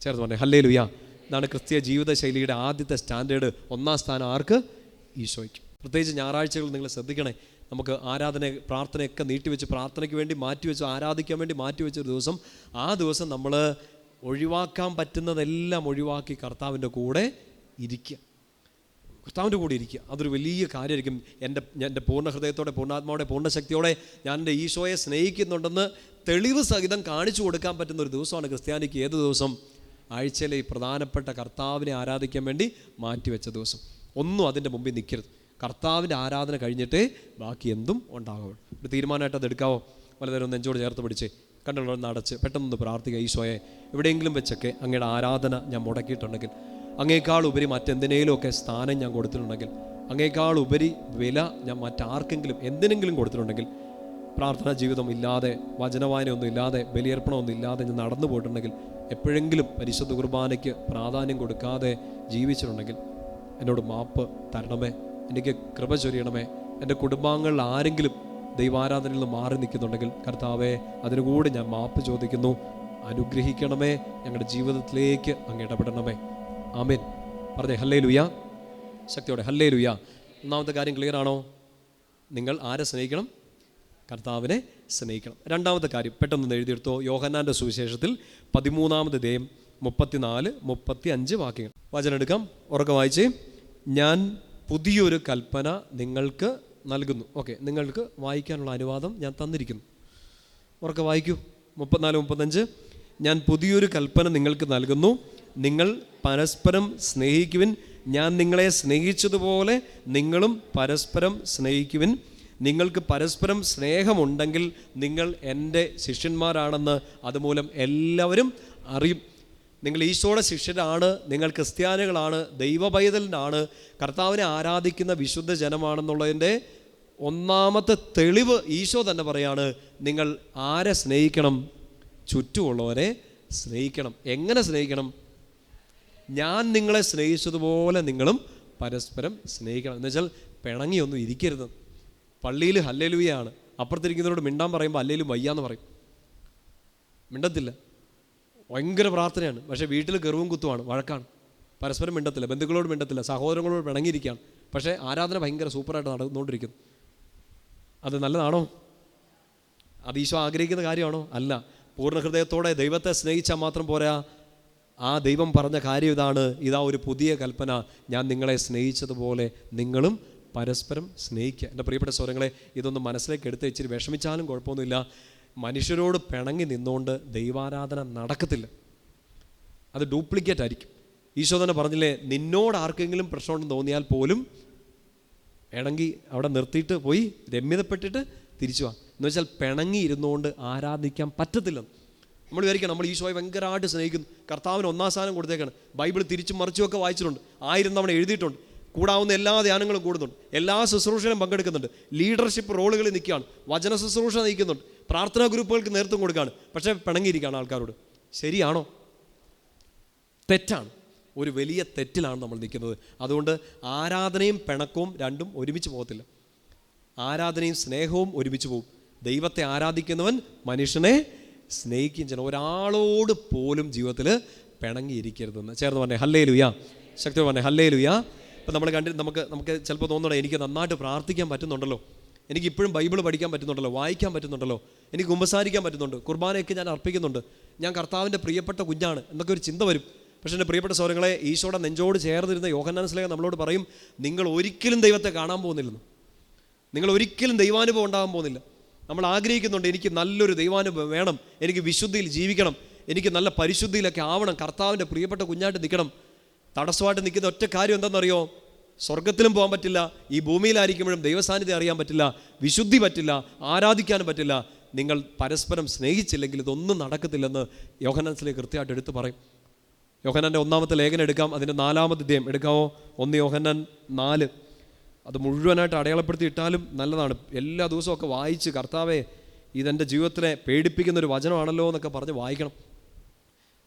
ചേർത്ത് പറഞ്ഞേ ഹല്ലേലൂയ. ഇതാണ് ക്രിസ്തീയ ജീവിതശൈലിയുടെ ആദ്യത്തെ സ്റ്റാൻഡേർഡ്. 1ാം സ്ഥാനം ആർക്ക്? ഈശോയ്ക്ക്. പ്രത്യേകിച്ച് ഞായറാഴ്ചകൾ നിങ്ങൾ ശ്രദ്ധിക്കണേ. നമുക്ക് ആരാധന പ്രാർത്ഥനയൊക്കെ നീട്ടിവെച്ച്, പ്രാർത്ഥനയ്ക്ക് വേണ്ടി മാറ്റിവെച്ച്, ആരാധിക്കാൻ വേണ്ടി മാറ്റിവെച്ചൊരു ദിവസം, ആ ദിവസം നമ്മൾ ഒഴിവാക്കാൻ പറ്റുന്നതെല്ലാം ഒഴിവാക്കി കർത്താവിൻ്റെ കൂടെ ഇരിക്കുക. അതൊരു വലിയ കാര്യമായിരിക്കും. എൻ്റെ പൂർണ്ണ ഹൃദയത്തോടെ, പൂർണ്ണാത്മാവോടെ, പൂർണ്ണശക്തിയോടെ ഞാൻ എൻ്റെ ഈശോയെ സ്നേഹിക്കുന്നുണ്ടെന്ന് തെളിവ് സഹിതം കാണിച്ചു കൊടുക്കാൻ പറ്റുന്ന ഒരു ദിവസമാണ് ക്രിസ്ത്യാനിക്ക്. ഏത് ദിവസം? ആഴ്ചയിലെ ഈ പ്രധാനപ്പെട്ട കർത്താവിനെ ആരാധിക്കാൻ വേണ്ടി മാറ്റിവെച്ച ദിവസം. ഒന്നും അതിൻ്റെ മുമ്പിൽ നിൽക്കരുത്. കർത്താവിൻ്റെ ആരാധന കഴിഞ്ഞിട്ടേ ബാക്കി എന്തും ഉണ്ടാകുള്ളൂ. ഒരു തീരുമാനമായിട്ട് അത് എടുക്കാവോ? പലതരം നെഞ്ചോട് ചേർത്ത് പിടിച്ച് കണ്ണുകളൊന്ന് അടച്ച് പെട്ടെന്നൊന്ന് പ്രാർത്ഥിക്കുക. ഈശോയെ, എവിടെയെങ്കിലും വെച്ചൊക്കെ അങ്ങയുടെ ആരാധന ഞാൻ മുടക്കിയിട്ടുണ്ടെങ്കിൽ, അങ്ങേക്കാൾ ഉപരി മറ്റെന്തിനേലുമൊക്കെ സ്ഥാനം ഞാൻ കൊടുത്തിട്ടുണ്ടെങ്കിൽ, അങ്ങേക്കാൾ ഉപരി വില ഞാൻ മറ്റാർക്കെങ്കിലും എന്തിനെങ്കിലും കൊടുത്തിട്ടുണ്ടെങ്കിൽ, പ്രാർത്ഥനാ ജീവിതം ഇല്ലാതെ, വചനവായനയൊന്നും ഇല്ലാതെ, ബലിയർപ്പണമൊന്നും ഇല്ലാതെ ഞാൻ നടന്നു പോയിട്ടുണ്ടെങ്കിൽ, എപ്പോഴെങ്കിലും പരിശുദ്ധ കുർബാനയ്ക്ക് പ്രാധാന്യം കൊടുക്കാതെ ജീവിച്ചിട്ടുണ്ടെങ്കിൽ, എന്നോട് മാപ്പ് തരണമേ, എനിക്ക് കൃപ ചൊരിയണമേ. എൻ്റെ കുടുംബാംഗങ്ങളിൽ ആരെങ്കിലും ദൈവാരാധനയിൽ നിന്ന് മാറി നിൽക്കുന്നുണ്ടെങ്കിൽ, കർത്താവേ, അതിനുകൂടി ഞാൻ മാപ്പ് ചോദിക്കുന്നു. അനുഗ്രഹിക്കണമേ, ഞങ്ങളുടെ ജീവിതത്തിലേക്ക് അങ്ങ് ഇടപെടണമേ. ആമേൻ. പറഞ്ഞേ ഹല്ലേലൂയ, ശക്തിയോടെ ഹല്ലേലൂയ. 1ാമത്തെ കാര്യം ക്ലിയർ ആണോ? നിങ്ങൾ ആരെ സ്നേഹിക്കണം? കർത്താവിനെ സ്നേഹിക്കണം. 2ാമത്തെ കാര്യം പെട്ടെന്ന് എഴുതിയെടുത്തോ. യോഹന്നാൻ്റെ സുവിശേഷത്തിൽ 13-ാം അധ്യായം 34-35 വാക്യങ്ങൾ വചനം എടുക്കാം. ഉറക്കെ വായിച്ചേ. ഞാൻ പുതിയൊരു കൽപ്പന നിങ്ങൾക്ക് നൽകുന്നു. ഓക്കെ, നിങ്ങൾക്ക് വായിക്കാനുള്ള അനുവാദം ഞാൻ തന്നിരിക്കുന്നു. ഉറക്കെ വായിക്കൂ. 34-35. ഞാൻ പുതിയൊരു കൽപ്പന നിങ്ങൾക്ക് നൽകുന്നു, നിങ്ങൾ പരസ്പരം സ്നേഹിക്കുവിൻ. ഞാൻ നിങ്ങളെ സ്നേഹിച്ചതുപോലെ നിങ്ങളും പരസ്പരം സ്നേഹിക്കുവിൻ. നിങ്ങൾക്ക് പരസ്പരം സ്നേഹമുണ്ടെങ്കിൽ നിങ്ങൾ എൻ്റെ ശിഷ്യന്മാരാണെന്ന് അതുമൂലം എല്ലാവരും അറിയും. നിങ്ങൾ ഈശോയുടെ ശിഷ്യരാണ്, നിങ്ങൾ ക്രിസ്ത്യാനികളാണ്, ദൈവപൈതലിനാണ്, കർത്താവിനെ ആരാധിക്കുന്ന വിശുദ്ധ ജനമാണെന്നുള്ളതിൻ്റെ 1ാമത്തെ തെളിവ് ഈശോ തന്നെ പറയാണ്. നിങ്ങൾ ആരെ സ്നേഹിക്കണം? ചുറ്റുമുള്ളവരെ സ്നേഹിക്കണം. എങ്ങനെ സ്നേഹിക്കണം? ഞാൻ നിങ്ങളെ സ്നേഹിച്ചതുപോലെ നിങ്ങളും പരസ്പരം സ്നേഹിക്കണം. എന്ന് വെച്ചാൽ പിണങ്ങിയൊന്നും ഇരിക്കരുത്. പള്ളിയിൽ ഹല്ലേലൂയയാണ്, അപ്പുറത്തിരിക്കുന്നവരോട് മിണ്ടാൻ പറയുമ്പോൾ ഹല്ലേലൂയ വയ്യാന്ന് പറയും, മിണ്ടത്തില്ല. ഭയങ്കര പ്രാർത്ഥനയാണ്, പക്ഷേ വീട്ടിൽ ഗർവും കുത്തുവാണ്, വഴക്കാണ്, പരസ്പരം മിണ്ടത്തില്ല, ബന്ധുക്കളോട് മിണ്ടത്തില്ല, സഹോദരങ്ങളോട് പിണങ്ങിയിരിക്കുകയാണ്. പക്ഷേ ആരാധന ഭയങ്കര സൂപ്പറായിട്ട് നടന്നുകൊണ്ടിരിക്കുന്നു. അത് നല്ലതാണോ? അത് ഈശോ ആഗ്രഹിക്കുന്ന കാര്യമാണോ? അല്ല. പൂർണ്ണ ഹൃദയത്തോടെ ദൈവത്തെ സ്നേഹിച്ചാൽ മാത്രം പോരാ. ആ ദൈവം പറഞ്ഞ കാര്യം ഇതാണ്: ഇതാ ഒരു പുതിയ കൽപ്പന, ഞാൻ നിങ്ങളെ സ്നേഹിച്ചതുപോലെ നിങ്ങളും പരസ്പരം സ്നേഹിക്കുക. എൻ്റെ പ്രിയപ്പെട്ട സ്വരങ്ങളെ, ഇതൊന്ന് മനസ്സിലേക്ക് എടുത്ത് ഇച്ചിരി വിഷമിച്ചാലും കുഴപ്പമൊന്നുമില്ല. മനുഷ്യരോട് പിണങ്ങി നിന്നുകൊണ്ട് ദൈവാരാധന നടക്കത്തില്ല, അത് ഡ്യൂപ്ലിക്കേറ്റ് ആയിരിക്കും. ഈശോ തന്നെ പറഞ്ഞില്ലേ, നിന്നോട് ആർക്കെങ്കിലും പ്രശ്നമുണ്ടെന്ന് തോന്നിയാൽ പോലും വേണമെങ്കിൽ അവിടെ നിർത്തിയിട്ട് പോയി രമ്യതപ്പെട്ടിട്ട് തിരിച്ചു വാ. എന്ന് വെച്ചാൽ പിണങ്ങി ഇരുന്നുകൊണ്ട് ആരാധിക്കാൻ പറ്റത്തില്ലെന്ന്. നമ്മൾ വിചാരിക്കണം നമ്മൾ ഈശോയെ ഭയങ്കരമായിട്ട് സ്നേഹിക്കുന്നു, കർത്താവിന് ഒന്നാം സ്ഥാനം കൊടുത്തേക്കാണ്. ബൈബിൾ തിരിച്ചും മറിച്ചുമൊക്കെ വായിച്ചിട്ടുണ്ട്, 1000 തവണ എഴുതിയിട്ടുണ്ട്, കൂടാവുന്ന എല്ലാ ധ്യാനങ്ങളും കൂടുന്നുണ്ട്, എല്ലാ ശുശ്രൂഷയിലും പങ്കെടുക്കുന്നുണ്ട്, ലീഡർഷിപ്പ് റോളുകളിൽ നിൽക്കുകയാണ്, വചന ശുശ്രൂഷ നയിക്കുന്നുണ്ട്, പ്രാർത്ഥനാ ഗ്രൂപ്പുകൾക്ക് നേതൃത്വം കൊടുക്കുകയാണ്. പക്ഷേ പിണങ്ങിയിരിക്കുകയാണ് ആൾക്കാരോട്. ശരിയാണോ? തെറ്റാണ്. ഒരു വലിയ തെറ്റിലാണ് നമ്മൾ നിൽക്കുന്നത്. അതുകൊണ്ട് ആരാധനയും പിണക്കവും രണ്ടും ഒരുമിച്ച് പോകത്തില്ല. ആരാധനയും സ്നേഹവും ഒരുമിച്ച് പോകും. ദൈവത്തെ ആരാധിക്കുന്നവൻ മനുഷ്യനെ സ്നേഹിക്കുകയും ചെയ്യണം. ഒരാളോട് പോലും ജീവിതത്തിൽ പിണങ്ങിയിരിക്കരുതെന്ന് ചേർന്ന് പറഞ്ഞേ ഹല്ലേലൂയ. ശക്തി പറഞ്ഞേ ഹല്ലേലൂയ. ഇപ്പം നമ്മൾ നമുക്ക് ചിലപ്പോൾ തോന്നണം, എനിക്ക് നന്നായിട്ട് പ്രാർത്ഥിക്കാൻ പറ്റുന്നുണ്ടല്ലോ, എനിക്ക് ഇപ്പോഴും ബൈബിൾ പഠിക്കാൻ പറ്റുന്നുണ്ടല്ലോ, വായിക്കാൻ പറ്റുന്നുണ്ടല്ലോ, എനിക്ക് കുമ്പസാരിക്കാൻ പറ്റുന്നുണ്ട്, കുർബാനയൊക്കെ ഞാൻ അർപ്പിക്കുന്നുണ്ട്, ഞാൻ കർത്താവിൻ്റെ പ്രിയപ്പെട്ട കുഞ്ഞാണ് എന്നൊക്കെ ഒരു ചിന്ത വരും. പക്ഷേ എൻ്റെ പ്രിയപ്പെട്ട സഹോദരങ്ങളെ, ഈശോയുടെ നെഞ്ചോട് ചേർന്നിരുന്ന യോഹന്നാൻ സ്ലേഹ നമ്മളോട് പറയും, നിങ്ങൾ ഒരിക്കലും ദൈവത്തെ കാണാൻ പോകുന്നില്ലെന്ന്, നിങ്ങൾ ഒരിക്കലും ദൈവാനുഭവം ഉണ്ടാകാൻ പോകുന്നില്ല. നമ്മൾ ആഗ്രഹിക്കുന്നുണ്ട്, എനിക്ക് നല്ലൊരു ദൈവാനുഭവം വേണം, എനിക്ക് വിശുദ്ധിയിൽ ജീവിക്കണം, എനിക്ക് നല്ല പരിശുദ്ധിയിലൊക്കെ ആവണം, കർത്താവിൻ്റെ പ്രിയപ്പെട്ട കുഞ്ഞായിട്ട് നിൽക്കണം. തടസ്സമായിട്ട് നിൽക്കുന്ന ഒറ്റ കാര്യം എന്താണെന്നറിയോ? സ്വർഗത്തിലും പോകാൻ പറ്റില്ല, ഈ ഭൂമിയിലായിരിക്കുമ്പോഴും ദൈവസാന്നിധ്യം അറിയാൻ പറ്റില്ല, വിശുദ്ധി പറ്റില്ല, ആരാധിക്കാനും പറ്റില്ല. നിങ്ങൾ പരസ്പരം സ്നേഹിച്ചില്ലെങ്കിൽ ഇതൊന്നും നടക്കത്തില്ലെന്ന് യോഹന്നാൻ സ്ലേഹ കൃത്യമായിട്ട് എടുത്ത് പറയും. യോഹന്നാൻ്റെ 1-ാമത്തെ ലേഖനം എടുക്കാം, അതിൻ്റെ 4-ാമത്തെ അധ്യായം എടുക്കാമോ? 1 യോഹന്നാൻ 4. അത് മുഴുവനായിട്ട് അടയാളപ്പെടുത്തി ഇട്ടാലും നല്ലതാണ്. എല്ലാ ദിവസവും ഒക്കെ വായിച്ച്, കർത്താവേ ഇതെൻ്റെ ജീവിതത്തിലെ പേടിപ്പിക്കുന്നൊരു വചനമാണല്ലോ എന്നൊക്കെ പറഞ്ഞ് വായിക്കണം.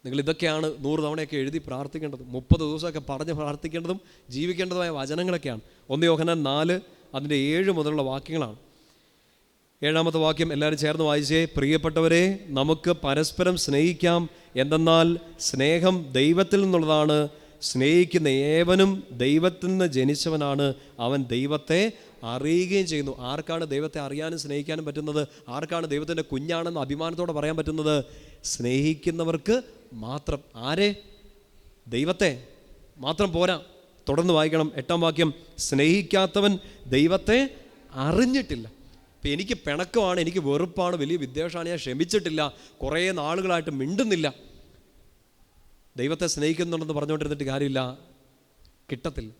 നിങ്ങൾ ഇതൊക്കെയാണ് 100 തവണയൊക്കെ എഴുതി പ്രാർത്ഥിക്കേണ്ടതും 30 ദിവസമൊക്കെ പറഞ്ഞ് പ്രാർത്ഥിക്കേണ്ടതും ജീവിക്കേണ്ടതുമായ വചനങ്ങളൊക്കെയാണ്. 1 യോഹന്നാൻ 4 അതിൻ്റെ 7 മുതലുള്ള വാക്യങ്ങളാണ്. 7-ാമത്തെ വാക്യം എല്ലാവരും ചേർന്ന് വായിച്ചേ. പ്രിയപ്പെട്ടവരെ, നമുക്ക് പരസ്പരം സ്നേഹിക്കാം, എന്തെന്നാൽ സ്നേഹം ദൈവത്തിൽ നിന്നുള്ളതാണ്. സ്നേഹിക്കുന്ന ഏവനും ദൈവത്തിൽ നിന്ന് ജനിച്ചവനാണ്, അവൻ ദൈവത്തെ അറിയുകയും ചെയ്യുന്നു. ആർക്കാണ് ദൈവത്തെ അറിയാനും സ്നേഹിക്കാനും പറ്റുന്നത്? ആർക്കാണ് ദൈവത്തിൻ്റെ കുഞ്ഞാണെന്ന് അഭിമാനത്തോടെ പറയാൻ പറ്റുന്നത്? സ്നേഹിക്കുന്നവർക്ക് മാത്രം. ആരെ? ദൈവത്തെ മാത്രം പോരാ. തുടർന്ന് വായിക്കണം 8-ാം വാക്യം. സ്നേഹിക്കാത്തവൻ ദൈവത്തെ അറിഞ്ഞിട്ടില്ല. ഇപ്പം എനിക്ക് പിണക്കമാണ്, എനിക്ക് വെറുപ്പാണ്, വലിയ വിദ്വേഷമാണ്, ഞാൻ ക്ഷമിച്ചിട്ടില്ല, കുറേ നാളുകളായിട്ട് മിണ്ടുന്നില്ല. ദൈവത്തെ സ്നേഹിക്കുന്നുണ്ടെന്ന് പറഞ്ഞുകൊണ്ടിരുന്നിട്ട് കാര്യമില്ല, കിട്ടത്തില്ല.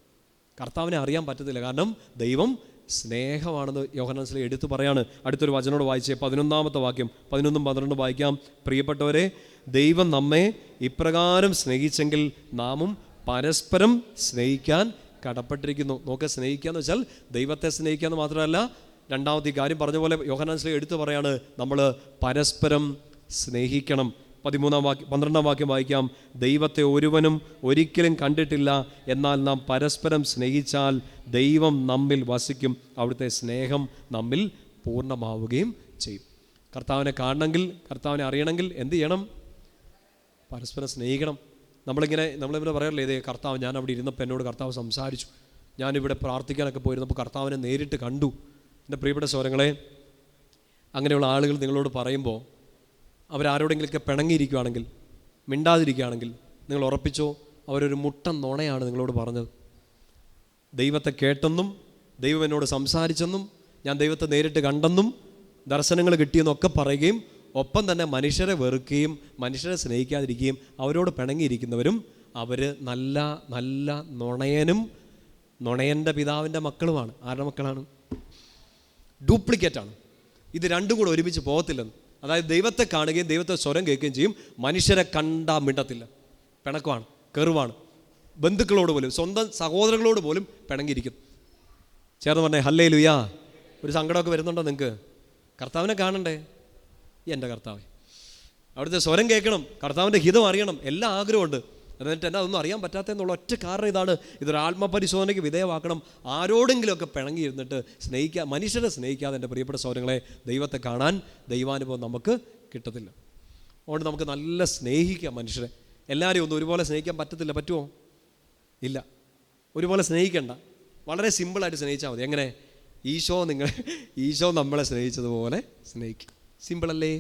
കർത്താവിനെ അറിയാൻ പറ്റത്തില്ല. കാരണം ദൈവം സ്നേഹമാണെന്ന് യോഹന്നാൻ സ്ലേഹ എടുത്തു പറയാണ്. അടുത്തൊരു വചനോട് വായിച്ചേ, 11-ാമത്തെ വാക്യം, 11ഉം 12ഉം വായിക്കാം. പ്രിയപ്പെട്ടവരെ, ദൈവം നമ്മെ ഇപ്രകാരം സ്നേഹിച്ചെങ്കിൽ നാമും പരസ്പരം സ്നേഹിക്കാൻ കടപ്പെട്ടിരിക്കുന്നു. നോക്ക്, സ്നേഹിക്കുക എന്ന് വെച്ചാൽ ദൈവത്തെ സ്നേഹിക്കുക എന്ന് മാത്രമല്ല, രണ്ടാമത്തെ കാര്യം പറഞ്ഞ പോലെ യോഹന്നാൻ സ്ലേഹ എടുത്തു പറയാണ്, നമ്മൾ പരസ്പരം സ്നേഹിക്കണം. 12-ാം വാക്യം വായിക്കാം. ദൈവത്തെ ഒരുവനും ഒരിക്കലും കണ്ടിട്ടില്ല, എന്നാൽ നാം പരസ്പരം സ്നേഹിച്ചാൽ ദൈവം നമ്മിൽ വസിക്കും, അവിടുത്തെ സ്നേഹം നമ്മിൽ പൂർണ്ണമാവുകയും ചെയ്യും. കർത്താവിനെ കാണണമെങ്കിൽ, കർത്താവിനെ അറിയണമെങ്കിൽ എന്ത് ചെയ്യണം? പരസ്പരം സ്നേഹിക്കണം. നമ്മളിവിടെ പറയാറില്ലേ, ഇതേ കർത്താവ്, ഞാൻ അവിടെ ഇരുന്നപ്പോൾ എന്നോട് കർത്താവ് സംസാരിച്ചു, ഞാനിവിടെ പ്രാർത്ഥിക്കാനൊക്കെ പോയിരുന്നപ്പോൾ കർത്താവിനെ നേരിട്ട് കണ്ടു. എൻ്റെ പ്രിയപ്പെട്ട സഹോദരങ്ങളെ, അങ്ങനെയുള്ള ആളുകൾ നിങ്ങളോട് പറയുമ്പോൾ അവരാരോടെങ്കിലൊക്കെ പിണങ്ങിയിരിക്കുകയാണെങ്കിൽ, മിണ്ടാതിരിക്കുകയാണെങ്കിൽ, നിങ്ങൾ ഉറപ്പിച്ചോ, അവരൊരു മുട്ടൻ നുണയാണ് നിങ്ങളോട് പറഞ്ഞത്. ദൈവത്തെ കേട്ടെന്നും ദൈവം എന്നോട് സംസാരിച്ചെന്നും ഞാൻ ദൈവത്തെ നേരിട്ട് കണ്ടെന്നും ദർശനങ്ങൾ കിട്ടിയെന്നൊക്കെ പറയുകയും ഒപ്പം തന്നെ മനുഷ്യരെ വെറുക്കുകയും മനുഷ്യരെ സ്നേഹിക്കാതിരിക്കുകയും അവരോട് പിണങ്ങിയിരിക്കുന്നവരും അവർ നല്ല നല്ല നുണയൻ്റെ പിതാവിൻ്റെ മക്കളുമാണ്. ആരുടെ മക്കളാണ്? ഡ്യൂപ്ലിക്കേറ്റാണ്. ഇത് രണ്ടും കൂടെ ഒരുമിച്ച് പോകത്തില്ലെന്ന്. അതായത് ദൈവത്തെ കാണുകയും ദൈവത്തെ സ്വരം കേൾക്കുകയും ചെയ്യും, മനുഷ്യരെ കണ്ടാൽ മിണ്ടത്തില്ല, പിണക്കമാണ്, കെറുവാണ്, ബന്ധുക്കളോട് പോലും, സ്വന്തം സഹോദരങ്ങളോട് പോലും പിണങ്ങിയിരിക്കും. ചേർന്ന് പറഞ്ഞേ ഹല്ലേലൂയ. ഒരു സങ്കടമൊക്കെ വരുന്നുണ്ടോ നിങ്ങൾക്ക്? കർത്താവിനെ കാണണ്ടേ? എൻ്റെ കർത്താവേ, അവിടുത്തെ സ്വരം കേൾക്കണം, കർത്താവിൻ്റെ ഹിതം അറിയണം, എല്ലാ ആഗ്രഹമുണ്ട്. എന്നിട്ട് എന്നെ അതൊന്നും അറിയാൻ പറ്റാത്തതെന്നുള്ള ഒറ്റ കാരണം ഇതാണ്. ഇതൊരു ആത്മപരിശോധനയ്ക്ക് വിധേയമാക്കണം. ആരോടെങ്കിലുമൊക്കെ പിണങ്ങിയിരുന്നിട്ട് മനുഷ്യരെ സ്നേഹിക്കാതെ എൻ്റെ പ്രിയപ്പെട്ട സഹോദരങ്ങളെ, ദൈവത്തെ കാണാൻ ദൈവാനുഭവം നമുക്ക് കിട്ടത്തില്ല. അതുകൊണ്ട് നമുക്ക് നല്ല സ്നേഹിക്കാം മനുഷ്യരെ. എല്ലാവരെയും ഒന്നും ഒരുപോലെ സ്നേഹിക്കാൻ പറ്റത്തില്ല. പറ്റുമോ? ഇല്ല. ഒരുപോലെ സ്നേഹിക്കണ്ട, വളരെ സിമ്പിളായിട്ട് സ്നേഹിച്ചാൽ മതി. എങ്ങനെ? ഈശോ നമ്മളെ സ്നേഹിച്ചതുപോലെ സ്നേഹിക്കും. സിമ്പിളല്ലേ?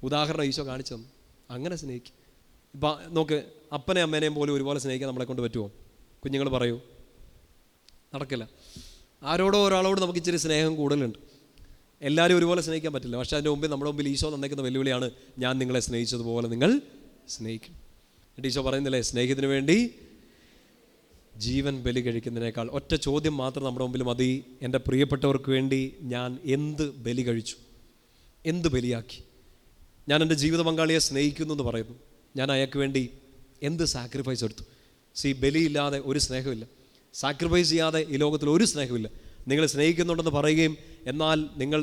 ഉദാഹരണം ഈശോ കാണിച്ചു തന്നു, അങ്ങനെ സ്നേഹിക്കും. ഇപ്പം നോക്ക്, അപ്പനെയും അമ്മേനെയും പോലും ഒരുപോലെ സ്നേഹിക്കാൻ നമ്മളെ കൊണ്ട് പറ്റുമോ? കുഞ്ഞുങ്ങൾ പറയൂ, നടക്കില്ല. ആരോടോ ഒരാളോട് നമുക്ക് ഇച്ചിരി സ്നേഹം കൂടുതലുണ്ട്. എല്ലാവരും ഒരുപോലെ സ്നേഹിക്കാൻ പറ്റില്ല. പക്ഷേ അതിൻ്റെ മുമ്പിൽ നമ്മുടെ മുമ്പിൽ ഈശോ തന്നേക്കുന്ന വെല്ലുവിളിയാണ്, ഞാൻ നിങ്ങളെ സ്നേഹിച്ചതുപോലെ നിങ്ങൾ സ്നേഹിക്കും. എന്നിട്ട് ഈശോ പറയുന്നില്ലേ, സ്നേഹത്തിന് വേണ്ടി ജീവൻ ബലി കഴിക്കുന്നതിനേക്കാൾ ഒറ്റ ചോദ്യം മാത്രം നമ്മുടെ മുമ്പിൽ മതി. എൻ്റെ പ്രിയപ്പെട്ടവർക്ക് വേണ്ടി ഞാൻ എന്ത് ബലി കഴിച്ചു, എന്ത് ബലിയാക്കി? ഞാൻ എൻ്റെ ജീവിത പങ്കാളിയെ സ്നേഹിക്കുന്നു എന്ന് പറയുന്നു, ഞാൻ അയാൾക്ക് വേണ്ടി എന്ത് സാക്രിഫൈസ് എടുത്തു? ബലിയില്ലാതെ ഒരു സ്നേഹമില്ല, സാക്രിഫൈസ് ചെയ്യാതെ ഈ ലോകത്തിൽ ഒരു സ്നേഹമില്ല. നിങ്ങൾ സ്നേഹിക്കുന്നുണ്ടെന്ന് പറയുകയും എന്നാൽ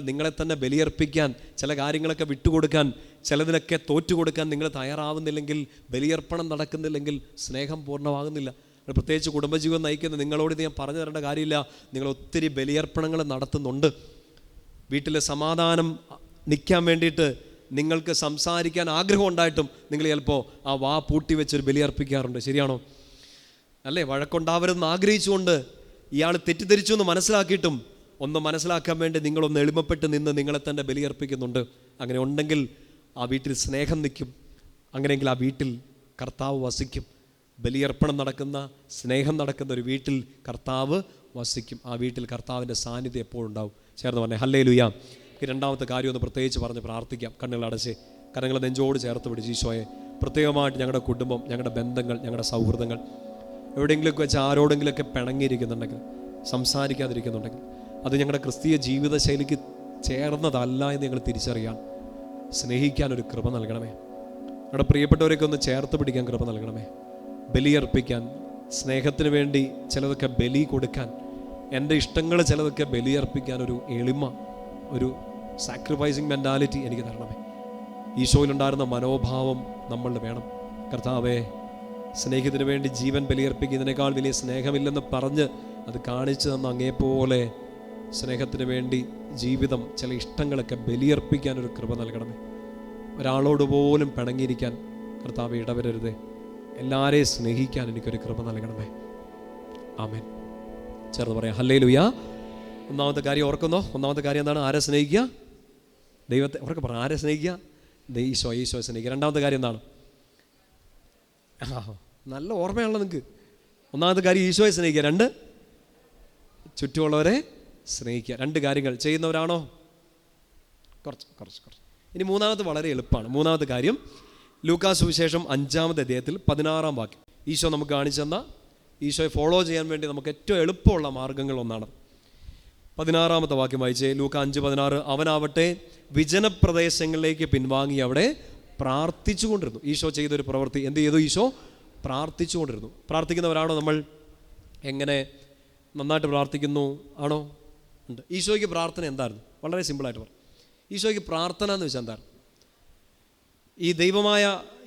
നിങ്ങളെ തന്നെ ബലിയർപ്പിക്കാൻ, ചില കാര്യങ്ങളൊക്കെ വിട്ടുകൊടുക്കാൻ, ചിലതിനൊക്കെ തോറ്റുകൊടുക്കാൻ നിങ്ങൾ തയ്യാറാവുന്നില്ലെങ്കിൽ, ബലിയർപ്പണം നടക്കുന്നില്ലെങ്കിൽ സ്നേഹം പൂർണ്ണമാകുന്നില്ല. പ്രത്യേകിച്ച് കുടുംബജീവിതം നയിക്കുന്ന നിങ്ങളോട് ഇത് ഞാൻ പറഞ്ഞു തരേണ്ട കാര്യമില്ല. നിങ്ങൾ ഒത്തിരി ബലിയർപ്പണങ്ങൾ നടത്തുന്നുണ്ട്. വീട്ടിലെ സമാധാനം നിൽക്കാൻ വേണ്ടിയിട്ട് നിങ്ങൾക്ക് സംസാരിക്കാൻ ആഗ്രഹം ഉണ്ടായിട്ടും നിങ്ങൾ ചിലപ്പോൾ ആ വാ പൂട്ടി വെച്ചൊരു ബലിയർപ്പിക്കാറുണ്ട്. ശരിയാണോ? അല്ലേ? വഴക്കുണ്ടാവരുതെന്ന് ആഗ്രഹിച്ചുകൊണ്ട് ഇയാൾ തെറ്റിദ്ധരിച്ചു എന്ന് മനസ്സിലാക്കിയിട്ടും ഒന്ന് മനസ്സിലാക്കാൻ വേണ്ടി നിങ്ങളൊന്ന് എളിമപ്പെട്ട് നിന്ന് നിങ്ങളെ തന്നെ ബലിയർപ്പിക്കുന്നുണ്ട്. അങ്ങനെ ഉണ്ടെങ്കിൽ ആ വീട്ടിൽ സ്നേഹം നിൽക്കും. അങ്ങനെയെങ്കിൽ ആ വീട്ടിൽ കർത്താവ് വസിക്കും. ബലിയർപ്പണം നടക്കുന്ന, സ്നേഹം നടക്കുന്ന ഒരു വീട്ടിൽ കർത്താവ് വസിക്കും. ആ വീട്ടിൽ കർത്താവിൻ്റെ സാന്നിധ്യം എപ്പോഴും ഉണ്ടാവും. ചേർന്ന് പറഞ്ഞേ ഹല്ലേലൂയ. രണ്ടാമത്തെ കാര്യം ഒന്ന് പ്രത്യേകിച്ച് പറഞ്ഞ് പ്രാർത്ഥിക്കാം. കണ്ണുകൾ അടച്ച് കരങ്ങൾ നെഞ്ചോട് ചേർത്ത് പിടിച്ച് ഈശോയെ, പ്രത്യേകമായിട്ട് ഞങ്ങളുടെ കുടുംബം, ഞങ്ങളുടെ ബന്ധങ്ങൾ, ഞങ്ങളുടെ സൗഹൃദങ്ങൾ എവിടെയെങ്കിലുമൊക്കെ വെച്ച് ആരോടെങ്കിലുമൊക്കെ പിണങ്ങിയിരിക്കുന്നുണ്ടെങ്കിൽ, സംസാരിക്കാതിരിക്കുന്നുണ്ടെങ്കിൽ, അത് ഞങ്ങളുടെ ക്രിസ്തീയ ജീവിതശൈലിക്ക് ചേർന്നതല്ല എന്ന് ഞങ്ങൾ തിരിച്ചറിയാൻ സ്നേഹിക്കാനൊരു കൃപ നൽകണമേ. ഞങ്ങളുടെ പ്രിയപ്പെട്ടവരെയൊക്കെ ഒന്ന് ചേർത്ത് പിടിക്കാൻ കൃപ നൽകണമേ. ബലിയർപ്പിക്കാൻ, സ്നേഹത്തിന് വേണ്ടി ചിലതൊക്കെ ബലി കൊടുക്കാൻ, എൻ്റെ ഇഷ്ടങ്ങൾ ചിലതൊക്കെ ബലിയർപ്പിക്കാൻ ഒരു എളിമ, ഒരു സാക്രിഫൈസിങ് മെൻറ്റാലിറ്റി എനിക്ക് തരണമേ. ഈശോയിലുണ്ടായിരുന്ന മനോഭാവം നമ്മളിൽ വേണം. കർത്താവേ, സ്നേഹത്തിന് വേണ്ടി ജീവൻ ബലിയർപ്പിക്കുന്നതിനേക്കാൾ വലിയ സ്നേഹമില്ലെന്ന് പറഞ്ഞ് അത് കാണിച്ചു തന്ന അങ്ങേപോലെ സ്നേഹത്തിന് വേണ്ടി ജീവിതം, ചില ഇഷ്ടങ്ങളൊക്കെ ബലിയർപ്പിക്കാനൊരു കൃപ നൽകണമേ. ഒരാളോട് പോലും പിണങ്ങിയിരിക്കാൻ കർത്താവേ ഇടവരരുതേ. എല്ലാവരെയും സ്നേഹിക്കാൻ എനിക്കൊരു കൃപ നൽകണമേ. ആമേൻ. ചേർന്ന് പറയാം ഹല്ലേലൂയ. ഒന്നാമത്തെ കാര്യം ഓർക്കുന്നോ? ഒന്നാമത്തെ കാര്യം എന്താണ്? ആരെ സ്നേഹിക്കുക? ദൈവത്തെ. അവർക്ക് പറയാം, ആരെ സ്നേഹിക്കുക? ഈശോയെ സ്നേഹിക്കുക. രണ്ടാമത്തെ കാര്യം എന്താണ്? നല്ല ഓർമ്മയാണല്ലോ നിങ്ങൾക്ക്. ഒന്നാമത്തെ കാര്യം ഈശോയെ സ്നേഹിക്കുക, രണ്ട് ചുറ്റുമുള്ളവരെ സ്നേഹിക്കുക. രണ്ട് കാര്യങ്ങൾ ചെയ്യുന്നവരാണോ? കുറച്ച്. ഇനി മൂന്നാമത്തെ വളരെ എളുപ്പമാണ്. മൂന്നാമത്തെ കാര്യം ലൂക്കാസ് സുവിശേഷം 5-ാമത്തെ അധ്യായത്തിൽ 16-ാം വാക്യം. ഈശോ നമുക്ക് കാണിച്ചു തന്ന, ഈശോയെ ഫോളോ ചെയ്യാൻ വേണ്ടി നമുക്ക് ഏറ്റവും എളുപ്പമുള്ള മാർഗ്ഗങ്ങളൊന്നാണ്. 16-ാമത്തെ വാക്യം വായിച്ചേ. ലൂക്ക 5:16. അവനാവട്ടെ വിജനപ്രദേശങ്ങളിലേക്ക് പിൻവാങ്ങി അവിടെ പ്രാർത്ഥിച്ചു കൊണ്ടിരുന്നു. ഈശോ ചെയ്തൊരു പ്രവൃത്തി. എന്ത് ചെയ്തു? ഈശോ പ്രാർത്ഥിച്ചു കൊണ്ടിരുന്നു. പ്രാർത്ഥിക്കുന്നവരാണോ നമ്മൾ? എങ്ങനെ നന്നായിട്ട് പ്രാർത്ഥിക്കുന്നു? ആണോ? ഉണ്ട്. ഈശോയ്ക്ക് പ്രാർത്ഥന എന്തായിരുന്നു? വളരെ സിമ്പിളായിട്ട് പറഞ്ഞു. ഈശോയ്ക്ക് പ്രാർത്ഥന എന്ന് വെച്ചാൽ എന്താണ്? ഈ ദൈവമായ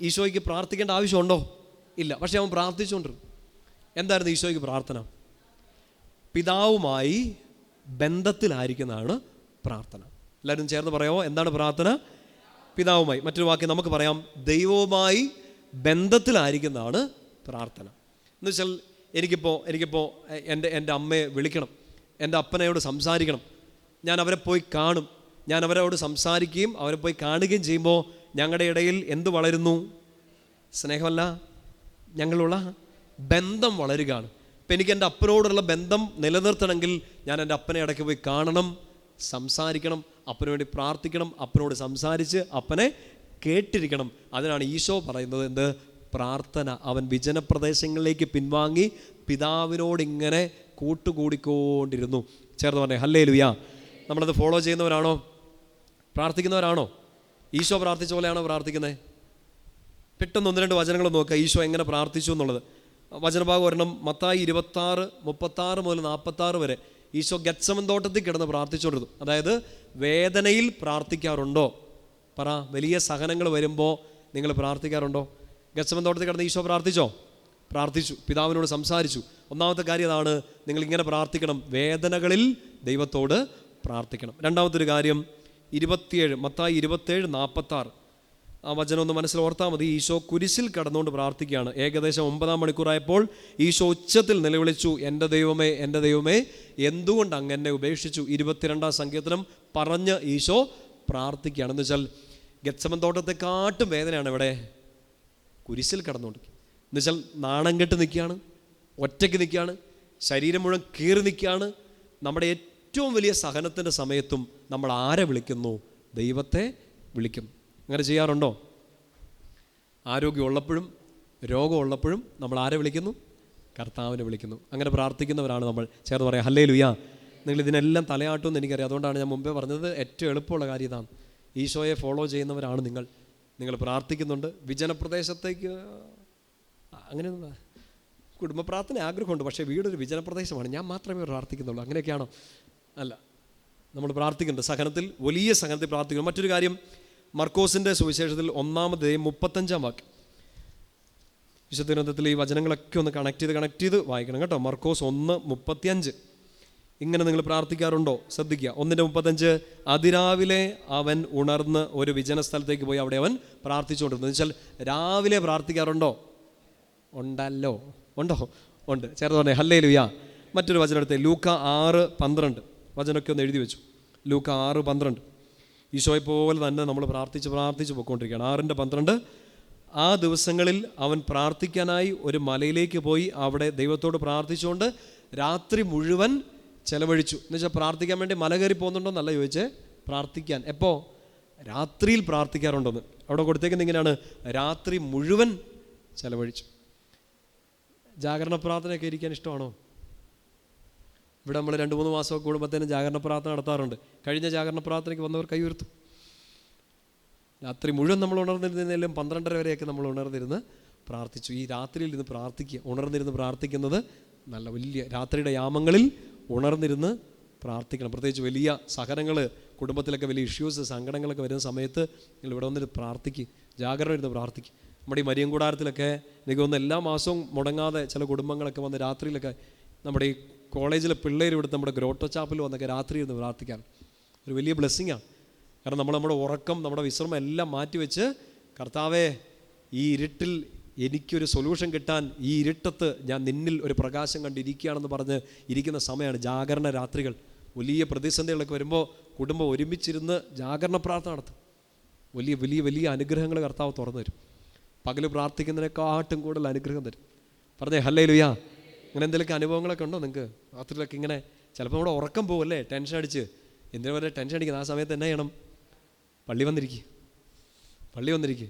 ഈശോയ്ക്ക് പ്രാർത്ഥിക്കേണ്ട ആവശ്യമുണ്ടോ? ഇല്ല. പക്ഷെ അവൻ പ്രാർത്ഥിച്ചുകൊണ്ടിരുന്നു. എന്തായിരുന്നു ഈശോയ്ക്ക് പ്രാർത്ഥന? പിതാവുമായി ബന്ധത്തിലായിരിക്കുന്നതാണ് പ്രാർത്ഥന. എല്ലാവരും ചേർന്ന് പറയാമോ? എന്താണ് പ്രാർത്ഥന? പിതാവുമായി. മറ്റൊരു വാക്യം നമുക്ക് പറയാം, ദൈവവുമായി ബന്ധത്തിലായിരിക്കുന്നതാണ് പ്രാർത്ഥന. എന്ന് വെച്ചാൽ എനിക്കിപ്പോൾ എൻ്റെ അമ്മയെ വിളിക്കണം, എൻ്റെ അപ്പനയോട് സംസാരിക്കണം, ഞാൻ അവരെ പോയി കാണും, ഞാൻ അവരോട് സംസാരിക്കുകയും അവരെ പോയി കാണുകയും ചെയ്യുമ്പോൾ ഞങ്ങളുടെ ഇടയിൽ എന്ത് വളരുന്നു? സ്നേഹമല്ല, ഞങ്ങളുള്ള ബന്ധം വളരുകയാണ്. ഇപ്പം എനിക്ക് എൻ്റെ അപ്പനോടുള്ള ബന്ധം നിലനിർത്തണമെങ്കിൽ ഞാൻ എൻ്റെ അപ്പനെ ഇടയ്ക്ക് പോയി കാണണം, സംസാരിക്കണം, അപ്പന് വേണ്ടി പ്രാർത്ഥിക്കണം, അപ്പനോട് സംസാരിച്ച് അപ്പനെ കേട്ടിരിക്കണം. അതിനാണ് ഈശോ പറയുന്നത് എന്ത്? പ്രാർത്ഥന. അവൻ വിജനപ്രദേശങ്ങളിലേക്ക് പിൻവാങ്ങി പിതാവിനോട് ഇങ്ങനെ കൂട്ടുകൂടിക്കൊണ്ടിരുന്നു. ചേർന്ന് പറഞ്ഞേ ഹല്ലേലൂയ. നമ്മളത് ഫോളോ ചെയ്യുന്നവരാണോ? പ്രാർത്ഥിക്കുന്നവരാണോ? ഈശോ പ്രാർത്ഥിച്ച പോലെയാണോ പ്രാർത്ഥിക്കുന്നത്? പെട്ടെന്ന് 1-2 വചനങ്ങൾ നോക്കുക, ഈശോ എങ്ങനെ പ്രാർത്ഥിച്ചു എന്നുള്ളത്. വചനഭാഗം ഒരെണ്ണം മത്തായി 26:36 മുതൽ 46 വരെ. ഈശോ ഗെത്സമൻ തോട്ടത്തിൽ കിടന്ന് പ്രാർത്ഥിച്ചുകൊണ്ടിരുന്നു. അതായത് വേദനയിൽ പ്രാർത്ഥിക്കാറുണ്ടോ? പറ. വലിയ സഹനങ്ങൾ വരുമ്പോൾ നിങ്ങൾ പ്രാർത്ഥിക്കാറുണ്ടോ? ഗെത്സമൻ തോട്ടത്തിൽ കിടന്ന് ഈശോ പ്രാർത്ഥിച്ചോ? പ്രാർത്ഥിച്ചു, പിതാവിനോട് സംസാരിച്ചു. ഒന്നാമത്തെ കാര്യം അതാണ്, നിങ്ങളിങ്ങനെ പ്രാർത്ഥിക്കണം, വേദനകളിൽ ദൈവത്തോട് പ്രാർത്ഥിക്കണം. രണ്ടാമത്തെ ഒരു കാര്യം 27, മത്തായി 27:46 ആ വചനം ഒന്ന് മനസ്സിൽ ഓർത്താൽ മതി. ഈശോ കുരിശിൽ കടന്നുകൊണ്ട് പ്രാർത്ഥിക്കുകയാണ്. ഏകദേശം 9-ാം മണിക്കൂറായപ്പോൾ ഈശോ ഉച്ചത്തിൽ നിലവിളിച്ചു, എൻ്റെ ദൈവമേ, എൻ്റെ ദൈവമേ, എന്തുകൊണ്ട് അങ്ങ് എന്നെ ഉപേക്ഷിച്ചു? 22-ാം സങ്കീർത്തനം പറഞ്ഞ് ഈശോ പ്രാർത്ഥിക്കുകയാണ്. എന്ന് വെച്ചാൽ ഗെത്സമൻ തോട്ടത്തെക്കാട്ടും വേദനയാണ് ഇവിടെ കുരിശിൽ കടന്നുകൊണ്ട്. എന്നുവെച്ചാൽ നാണം കെട്ട് നിൽക്കുകയാണ്, ഒറ്റയ്ക്ക് നിൽക്കുകയാണ്, ശരീരം മുഴുവൻ കീറി നിൽക്കുകയാണ്. നമ്മുടെ ഏറ്റവും വലിയ സഹനത്തിൻ്റെ സമയത്തും നമ്മൾ ആരെ വിളിക്കുന്നു? ദൈവത്തെ വിളിക്കുന്നു. അങ്ങനെ ചെയ്യാറുണ്ടോ? ആരോഗ്യമുള്ളപ്പോഴും രോഗമുള്ളപ്പോഴും നമ്മൾ ആരെ വിളിക്കുന്നു? കർത്താവിനെ വിളിക്കുന്നു. അങ്ങനെ പ്രാർത്ഥിക്കുന്നവരാണ് നമ്മൾ. ചേർന്ന് പറയാം ഹല്ലേലൂയാ. നിങ്ങൾ ഇതിനെല്ലാം തലയാട്ടുമെന്ന് എനിക്കറിയാം. അതുകൊണ്ടാണ് ഞാൻ മുമ്പേ പറഞ്ഞത് ഏറ്റവും എളുപ്പമുള്ള കാര്യം ഇതാണ്. ഈശോയെ ഫോളോ ചെയ്യുന്നവരാണ് നിങ്ങൾ പ്രാർത്ഥിക്കുന്നുണ്ട്. വിജനപ്രദേശത്തേക്ക് അങ്ങനെ കുടുംബ പ്രാർത്ഥന ആഗ്രഹമുണ്ട്, പക്ഷേ വീടൊരു വിജനപ്രദേശമാണ്, ഞാൻ മാത്രമേ പ്രാർത്ഥിക്കുന്നുള്ളൂ, അങ്ങനെയൊക്കെയാണോ? അല്ല, നമ്മൾ പ്രാർത്ഥിക്കുന്നുണ്ട്. സഹനത്തിൽ, വലിയ സഹനത്തിൽ പ്രാർത്ഥിക്കുന്നു. മറ്റൊരു കാര്യം, മർക്കോസിൻ്റെ സുവിശേഷത്തിൽ 1-35 വാക്യം. വിശുദ്ധ ഗ്രന്ഥത്തിൽ ഈ വചനങ്ങളൊക്കെ ഒന്ന് കണക്ട് ചെയ്ത് വായിക്കണം കേട്ടോ. മർക്കോസ് 1:35. ഇങ്ങനെ നിങ്ങൾ പ്രാർത്ഥിക്കാറുണ്ടോ? ശ്രദ്ധിക്കുക. 1:35. അതിരാവിലെ അവൻ ഉണർന്ന് ഒരു വിജന സ്ഥലത്തേക്ക് പോയി അവിടെ അവൻ പ്രാർത്ഥിച്ചുകൊണ്ടിരുന്നു. എന്ന് വെച്ചാൽ രാവിലെ പ്രാർത്ഥിക്കാറുണ്ടോ? ഉണ്ടല്ലോ. ഉണ്ടോ? ഉണ്ട്. ചേർന്ന് പറഞ്ഞേ ഹല്ലേലൂയാ. മറ്റൊരു വചനം എടുത്തേ, ലൂക്ക 6:12. വചനമൊക്കെ ഒന്ന് എഴുതി വെച്ചു. ലൂക്ക 6:12. ഈശോയെ പോലെ തന്നെ നമ്മൾ പ്രാർത്ഥിച്ച് പോയിക്കൊണ്ടിരിക്കുകയാണ്. 6:12. ആ ദിവസങ്ങളിൽ അവൻ പ്രാർത്ഥിക്കാനായി ഒരു മലയിലേക്ക് പോയി അവിടെ ദൈവത്തോട് പ്രാർത്ഥിച്ചുകൊണ്ട് രാത്രി മുഴുവൻ ചെലവഴിച്ചു. എന്ന് വെച്ചാൽ പ്രാർത്ഥിക്കാൻ വേണ്ടി മല കയറി പോകുന്നുണ്ടോന്നല്ല ചോദിച്ചേ, പ്രാർത്ഥിക്കാൻ. എപ്പോൾ? രാത്രിയിൽ പ്രാർത്ഥിക്കാറുണ്ടോന്ന്. അവിടെ കൊടുത്തേക്കുന്നത് ഇങ്ങനെയാണ്, രാത്രി മുഴുവൻ ചെലവഴിച്ചു. ജാഗരണ പ്രാർത്ഥനയൊക്കെ ഇരിക്കാൻ ഇഷ്ടമാണോ? ഇവിടെ നമ്മൾ 2-3 മാസമൊക്കെ കൂടുമ്പോഴത്തേനും ജാഗരണ പ്രാർത്ഥന നടത്താറുണ്ട്. കഴിഞ്ഞ ജാഗരണ പ്രാർത്ഥനയ്ക്ക് വന്നവർ കൈ ഉയർത്തും. രാത്രി മുഴുവൻ നമ്മൾ ഉണർന്നിരുന്നതിലും 12:30 വരെയൊക്കെ നമ്മൾ ഉണർന്നിരുന്ന് പ്രാർത്ഥിച്ചു. ഈ രാത്രിയിൽ ഇരുന്ന് പ്രാർത്ഥിക്കുക, ഉണർന്നിരുന്ന് പ്രാർത്ഥിക്കുന്നത് നല്ല വലിയ രാത്രിയുടെ യാമങ്ങളിൽ ഉണർന്നിരുന്ന് പ്രാർത്ഥിക്കണം. പ്രത്യേകിച്ച് വലിയ സഹനങ്ങൾ, കുടുംബത്തിലൊക്കെ വലിയ ഇഷ്യൂസ്, സങ്കടങ്ങളൊക്കെ വരുന്ന സമയത്ത് നിങ്ങൾ ഇവിടെ വന്നിട്ട് പ്രാർത്ഥിക്കുക, ജാഗരണം ഇരുന്ന് പ്രാർത്ഥിക്കുക. നമ്മുടെ ഈ മരിയം കൂടാരത്തിലൊക്കെ എനിക്ക് തോന്നുന്നു എല്ലാ മാസവും മുടങ്ങാതെ ചില കുടുംബങ്ങളൊക്കെ വന്ന് രാത്രിയിലൊക്കെ, നമ്മുടെ ഈ കോളേജിലെ പിള്ളേർ ഇവിടുത്തെ നമ്മുടെ ഗ്രോട്ടോ ചാപ്പിൽ വന്നൊക്കെ രാത്രി ഇരുന്ന് പ്രാർത്ഥിക്കാൻ ഒരു വലിയ ബ്ലെസ്സിങ്ങാണ്. കാരണം നമ്മുടെ ഉറക്കം, നമ്മുടെ വിശ്രമം എല്ലാം മാറ്റിവെച്ച്, കർത്താവേ ഈ ഇരുട്ടിൽ എനിക്കൊരു സൊല്യൂഷൻ കിട്ടാൻ, ഈ ഇരുട്ടത്ത് ഞാൻ നിന്നിൽ ഒരു പ്രകാശം കണ്ടിരിക്കുകയാണെന്ന് പറഞ്ഞ് ഇരിക്കുന്ന സമയമാണ് ജാഗരണ രാത്രികൾ. വലിയ പ്രതിസന്ധികളൊക്കെ വരുമ്പോൾ കുടുംബം ഒരുമിച്ചിരുന്ന് ജാഗരണ പ്രാർത്ഥന നടത്തും. വലിയ വലിയ വലിയ അനുഗ്രഹങ്ങൾ കർത്താവ് തുറന്നു തരും. പകൽ പ്രാർത്ഥിക്കുന്നതിനെക്കാട്ടും കൂടുതൽ അനുഗ്രഹം തരും. പറഞ്ഞേ ഹല്ലേലൂയാ. അങ്ങനെ എന്തെങ്കിലുമൊക്കെ അനുഭവങ്ങളൊക്കെ ഉണ്ടോ നിങ്ങൾക്ക്? രാത്രിയിലൊക്കെ ഇങ്ങനെ ചിലപ്പോൾ നമ്മുടെ ഉറക്കം പോകുമല്ലേ, ടെൻഷൻ അടിച്ച്. എന്തിനു വരെ ടെൻഷൻ അടിക്കുന്നത്? ആ സമയത്ത് എന്നാ ചെയ്യണം? പള്ളി വന്നിരിക്കുക.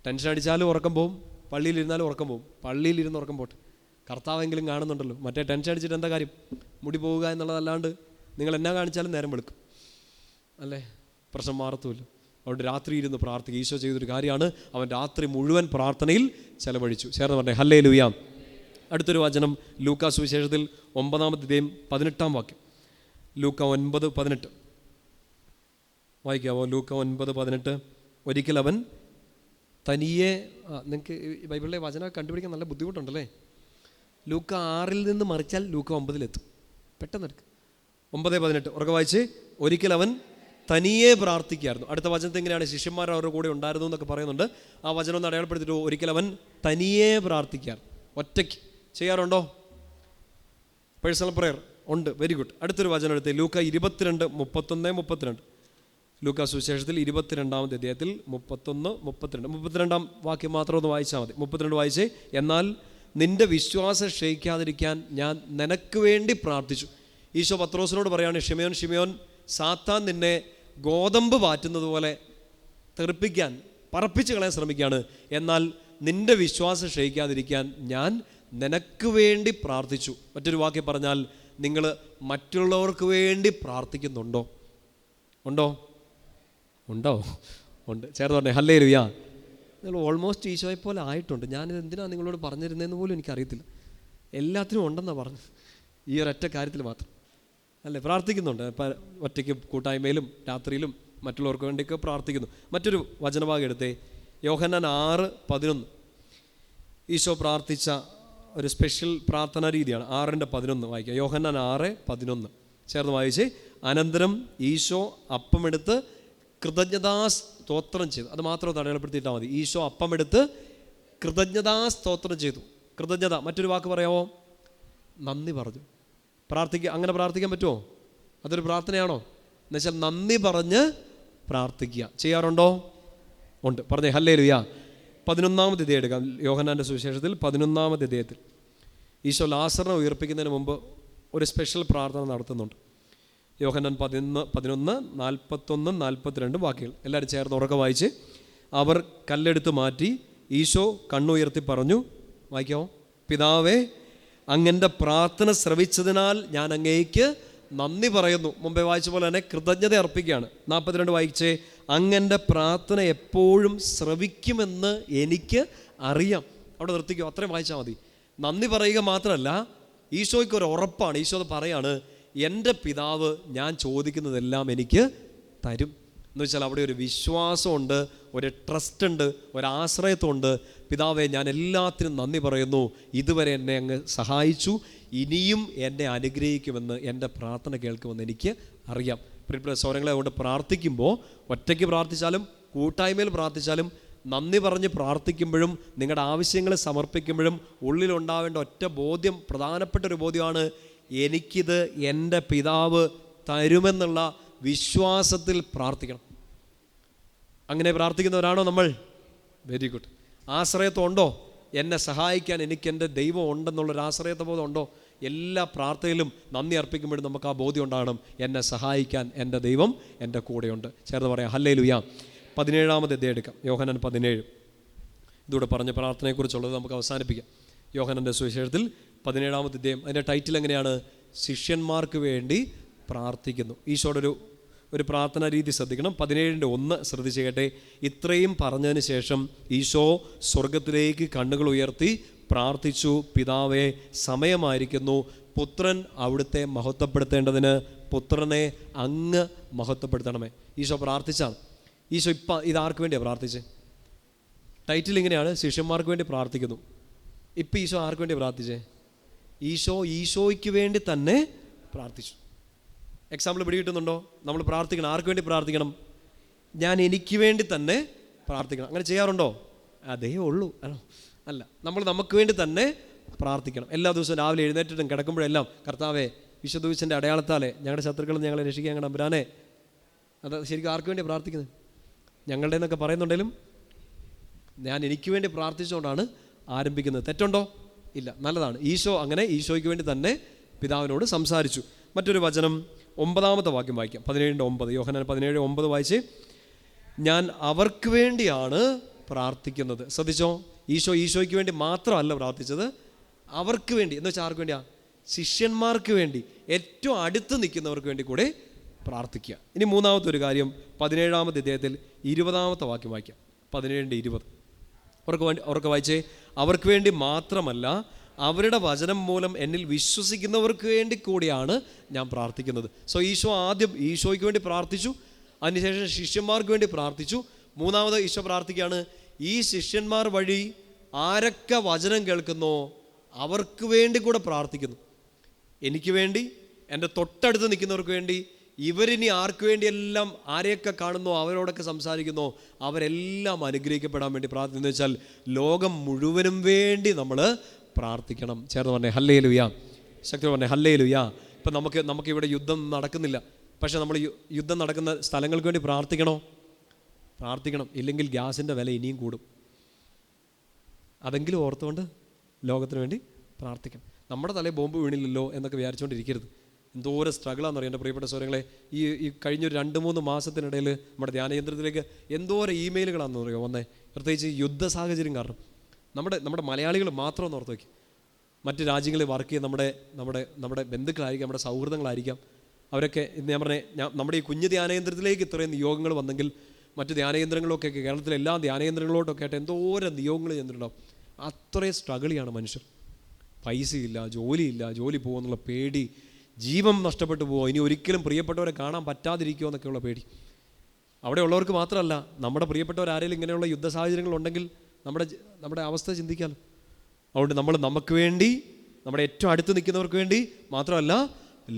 ടെൻഷൻ അടിച്ചാലും ഉറക്കം പോവും, പള്ളിയിലിരുന്നാലും ഉറക്കം പോവും. പള്ളിയിലിരുന്ന് ഉറക്കം പോട്ടെ, കർത്താവെങ്കിലും കാണുന്നുണ്ടല്ലോ. മറ്റേ ടെൻഷൻ അടിച്ചിട്ട് എന്താ കാര്യം? മുടി പോവുക എന്നുള്ളതല്ലാണ്ട് നിങ്ങൾ എന്നാ കാണിച്ചാലും നേരം വെളുക്കും അല്ലേ, പ്രശ്നം മാറത്തുമില്ല. അതുകൊണ്ട് രാത്രി ഇരുന്ന് പ്രാർത്ഥിക്കുക. ഈശോ ചെയ്തൊരു കാര്യമാണ്, അവൻ രാത്രി മുഴുവൻ പ്രാർത്ഥനയിൽ ചെലവഴിച്ചു. ചേർന്ന് പറഞ്ഞേ ഹല്ലേലൂയാ. അടുത്തൊരു വചനം ലൂക്കാ സുവിശേഷത്തിൽ 9-18 വാക്യം. ലൂക്ക 9:18 വായിക്കാവോ? ലൂക്ക 9:18. ഒരിക്കൽ അവൻ തനിയെ, നിങ്ങൾക്ക് ബൈബിളിലെ വചനം കണ്ടുപിടിക്കാൻ നല്ല ബുദ്ധിമുട്ടുണ്ടല്ലേ. ലൂക്ക 6 നിന്ന് മറിച്ചാൽ ലൂക്ക 9 പെട്ടെന്ന് എടുക്കുക. 9:18 ഉറക്കെ വായിച്ച്. ഒരിക്കൽ അവൻ തനിയെ പ്രാർത്ഥിക്കുകയായിരുന്നു. അടുത്ത വചനത്തിൽ എങ്ങനെയാണ്? ശിഷ്യന്മാർ അവരുടെ കൂടെ ഉണ്ടായിരുന്നു എന്നൊക്കെ പറയുന്നുണ്ട്. ആ വചനം ഒന്ന് അടയാളപ്പെടുത്തിയിട്ട്, ഒരിക്കൽ അവൻ തനിയെ പ്രാർത്ഥിക്കുകയായിരുന്നു. ഒറ്റയ്ക്ക് ചെയ്യാറുണ്ടോ? പേഴ്സണൽ പ്രെയർ ഉണ്ട്. Very good. അടുത്തൊരു വചനം എടുത്ത് ലൂക്ക 22:31-32. ലൂക്ക സുവിശേഷത്തിൽ 22-ാമത്തെ അധ്യായത്തിൽ 31-32 വാക്യം മാത്രം ഒന്ന് വായിച്ചാൽ മതി. 32 വായിച്ചേ. എന്നാൽ നിന്റെ വിശ്വാസം ക്ഷയിക്കാതിരിക്കാൻ ഞാൻ നിനക്ക് വേണ്ടി പ്രാർത്ഥിച്ചു. ഈശോ പത്രോസിനോട് പറയാണ്, ശിമയോൻ ശിമയോൻ, സാത്താൻ നിന്നെ ഗോതമ്പ് പാറ്റുന്നത് പോലെ തെറിപ്പിക്കാൻ, പറപ്പിച്ച് കളയാൻ ശ്രമിക്കുകയാണ്. എന്നാൽ നിന്റെ വിശ്വാസം ക്ഷയിക്കാതിരിക്കാൻ ഞാൻ നിനക്ക് വേണ്ടി പ്രാർത്ഥിച്ചു. മറ്റൊരു വാക്യം പറഞ്ഞാൽ, നിങ്ങൾ മറ്റുള്ളവർക്ക് വേണ്ടി പ്രാർത്ഥിക്കുന്നുണ്ടോ? ഉണ്ടോ? ഉണ്ട്. ചേർന്ന് പറഞ്ഞേ ഹല്ലേലൂയാ. നിങ്ങൾ ഓൾമോസ്റ്റ് ഈശോയെ പോലെ ആയിട്ടുണ്ട്. ഞാനിത് എന്തിനാണ് നിങ്ങളോട് പറഞ്ഞിരുന്നതെന്ന് പോലും എനിക്കറിയത്തില്ല. എല്ലാത്തിനും ഉണ്ടെന്നാണ് പറഞ്ഞു, ഈ ഒരൊറ്റ കാര്യത്തിൽ മാത്രം അല്ലേ പ്രാർത്ഥിക്കുന്നുണ്ട്. ഒറ്റയ്ക്ക് കൂട്ടായ്മയിലും രാത്രിയിലും മറ്റുള്ളവർക്ക് വേണ്ടിയൊക്കെ പ്രാർത്ഥിക്കുന്നു. മറ്റൊരു വചനഭാഗം എടുത്തേ, യോഹന്നാൻ 6:11. ഈശോ പ്രാർത്ഥിച്ച ഒരു സ്പെഷ്യൽ പ്രാർത്ഥനാ രീതിയാണ്. 6:11 വായിക്കാം. യോഹന്നാൻ 6:11 ചേർന്ന് വായിച്ച്. അനന്തരം ഈശോ അപ്പമെടുത്ത് കൃതജ്ഞതാസ്തോത്രം ചെയ്തു. അത് മാത്രം അടയാളപ്പെടുത്തിയിട്ടാൽ മതി. ഈശോ അപ്പമെടുത്ത് കൃതജ്ഞതാസ്തോത്രം ചെയ്തു. കൃതജ്ഞത, മറ്റൊരു വാക്ക് പറയാമോ? നന്ദി പറഞ്ഞു. അങ്ങനെ പ്രാർത്ഥിക്കാൻ പറ്റുമോ? അതൊരു പ്രാർത്ഥനയാണോ? എന്നുവെച്ചാൽ നന്ദി പറഞ്ഞ് പ്രാർത്ഥിക്കുക. ചെയ്യാറുണ്ടോ? ഉണ്ട്. പറഞ്ഞേ ഹല്ലേലൂയാ. 11-ാമത്തെ അധ്യായം എടുക്കാം. യോഹന്നാൻ്റെ സുവിശേഷത്തിൽ 11-ാമത്തെ അധ്യായത്തിൽ ഈശോ ലാസറിനെ ഉയർപ്പിക്കുന്നതിന് മുമ്പ് ഒരു സ്പെഷ്യൽ പ്രാർത്ഥന നടത്തുന്നുണ്ട്. യോഹന്നാൻ 11:41-42 വാക്യങ്ങൾ എല്ലാവരും ചേർന്ന് ഉറക്കെ വായിച്ച്. അവർ കല്ലെടുത്ത് മാറ്റി. ഈശോ കണ്ണുയർത്തി പറഞ്ഞു, വായിക്കാമോ? പിതാവേ, അങ്ങൻ്റെ പ്രാർത്ഥന ശ്രവിച്ചതിനാൽ ഞാൻ അങ്ങേക്ക് നന്ദി പറയുന്നു. മുമ്പേ വായിച്ച പോലെ തന്നെ കൃതജ്ഞത അർപ്പിക്കുകയാണ്. 42 വായിച്ചേ. അങ്ങൻ്റെ പ്രാർത്ഥന എപ്പോഴും ശ്രവിക്കുമെന്ന് എനിക്ക് അറിയാം. അവിടെ നിർത്തിക്കോ, അത്രയും വായിച്ചാൽ മതി. നന്ദി പറയുക മാത്രമല്ല, ഈശോയ്ക്ക് ഒരു ഉറപ്പാണ്. ഈശോ പറയാണ്, എൻ്റെ പിതാവ് ഞാൻ ചോദിക്കുന്നതെല്ലാം എനിക്ക് തരും എന്ന് വെച്ചാൽ അവിടെ ഒരു വിശ്വാസമുണ്ട്, ഒരു ട്രസ്റ്റ് ഉണ്ട്, ഒരാശ്രയത്വമുണ്ട്. പിതാവേ, ഞാൻ എല്ലാത്തിനും നന്ദി പറയുന്നു. ഇതുവരെ എന്നെ അങ്ങ് സഹായിച്ചു, ഇനിയും എന്നെ അനുഗ്രഹിക്കുമെന്ന്, എൻ്റെ പ്രാർത്ഥന കേൾക്കുമെന്ന് എനിക്ക് അറിയാം. പ്രിയപ്പെട്ട സഹോദരങ്ങളെ, അതുകൊണ്ട് പ്രാർത്ഥിക്കുമ്പോൾ ഒറ്റയ്ക്ക് പ്രാർത്ഥിച്ചാലും കൂട്ടായ്മയിൽ പ്രാർത്ഥിച്ചാലും നന്ദി പറഞ്ഞ് പ്രാർത്ഥിക്കുമ്പോഴും നിങ്ങളുടെ ആവശ്യങ്ങൾ സമർപ്പിക്കുമ്പോഴും ഉള്ളിലുണ്ടാവേണ്ട ഒറ്റ ബോധ്യം, പ്രധാനപ്പെട്ട ഒരു ബോധ്യമാണ്, എനിക്കിത് എൻ്റെ പിതാവ് തരുമെന്നുള്ള വിശ്വാസത്തിൽ പ്രാർത്ഥിക്കണം. അങ്ങനെ പ്രാർത്ഥിക്കുന്നവരാണോ നമ്മൾ? Very good. ആശ്രയത്വം ഉണ്ടോ? എന്നെ സഹായിക്കാൻ എനിക്ക് എൻ്റെ ദൈവം ഉണ്ടെന്നുള്ളൊരു ആശ്രയത്വ ബോധം ഉണ്ടോ? എല്ലാ പ്രാർത്ഥനയിലും നന്ദി അർപ്പിക്കുമ്പോഴും നമുക്ക് ആ ബോധ്യം ഉണ്ടാകണം, എന്നെ സഹായിക്കാൻ എൻ്റെ ദൈവം എൻ്റെ കൂടെയുണ്ട്. ചേർന്ന് പറയാം ഹല്ലേലൂയ. 17-ാമത്തെ അധ്യായം എടുക്കാം, യോഹന്നാൻ 17. ഇതൂടെ പറഞ്ഞ പ്രാർത്ഥനയെക്കുറിച്ചുള്ളത് നമുക്ക് അവസാനിപ്പിക്കാം. യോഹന്നാൻ്റെ സുവിശേഷത്തിൽ 17-ാമത്തെ അധ്യായം, അതിൻ്റെ ടൈറ്റിൽ എങ്ങനെയാണ്? ശിഷ്യന്മാർക്ക് വേണ്ടി പ്രാർത്ഥിക്കുന്നു. ഈശോയുടെ ഒരു പ്രാർത്ഥനാ രീതി ശ്രദ്ധിക്കണം. 17:1 ശ്രദ്ധിച്ച് കേട്ടെ. ഇത്രയും പറഞ്ഞതിന് ശേഷം ഈശോ സ്വർഗത്തിലേക്ക് കണ്ണുകൾ ഉയർത്തി പ്രാർത്ഥിച്ചു, പിതാവേ, സമയമായിരിക്കുന്നു. പുത്രൻ അവിടുത്തെ മഹത്വപ്പെടുത്തേണ്ടതിന് പുത്രനെ അങ്ങ് മഹത്വപ്പെടുത്തണമേ. ഈശോ പ്രാർത്ഥിച്ചാണ്. ഈശോ ഇതാർക്ക് വേണ്ടിയാണ് പ്രാർത്ഥിച്ചത്? ടൈറ്റിൽ ഇങ്ങനെയാണ്, ശിഷ്യന്മാർക്ക് വേണ്ടി പ്രാർത്ഥിക്കുന്നു. ഇപ്പം ഈശോ ആർക്ക് വേണ്ടി പ്രാർത്ഥിച്ചേ? ഈശോയ്ക്ക് വേണ്ടി തന്നെ പ്രാർത്ഥിച്ചു. എക്സാമ്പിൾ പിടികിട്ടുന്നുണ്ടോ? നമ്മൾ പ്രാർത്ഥിക്കണം, ആർക്ക് വേണ്ടി പ്രാർത്ഥിക്കണം? ഞാൻ എനിക്ക് വേണ്ടി തന്നെ പ്രാർത്ഥിക്കണം. അങ്ങനെ ചെയ്യാറുണ്ടോ? അതേ ഉള്ളൂ. അല്ല, നമ്മൾ നമുക്ക് വേണ്ടി തന്നെ പ്രാർത്ഥിക്കണം. എല്ലാ ദിവസവും രാവിലെ എഴുന്നേറ്റിട്ടും കിടക്കുമ്പോഴെല്ലാം, കർത്താവേ, വിശുദ്ധൂസിൻ്റെ അടയാളത്താലേ ഞങ്ങളുടെ ശത്രുക്കളിൽ ഞങ്ങളെ രക്ഷിക്കാൻ ഞങ്ങളുടെ അമ്പരാനെ. അത് ശരിക്കും ആർക്ക് വേണ്ടി പ്രാർത്ഥിക്കുന്നത്? ഞങ്ങളുടെ എന്നൊക്കെ പറയുന്നുണ്ടെങ്കിലും ഞാൻ എനിക്ക് വേണ്ടി പ്രാർത്ഥിച്ചുകൊണ്ടാണ് ആരംഭിക്കുന്നത്. തെറ്റുണ്ടോ? ഇല്ല, നല്ലതാണ്. ഈശോയ്ക്ക് വേണ്ടി തന്നെ പിതാവിനോട് സംസാരിച്ചു. മറ്റൊരു വചനം 9-ാമത്തെ വാക്യം വായിക്കാം. 17:9 യോഹന്നാൻ 17:9 വായിച്ച്. ഞാൻ അവർക്ക് വേണ്ടിയാണ് പ്രാർത്ഥിക്കുന്നത്. ശ്രദ്ധിച്ചോ, ഈശോയ്ക്ക് വേണ്ടി മാത്രമല്ല പ്രാർത്ഥിച്ചത്, അവർക്ക് വേണ്ടി. എന്ന് വെച്ചാൽ ആർക്ക് വേണ്ടിയാ? ശിഷ്യന്മാർക്ക് വേണ്ടി, ഏറ്റവും അടുത്ത് നിൽക്കുന്നവർക്ക് വേണ്ടി കൂടെ പ്രാർത്ഥിക്കുക. ഇനി മൂന്നാമത്തെ ഒരു കാര്യം, 17-ാമത്തെ അധ്യായത്തിൽ 20-ാമത്തെ വാക്യം വായിക്കാം. 17:20 അവർക്ക് വായിച്ചേ. അവർക്ക് വേണ്ടി മാത്രമല്ല, അവരുടെ വചനം മൂലം എന്നിൽ വിശ്വസിക്കുന്നവർക്ക് വേണ്ടി കൂടിയാണ് ഞാൻ പ്രാർത്ഥിക്കുന്നത്. സോ ഈശോ ആദ്യം ഈശോയ്ക്ക് വേണ്ടി പ്രാർത്ഥിച്ചു, അതിനുശേഷം ശിഷ്യന്മാർക്ക് വേണ്ടി പ്രാർത്ഥിച്ചു. മൂന്നാമത് ഈശോ പ്രാർത്ഥിക്കുകയാണ്, ഈ ശിഷ്യന്മാർ വഴി ആരൊക്കെ വചനം കേൾക്കുന്നോ അവർക്ക് വേണ്ടി കൂടെ പ്രാർത്ഥിക്കുന്നു. എനിക്ക് വേണ്ടി, എൻ്റെ തൊട്ടടുത്ത് നിൽക്കുന്നവർക്ക് വേണ്ടി, ഇവരിനി ആർക്ക് വേണ്ടിയെല്ലാം ആരെയൊക്കെ കാണുന്നോ അവരോടൊക്കെ സംസാരിക്കുന്നോ അവരെല്ലാം അനുഗ്രഹിക്കപ്പെടാൻ വേണ്ടി പ്രാർത്ഥിക്കുന്നു. വെച്ചാൽ ലോകം മുഴുവനും വേണ്ടി നമ്മൾ പ്രാർത്ഥിക്കണം. ചേർന്ന് പറഞ്ഞേ ഹല്ലേലൂയ. ശക്തി പറഞ്ഞേ ഹല്ലേലൂയ. ഇപ്പം നമുക്കിവിടെ യുദ്ധം നടക്കുന്നില്ല, പക്ഷെ നമ്മൾ യുദ്ധം നടക്കുന്ന സ്ഥലങ്ങൾക്ക് വേണ്ടി പ്രാർത്ഥിക്കണം. ഇല്ലെങ്കിൽ ഗ്യാസിൻ്റെ വില ഇനിയും കൂടും. അതെങ്കിലും ഓർത്തുകൊണ്ട് ലോകത്തിന് വേണ്ടി പ്രാർത്ഥിക്കണം. നമ്മുടെ തലയിൽ ബോംബ് വീണില്ലല്ലോ എന്നൊക്കെ വിചാരിച്ചുകൊണ്ടിരിക്കരുത്. എന്തോരം സ്ട്രഗിളാണെന്ന് അറിയാം എൻ്റെ പ്രിയപ്പെട്ട സഹോദരങ്ങളെ. ഈ കഴിഞ്ഞൊരു 2-3 മാസത്തിനിടയിൽ നമ്മുടെ ധ്യാനകേന്ദ്രത്തിലേക്ക് എന്തോരം ഇമെയിലുകളാണെന്ന് അറിയോ വന്നേ. പ്രത്യേകിച്ച് യുദ്ധ സാഹചര്യം കാരണം നമ്മുടെ മലയാളികൾ മാത്രം ഒന്ന് ഓർത്ത് വയ്ക്കും. മറ്റ് രാജ്യങ്ങളിൽ വർക്ക് ചെയ്യുന്ന നമ്മുടെ ബന്ധുക്കളായിരിക്കാം, നമ്മുടെ സൗഹൃദങ്ങളായിരിക്കാം. അവരൊക്കെ ഞാൻ നമ്മുടെ ഈ കുഞ്ഞു ധ്യാനകേന്ദ്രത്തിലേക്ക് ഇത്രയും നിയോഗങ്ങൾ വന്നെങ്കിൽ മറ്റ് ധ്യാനകേന്ദ്രങ്ങളൊക്കെ കേരളത്തിലെ എല്ലാ ധ്യാനകേന്ദ്രങ്ങളോട്ടൊക്കെ ആയിട്ട് എന്തോരം നിയോഗങ്ങൾ ചെന്നിട്ടുണ്ടാവും. അത്രയും സ്ട്രഗിൾ ചെയ്യാണ് മനുഷ്യർ. പൈസയില്ല, ജോലിയില്ല, ജോലി പോകുമെന്നുള്ള പേടി, ജീവൻ നഷ്ടപ്പെട്ടു പോകുമോ, ഇനി ഒരിക്കലും പ്രിയപ്പെട്ടവരെ കാണാൻ പറ്റാതിരിക്കുമോ എന്നൊക്കെയുള്ള പേടി. അവിടെ ഉള്ളവർക്ക് മാത്രമല്ല, നമ്മുടെ പ്രിയപ്പെട്ടവർ ആരെങ്കിലും ഇങ്ങനെയുള്ള യുദ്ധ സാഹചര്യങ്ങളുണ്ടെങ്കിൽ നമ്മുടെ അവസ്ഥ ചിന്തിക്കാമല്ലോ. അതുകൊണ്ട് നമ്മൾ നമുക്ക് വേണ്ടി, നമ്മുടെ ഏറ്റവും അടുത്ത് നിൽക്കുന്നവർക്ക് വേണ്ടി മാത്രമല്ല,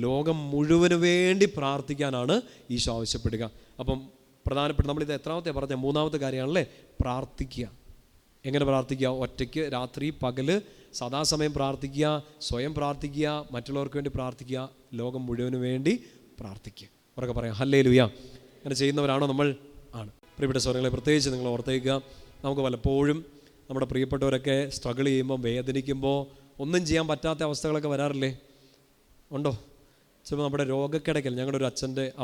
ലോകം മുഴുവന് വേണ്ടി പ്രാർത്ഥിക്കാനാണ് ഈശോ ആവശ്യപ്പെടുക. അപ്പം പ്രധാനപ്പെട്ട നമ്മളിത് എത്രാമത്തെ പറഞ്ഞ 3-ാമത്തെ കാര്യമാണല്ലേ, പ്രാർത്ഥിക്കുക. എങ്ങനെ പ്രാർത്ഥിക്കുക? ഒറ്റയ്ക്ക്, രാത്രി, പകല്, സദാസമയം പ്രാർത്ഥിക്കുക, സ്വയം പ്രാർത്ഥിക്കുക, മറ്റുള്ളവർക്ക് വേണ്ടി പ്രാർത്ഥിക്കുക, ലോകം മുഴുവന് വേണ്ടി പ്രാർത്ഥിക്കുക. ഉറക്കെ പറയാം ഹല്ലേലൂയ. അങ്ങനെ ചെയ്യുന്നവരാണോ നമ്മൾ? ആണ്. പ്രിയപ്പെട്ട സഹോദരങ്ങളെ, പ്രത്യേകിച്ച് നിങ്ങൾ ഓർത്തേക്കുക, നമുക്ക് പലപ്പോഴും നമ്മുടെ പ്രിയപ്പെട്ടവരൊക്കെ സ്ട്രഗിൾ ചെയ്യുമ്പോൾ, വേദനിക്കുമ്പോൾ, ഒന്നും ചെയ്യാൻ പറ്റാത്ത അവസ്ഥകളൊക്കെ വരാറില്ലേ? ഉണ്ടോ? ചിലപ്പോൾ നമ്മുടെ രോഗക്കിടക്കൽ, ഞങ്ങളുടെ ഒരു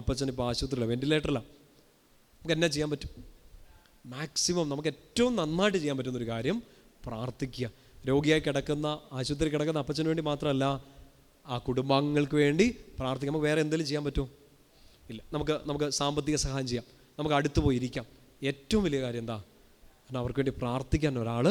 അപ്പച്ചൻ ഇപ്പോൾ ആശുപത്രിയിലാണ്, വെന്റിലേറ്ററിലാണ്. നമുക്ക് എന്നാ ചെയ്യാൻ പറ്റും? മാക്സിമം നമുക്ക് ഏറ്റവും നന്നായിട്ട് ചെയ്യാൻ പറ്റുന്നൊരു കാര്യം പ്രാർത്ഥിക്കുക. രോഗിയായി കിടക്കുന്ന, ആശുപത്രി കിടക്കുന്ന അപ്പച്ചന് വേണ്ടി മാത്രമല്ല, ആ കുടുംബാംഗങ്ങൾക്ക് വേണ്ടി പ്രാർത്ഥിക്കാം. നമുക്ക് വേറെ എന്തെങ്കിലും ചെയ്യാൻ പറ്റുമോ? ഇല്ല. നമുക്ക് സാമ്പത്തിക സഹായം ചെയ്യാം, നമുക്ക് അടുത്ത് പോയി ഇരിക്കാം. ഏറ്റവും വലിയ കാര്യം എന്താ? കാരണം അവർക്ക് വേണ്ടി പ്രാർത്ഥിക്കാൻ ഒരാൾ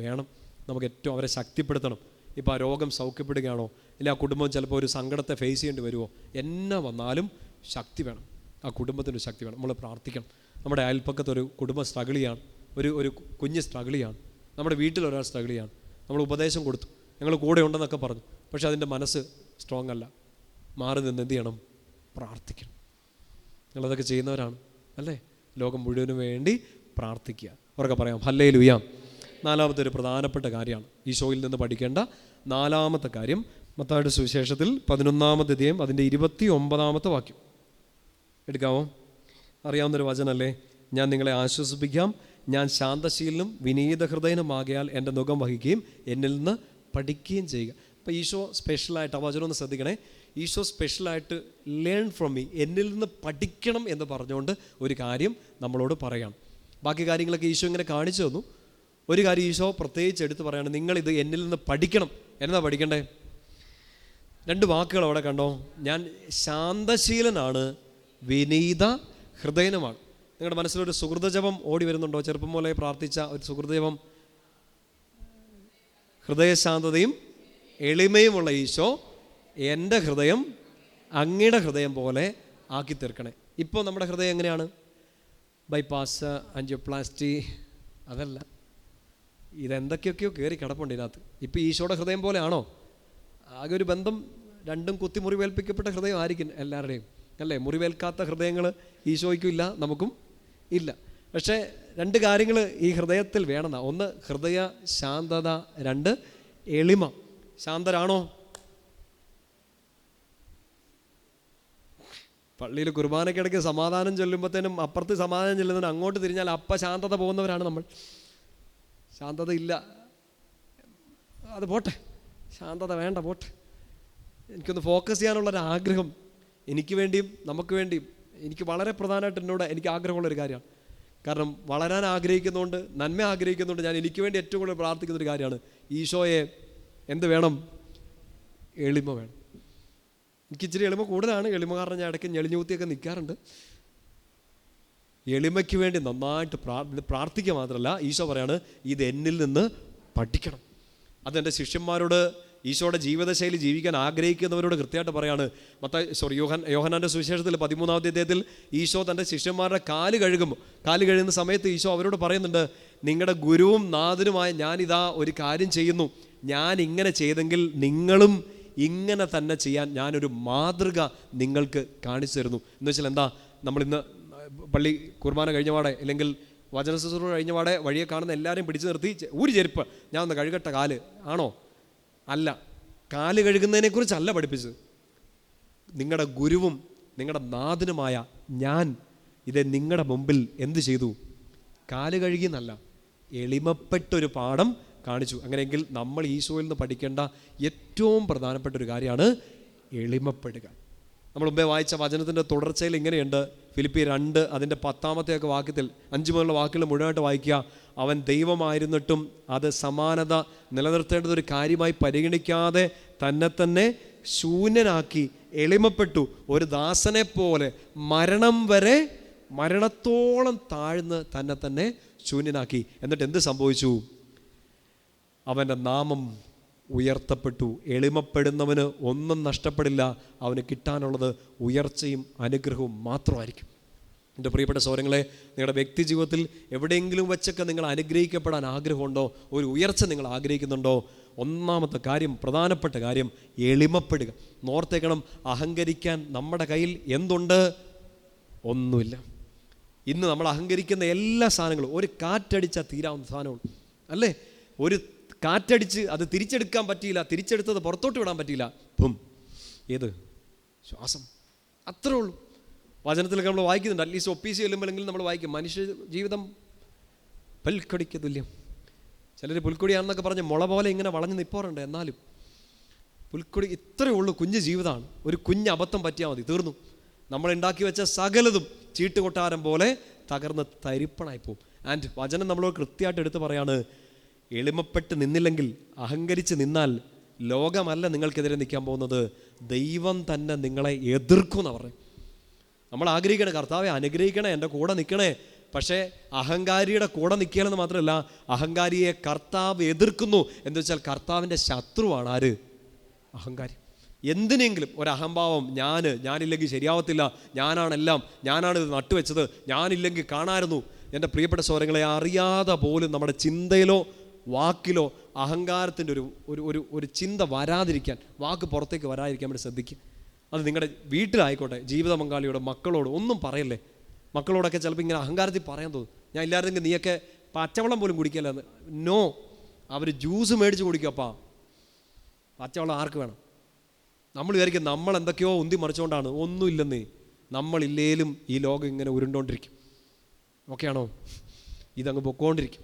വേണം. നമുക്ക് ഏറ്റവും അവരെ ശക്തിപ്പെടുത്തണം. ഇപ്പോൾ ആ രോഗം സൗഖ്യപ്പെടുകയാണോ, ഇല്ല ആ കുടുംബം ചിലപ്പോൾ ഒരു സങ്കടത്തെ ഫേസ് ചെയ്യേണ്ടി വരുമോ, എന്നാ വന്നാലും ശക്തി വേണം, ആ കുടുംബത്തിന് ശക്തി വേണം. നമ്മൾ പ്രാർത്ഥിക്കണം. നമ്മുടെ അയൽപ്പക്കത്തൊരു കുടുംബം സ്ട്രഗിൾ ചെയ്യാണ്, ഒരു കുഞ്ഞ് സ്ട്രഗിൾ ചെയ്യാണ്, നമ്മുടെ വീട്ടിലൊരാൾ സ്ട്രഗിൾ ചെയ്യാണ്. നമ്മൾ ഉപദേശം കൊടുത്തു, ഞങ്ങൾ കൂടെ ഉണ്ടെന്നൊക്കെ പറഞ്ഞു, പക്ഷേ അതിൻ്റെ മനസ്സ് സ്ട്രോങ് അല്ല. മാറി നിന്ന് എന്ത് ചെയ്യണം? പ്രാർത്ഥിക്കണം. നിങ്ങളതൊക്കെ ചെയ്യുന്നവരാണ് അല്ലേ? ലോകം മുഴുവനും വേണ്ടി പ്രാർത്ഥിക്കുക. അവർക്ക് പറയാം ഹല്ലേലൂയ. നാലാമത്തെ ഒരു പ്രധാനപ്പെട്ട കാര്യമാണ് ഈശോയിൽ നിന്ന് പഠിക്കേണ്ട നാലാമത്തെ കാര്യം. മത്തായിയുടെ സുവിശേഷത്തിൽ 11-ാമത്തെ അധ്യായം അതിൻ്റെ 29-ാമത്തെ വാക്യം എടുക്കാമോ? അറിയാവുന്നൊരു വചനമല്ലേ? ഞാൻ നിങ്ങളെ ആശ്വസിപ്പിക്കാം, ഞാൻ ശാന്തശീലനും വിനീത ഹൃദയനുമാകയാൽ എൻ്റെ നുകം വഹിക്കുകയും എന്നിൽ നിന്ന് പഠിക്കുകയും ചെയ്യുക. അപ്പോൾ ഈശോ സ്പെഷ്യലായിട്ട്, ആ വചനം ഒന്ന് ശ്രദ്ധിക്കണേ, ഈശോ സ്പെഷ്യലായിട്ട് ലേൺ ഫ്രം മീ, എന്നിൽ നിന്ന് പഠിക്കണം എന്ന് പറഞ്ഞുകൊണ്ട് ഒരു കാര്യം നമ്മളോട് പറയണം. ബാക്കി കാര്യങ്ങളൊക്കെ ഈശോ ഇങ്ങനെ കാണിച്ചു തന്നു. ഒരു കാര്യം ഈശോ പ്രത്യേകിച്ച് എടുത്ത് പറയാണ്, നിങ്ങളിത് എന്നിൽ നിന്ന് പഠിക്കണം. എന്നാ പഠിക്കണ്ടേ? 2 വാക്കുകൾ അവിടെ കണ്ടോ? ഞാൻ ശാന്തശീലനാണ്, വിനീത ഹൃദയനുമാണ്. നിങ്ങളുടെ മനസ്സിലൊരു സുഹൃതജപം ഓടി വരുന്നുണ്ടോ? ചെറുപ്പം പോലെ പ്രാർത്ഥിച്ച ഒരു സുഹൃതജപം, ഹൃദയശാന്തതയും എളിമയുമുള്ള ഈശോ എൻ്റെ ഹൃദയം അങ്ങയുടെ ഹൃദയം പോലെ ആക്കി തീർക്കണേ. ഇപ്പോൾ നമ്മുടെ ഹൃദയം എങ്ങനെയാണ്? ബൈപ്പാസ്, ആൻജിയോപ്ലാസ്റ്റി, അതല്ല, ഇതെന്തൊക്കെയൊക്കെയോ കയറി കിടപ്പുണ്ട് ഇതിനകത്ത്. ഇപ്പോൾ ഈശോയുടെ ഹൃദയം പോലെ ആണോ? ആകെ ഒരു ബന്ധം, രണ്ടും കുത്തി മുറിവേൽപ്പിക്കപ്പെട്ട ഹൃദയം ആയിരിക്കും എല്ലാവരുടെയും അല്ലേ? മുറിവേൽക്കാത്ത ഹൃദയങ്ങൾ ഈശോയ്ക്കും ഇല്ല, നമുക്കും ഇല്ല. പക്ഷേ 2 കാര്യങ്ങൾ ഈ ഹൃദയത്തിൽ വേണമെന്നാ. ഒന്ന് ഹൃദയ ശാന്തത, 2 എളിമ. ശാന്തരാണോ? പള്ളിയിൽ കുർബാനയ്ക്കിടയ്ക്ക് സമാധാനം ചൊല്ലുമ്പോഴത്തേനും അപ്പുറത്ത് സമാധാനം ചൊല്ലുന്നതിന് അങ്ങോട്ട് തിരിഞ്ഞാൽ ശാന്തത പോകുന്നവരാണ് നമ്മൾ. ശാന്തത ഇല്ല, അത് പോട്ടെ, ശാന്തത വേണ്ട, പോട്ടെ. എനിക്കൊന്ന് ഫോക്കസ് ചെയ്യാനുള്ളൊരാഗ്രഹം, എനിക്ക് വേണ്ടിയും നമുക്ക് വേണ്ടിയും, എനിക്ക് വളരെ പ്രധാനമായിട്ട് എനിക്ക് ആഗ്രഹമുള്ളൊരു കാര്യമാണ്. കാരണം വളരാൻ ആഗ്രഹിക്കുന്നതുകൊണ്ട്, നന്മ ആഗ്രഹിക്കുന്നതുകൊണ്ട് ഞാൻ എനിക്ക് വേണ്ടി ഏറ്റവും കൂടുതൽ പ്രാർത്ഥിക്കുന്നൊരു കാര്യമാണ്, ഈശോയെ എന്ത് വേണം? എളിമ വേണം. എനിക്ക് ഇച്ചിരി എളിമ കൂടുതലാണ്. എളിമ കാരണം ഞാൻ ഇടയ്ക്ക് ഞെളിഞ്ഞൂത്തിയൊക്കെ നിൽക്കാറുണ്ട്. എളിമയ്ക്ക് വേണ്ടി നന്നായിട്ട് പ്രാർത്ഥിക്കുക മാത്രമല്ല, ഈശോ പറയാണ് ഇത് എന്നിൽ നിന്ന് പഠിക്കണം. അതെൻ്റെ ശിഷ്യന്മാരോട്, ഈശോയുടെ ജീവിതശൈലി ജീവിക്കാൻ ആഗ്രഹിക്കുന്നവരോട് കൃത്യമായിട്ട് പറയാണ്. യോഹന്നാൻ്റെ സുവിശേഷത്തിൽ 13-ാമത്തെ അധ്യായത്തിൽ ഈശോ തൻ്റെ ശിഷ്യന്മാരുടെ കാല് കഴുകുന്ന സമയത്ത് ഈശോ അവരോട് പറയുന്നുണ്ട്, നിങ്ങളുടെ ഗുരുവും നാഥനുമായ ഞാനിതാ ഒരു കാര്യം ചെയ്യുന്നു, ഞാൻ ഇങ്ങനെ ചെയ്തെങ്കിൽ നിങ്ങളും ഇങ്ങനെ തന്നെ ചെയ്യാൻ ഞാനൊരു മാതൃക നിങ്ങൾക്ക് കാണിച്ചു തരുന്നു. എന്ന് വെച്ചാൽ എന്താ? നമ്മളിന്ന് പള്ളി കുർബാന കഴിഞ്ഞപാടെ അല്ലെങ്കിൽ വചന ശുശ്രൂഷ കഴിഞ്ഞപാടെ വഴിയെ കാണുന്ന എല്ലാവരെയും പിടിച്ചു നിർത്തി ഒരു ചെരുപ്പ് ഞാൻ ഒന്ന് കഴുകട്ടെ കാല് ആണോ? അല്ല, കാല് കഴുകുന്നതിനെക്കുറിച്ചല്ല പഠിപ്പിച്ചത്. നിങ്ങളുടെ ഗുരുവും നിങ്ങളുടെ നാഥനുമായ ഞാൻ ഇത് നിങ്ങളുടെ മുമ്പിൽ എന്ത് ചെയ്തു? കാല് കഴുകിയെന്നല്ല, എളിമപ്പെട്ടൊരു പാഠം കാണിച്ചു. അങ്ങനെയെങ്കിൽ നമ്മൾ ഈശോയിൽ നിന്ന് പഠിക്കേണ്ട ഏറ്റവും പ്രധാനപ്പെട്ട ഒരു കാര്യമാണ് എളിമപ്പെടുക. നമ്മൾ മുമ്പേ വായിച്ച വചനത്തിൻ്റെ തുടർച്ചയിൽ ഇങ്ങനെയുണ്ട്. ഫിലിപ്പിയർ 2 അതിൻ്റെ 10-ാമത്തെ വാക്യത്തിൽ 5 മുതലുള്ള വാക്കുകൾ മുഴുവനായിട്ട് വായിക്കുക. അവൻ ദൈവമായിരുന്നിട്ടും അത് സമാനത നിലനിർത്തേണ്ടതൊരു കാര്യമായി പരിഗണിക്കാതെ തന്നെ ശൂന്യനാക്കി എളിമപ്പെട്ടു, ഒരു ദാസനെ പോലെ മരണം വരെ, മരണത്തോളം താഴ്ന്ന് തന്നെ ശൂന്യനാക്കി. എന്നിട്ട് എന്ത് സംഭവിച്ചു? അവൻ്റെ നാമം ഉയർത്തപ്പെട്ടു. എളിമപ്പെടുന്നവന് ഒന്നും നഷ്ടപ്പെടില്ല, അവന് കിട്ടാനുള്ളത് ഉയർച്ചയും അനുഗ്രഹവും മാത്രമായിരിക്കും. എൻ്റെ പ്രിയപ്പെട്ട സഹോദരങ്ങളെ, നിങ്ങളുടെ വ്യക്തി ജീവിതത്തിൽ എവിടെയെങ്കിലും വെച്ചൊക്കെ നിങ്ങൾ അനുഗ്രഹിക്കപ്പെടാൻ ആഗ്രഹമുണ്ടോ? ഒരു ഉയർച്ച നിങ്ങൾ ആഗ്രഹിക്കുന്നുണ്ടോ? ഒന്നാമത്തെ കാര്യം, പ്രധാനപ്പെട്ട കാര്യം, എളിമപ്പെടുക. നോർത്തേക്കണം, അഹങ്കരിക്കാൻ നമ്മുടെ കയ്യിൽ എന്തുണ്ട്? ഒന്നുമില്ല. ഇന്ന് നമ്മൾ അഹങ്കരിക്കുന്ന എല്ലാ സാധനങ്ങളും ഒരു കാറ്റടിച്ചാൽ തീരാവുന്ന സാധനമാണ് അല്ലേ? ഒരു കാറ്റടിച്ച് അത് തിരിച്ചെടുക്കാൻ പറ്റിയില്ല, തിരിച്ചെടുത്തത് പുറത്തോട്ട് വിടാൻ പറ്റിയില്ല, ഏത് ശ്വാസം, അത്രേ ഉള്ളൂ. വചനത്തിലൊക്കെ നമ്മൾ വായിക്കുന്നുണ്ട്, അറ്റ്ലീസ്റ്റ് ഒപ്പീസി ചെല്ലുമ്പോഴെങ്കിലും നമ്മൾ വായിക്കും, മനുഷ്യ ജീവിതം പുൽക്കൊടിക്ക് തുല്യം. ചിലർ പുൽക്കൊടിയാണെന്നൊക്കെ പറഞ്ഞ് മുള പോലെ ഇങ്ങനെ വളഞ്ഞ് നിൽപ്പോറുണ്ട്. എന്നാലും പുൽക്കൊടി ഇത്രയേ ഉള്ളൂ, കുഞ്ഞു ജീവിതമാണ്. ഒരു കുഞ്ഞ് അബദ്ധം പറ്റിയാൽ മതി, തീർന്നു. നമ്മൾ ഉണ്ടാക്കി വെച്ച സകലതും ചീട്ടുകൊട്ടാരം പോലെ തകർന്ന് തരിപ്പണായി പോകും. ആൻഡ് വചനം നമ്മളോട് കൃത്യമായിട്ട് എടുത്ത് പറയാണ്, എളിമപ്പെട്ട് നിന്നില്ലെങ്കിൽ, അഹങ്കരിച്ച് നിന്നാൽ ലോകമല്ല നിങ്ങൾക്കെതിരെ നിൽക്കാൻ പോകുന്നത്, ദൈവം തന്നെ നിങ്ങളെ എതിർക്കും എന്ന് പറയും. നമ്മൾ ആഗ്രഹിക്കണേ, കർത്താവെ അനുഗ്രഹിക്കണേ, എൻ്റെ കൂടെ നിൽക്കണേ. പക്ഷേ അഹങ്കാരിയുടെ കൂടെ നിൽക്കുകയെന്ന് മാത്രമല്ല, അഹങ്കാരിയെ കർത്താവ് എതിർക്കുന്നു. എന്ന് വെച്ചാൽ കർത്താവിൻ്റെ ശത്രുവാണ് ആര്? അഹങ്കാരി. എന്തിനെങ്കിലും ഒരു അഹംഭാവം, ഞാനില്ലെങ്കിൽ ശരിയാവത്തില്ല, ഞാനാണെല്ലാം, ഞാനാണ് ഇത് നട്ടുവെച്ചത്, ഞാനില്ലെങ്കിൽ കാണാമായിരുന്നു. എൻ്റെ പ്രിയപ്പെട്ട സഹോദരങ്ങളെ, അറിയാതെ പോലും നമ്മുടെ ചിന്തയിലോ വാക്കിലോ അഹങ്കാരത്തിൻ്റെ ഒരു ചിന്ത വരാതിരിക്കാൻ, വാക്ക് പുറത്തേക്ക് വരാതിരിക്കാൻ വേണ്ടി ശ്രദ്ധിക്കുക. അത് നിങ്ങളുടെ വീട്ടിലായിക്കോട്ടെ, ജീവിത പങ്കാളിയോട്, മക്കളോട് ഒന്നും പറയല്ലേ. മക്കളോടൊക്കെ ചിലപ്പോൾ ഇങ്ങനെ അഹങ്കാരത്തിൽ പറയാൻ തോന്നും, ഞാൻ ഇല്ലായിരുന്നെങ്കിൽ നീയൊക്കെ പച്ചവെള്ളം പോലും കുടിക്കല്ലെന്ന്. നോ, അവർ ജ്യൂസ് മേടിച്ച് കുടിക്കുമപ്പാ, പച്ചവെള്ളം ആർക്ക് വേണം? നമ്മൾ വിചാരിക്കും നമ്മൾ എന്തൊക്കെയോ ഉന്തി മറിച്ചുകൊണ്ടാണ്. ഒന്നുമില്ലെന്നേ, നമ്മളില്ലേലും ഈ ലോകം ഇങ്ങനെ ഉരുണ്ടോണ്ടിരിക്കും. ഓക്കെയാണോ? ഇതങ്ങ് പൊക്കോണ്ടിരിക്കും.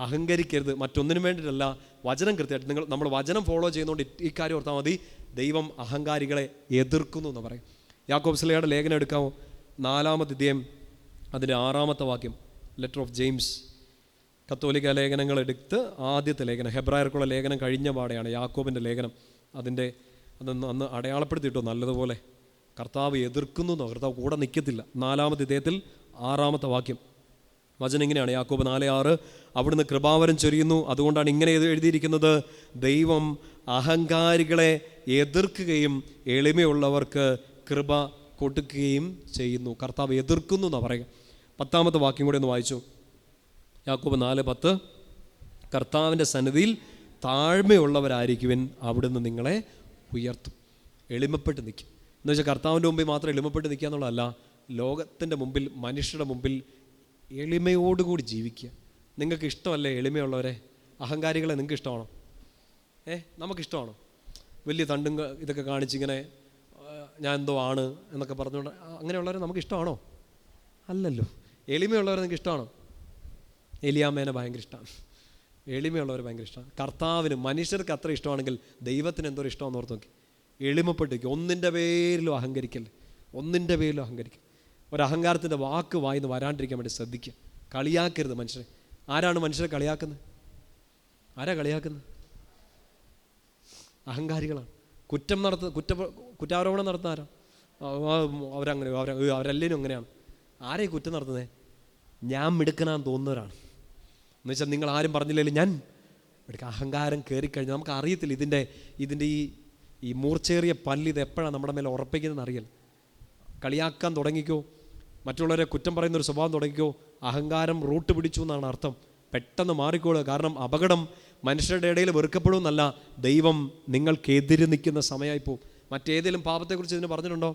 അഹങ്കരിക്കരുത്, മറ്റൊന്നിനും വേണ്ടിയിട്ടല്ല, വചനം കൃത്യമായിട്ട് നമ്മൾ വചനം ഫോളോ ചെയ്യുന്നതുകൊണ്ട് ഈ കാര്യം ഓർത്താൽ മതി. ദൈവം അഹങ്കാരികളെ എതിർക്കുന്നു എന്ന് പറയും. യാക്കോബ് ശ്ലീഹയുടെ ലേഖനം എടുക്കാമോ? 4-ാമത്തെ അധ്യായം അതിൻ്റെ 6-ാമത്തെ വാക്യം. ലെറ്റർ ഓഫ് ജെയിംസ്, കത്തോലിക്ക ലേഖനങ്ങൾ എടുത്ത് ആദ്യത്തെ ലേഖനം, ഹെബ്രായർക്കുള്ള ലേഖനം കഴിഞ്ഞ പാടെയാണ് യാക്കോബിൻ്റെ ലേഖനം. അതൊന്ന് അന്ന് അടയാളപ്പെടുത്തിയിട്ടോ നല്ലതുപോലെ. കർത്താവ് എതിർക്കുന്നു എന്നോ, കർത്താവ് കൂടെ നിൽക്കത്തില്ല. 4-ാമത്തെ അധ്യായത്തിൽ 6-ാമത്തെ വാക്യം വചനം ഇങ്ങനെയാണ്, യാക്കോബ് 4:6, അവിടുന്ന് കൃപാവരം ചൊരിയുന്നു, അതുകൊണ്ടാണ് ഇങ്ങനെ എഴുതിയിരിക്കുന്നത്, ദൈവം അഹങ്കാരികളെ എതിർക്കുകയും എളിമയുള്ളവർക്ക് കൃപ കൊടുക്കുകയും ചെയ്യുന്നു. കർത്താവ് എതിർക്കുന്നു എന്നാണ് പറയുക. 10-ാമത്തെ വാക്യം കൂടെ ഒന്ന് വായിച്ചു. യാക്കോബ് 4:10, കർത്താവിൻ്റെ സന്നിധിയിൽ താഴ്മയുള്ളവരായിരിക്കുവിൻ, അവിടുന്ന് നിങ്ങളെ ഉയർത്തും. എളിമപ്പെട്ട് നിൽക്കും എന്ന് വെച്ചാൽ കർത്താവിൻ്റെ മുമ്പിൽ മാത്രം എളിമപ്പെട്ട് നിൽക്കുക എന്നുള്ളതല്ല, ലോകത്തിൻ്റെ മുമ്പിൽ, മനുഷ്യരുടെ മുമ്പിൽ എളിമയോടുകൂടി ജീവിക്കുക. നിങ്ങൾക്ക് ഇഷ്ടമല്ലേ എളിമയുള്ളവരെ? അഹങ്കാരികളെ നിങ്ങൾക്ക് ഇഷ്ടമാണോ? നമുക്കിഷ്ടമാണോ? വലിയ തണ്ടും ഇതൊക്കെ കാണിച്ചിങ്ങനെ ഞാൻ എന്തോ ആണ് എന്നൊക്കെ പറഞ്ഞുകൊണ്ട് അങ്ങനെയുള്ളവരെ നമുക്ക് ഇഷ്ടമാണോ? അല്ലല്ലോ. എളിമയുള്ളവരെ നിങ്ങൾക്ക് ഇഷ്ടമാണോ? എലിയാമ്മേനെ ഭയങ്കര ഇഷ്ടമാണ്. എളിമയുള്ളവർ ഭയങ്കര ഇഷ്ടമാണ്. കർത്താവിന്, മനുഷ്യർക്ക് അത്ര ഇഷ്ടമാണെങ്കിൽ ദൈവത്തിന് എന്തോ ഇഷ്ടമാണെന്ന് ഓർത്ത് നോക്കി. എളിമപ്പെട്ടിരിക്കുക. ഒന്നിൻ്റെ പേരിലും അഹങ്കരിക്കല്ലേ, ഒന്നിൻ്റെ പേരിലും അഹങ്കരിക്കുക. ഒരഹങ്കാരത്തിൻ്റെ വാക്ക് വായിന്ന് വരാണ്ടിരിക്കാൻ വേണ്ടി ശ്രദ്ധിക്കുക. കളിയാക്കരുത് മനുഷ്യരെ. ആരാണ് മനുഷ്യരെ കളിയാക്കുന്നത്? ആരാ കളിയാക്കുന്നത്? അഹങ്കാരികളാണ്. കുറ്റാരോപണം നടത്തുന്ന ആരാ? അവരങ്ങനെ, അവരെല്ലാവരും അങ്ങനെയാണ്. ആരെയും കുറ്റം നടത്തുന്നത്? ഞാൻ മിടുക്കനാന്ന് തോന്നുന്നവരാണ്. എന്നുവെച്ചാൽ നിങ്ങൾ ആരും പറഞ്ഞില്ലെങ്കിലും ഞാൻ മിടുക്ക. അഹങ്കാരം കയറിക്കഴിഞ്ഞാൽ നമുക്ക് അറിയത്തില്ല ഇതിൻ്റെ ഈ മൂർച്ചേറിയ പല്ല് ഇത് എപ്പോഴാണ് നമ്മുടെ മേലെ ഉറപ്പിക്കുന്നതെന്ന് അറിയില്ല. കളിയാക്കാൻ തുടങ്ങിക്കോ, മറ്റുള്ളവരെ കുറ്റം പറയുന്നൊരു സ്വഭാവം തുടങ്ങിക്കോ, അഹങ്കാരം റൂട്ട് പിടിച്ചു എന്നാണ് അർത്ഥം. പെട്ടെന്ന് മാറിക്കോളുക. കാരണം അപകടം മനുഷ്യരുടെ ഇടയിൽ വെറുക്കപ്പെടുമെന്നല്ല, ദൈവം നിങ്ങൾക്കെതിരെ നിൽക്കുന്ന സമയമായിപ്പോൾ. മറ്റേതെങ്കിലും പാപത്തെക്കുറിച്ച് ഇതിന് പറഞ്ഞിട്ടുണ്ടോ?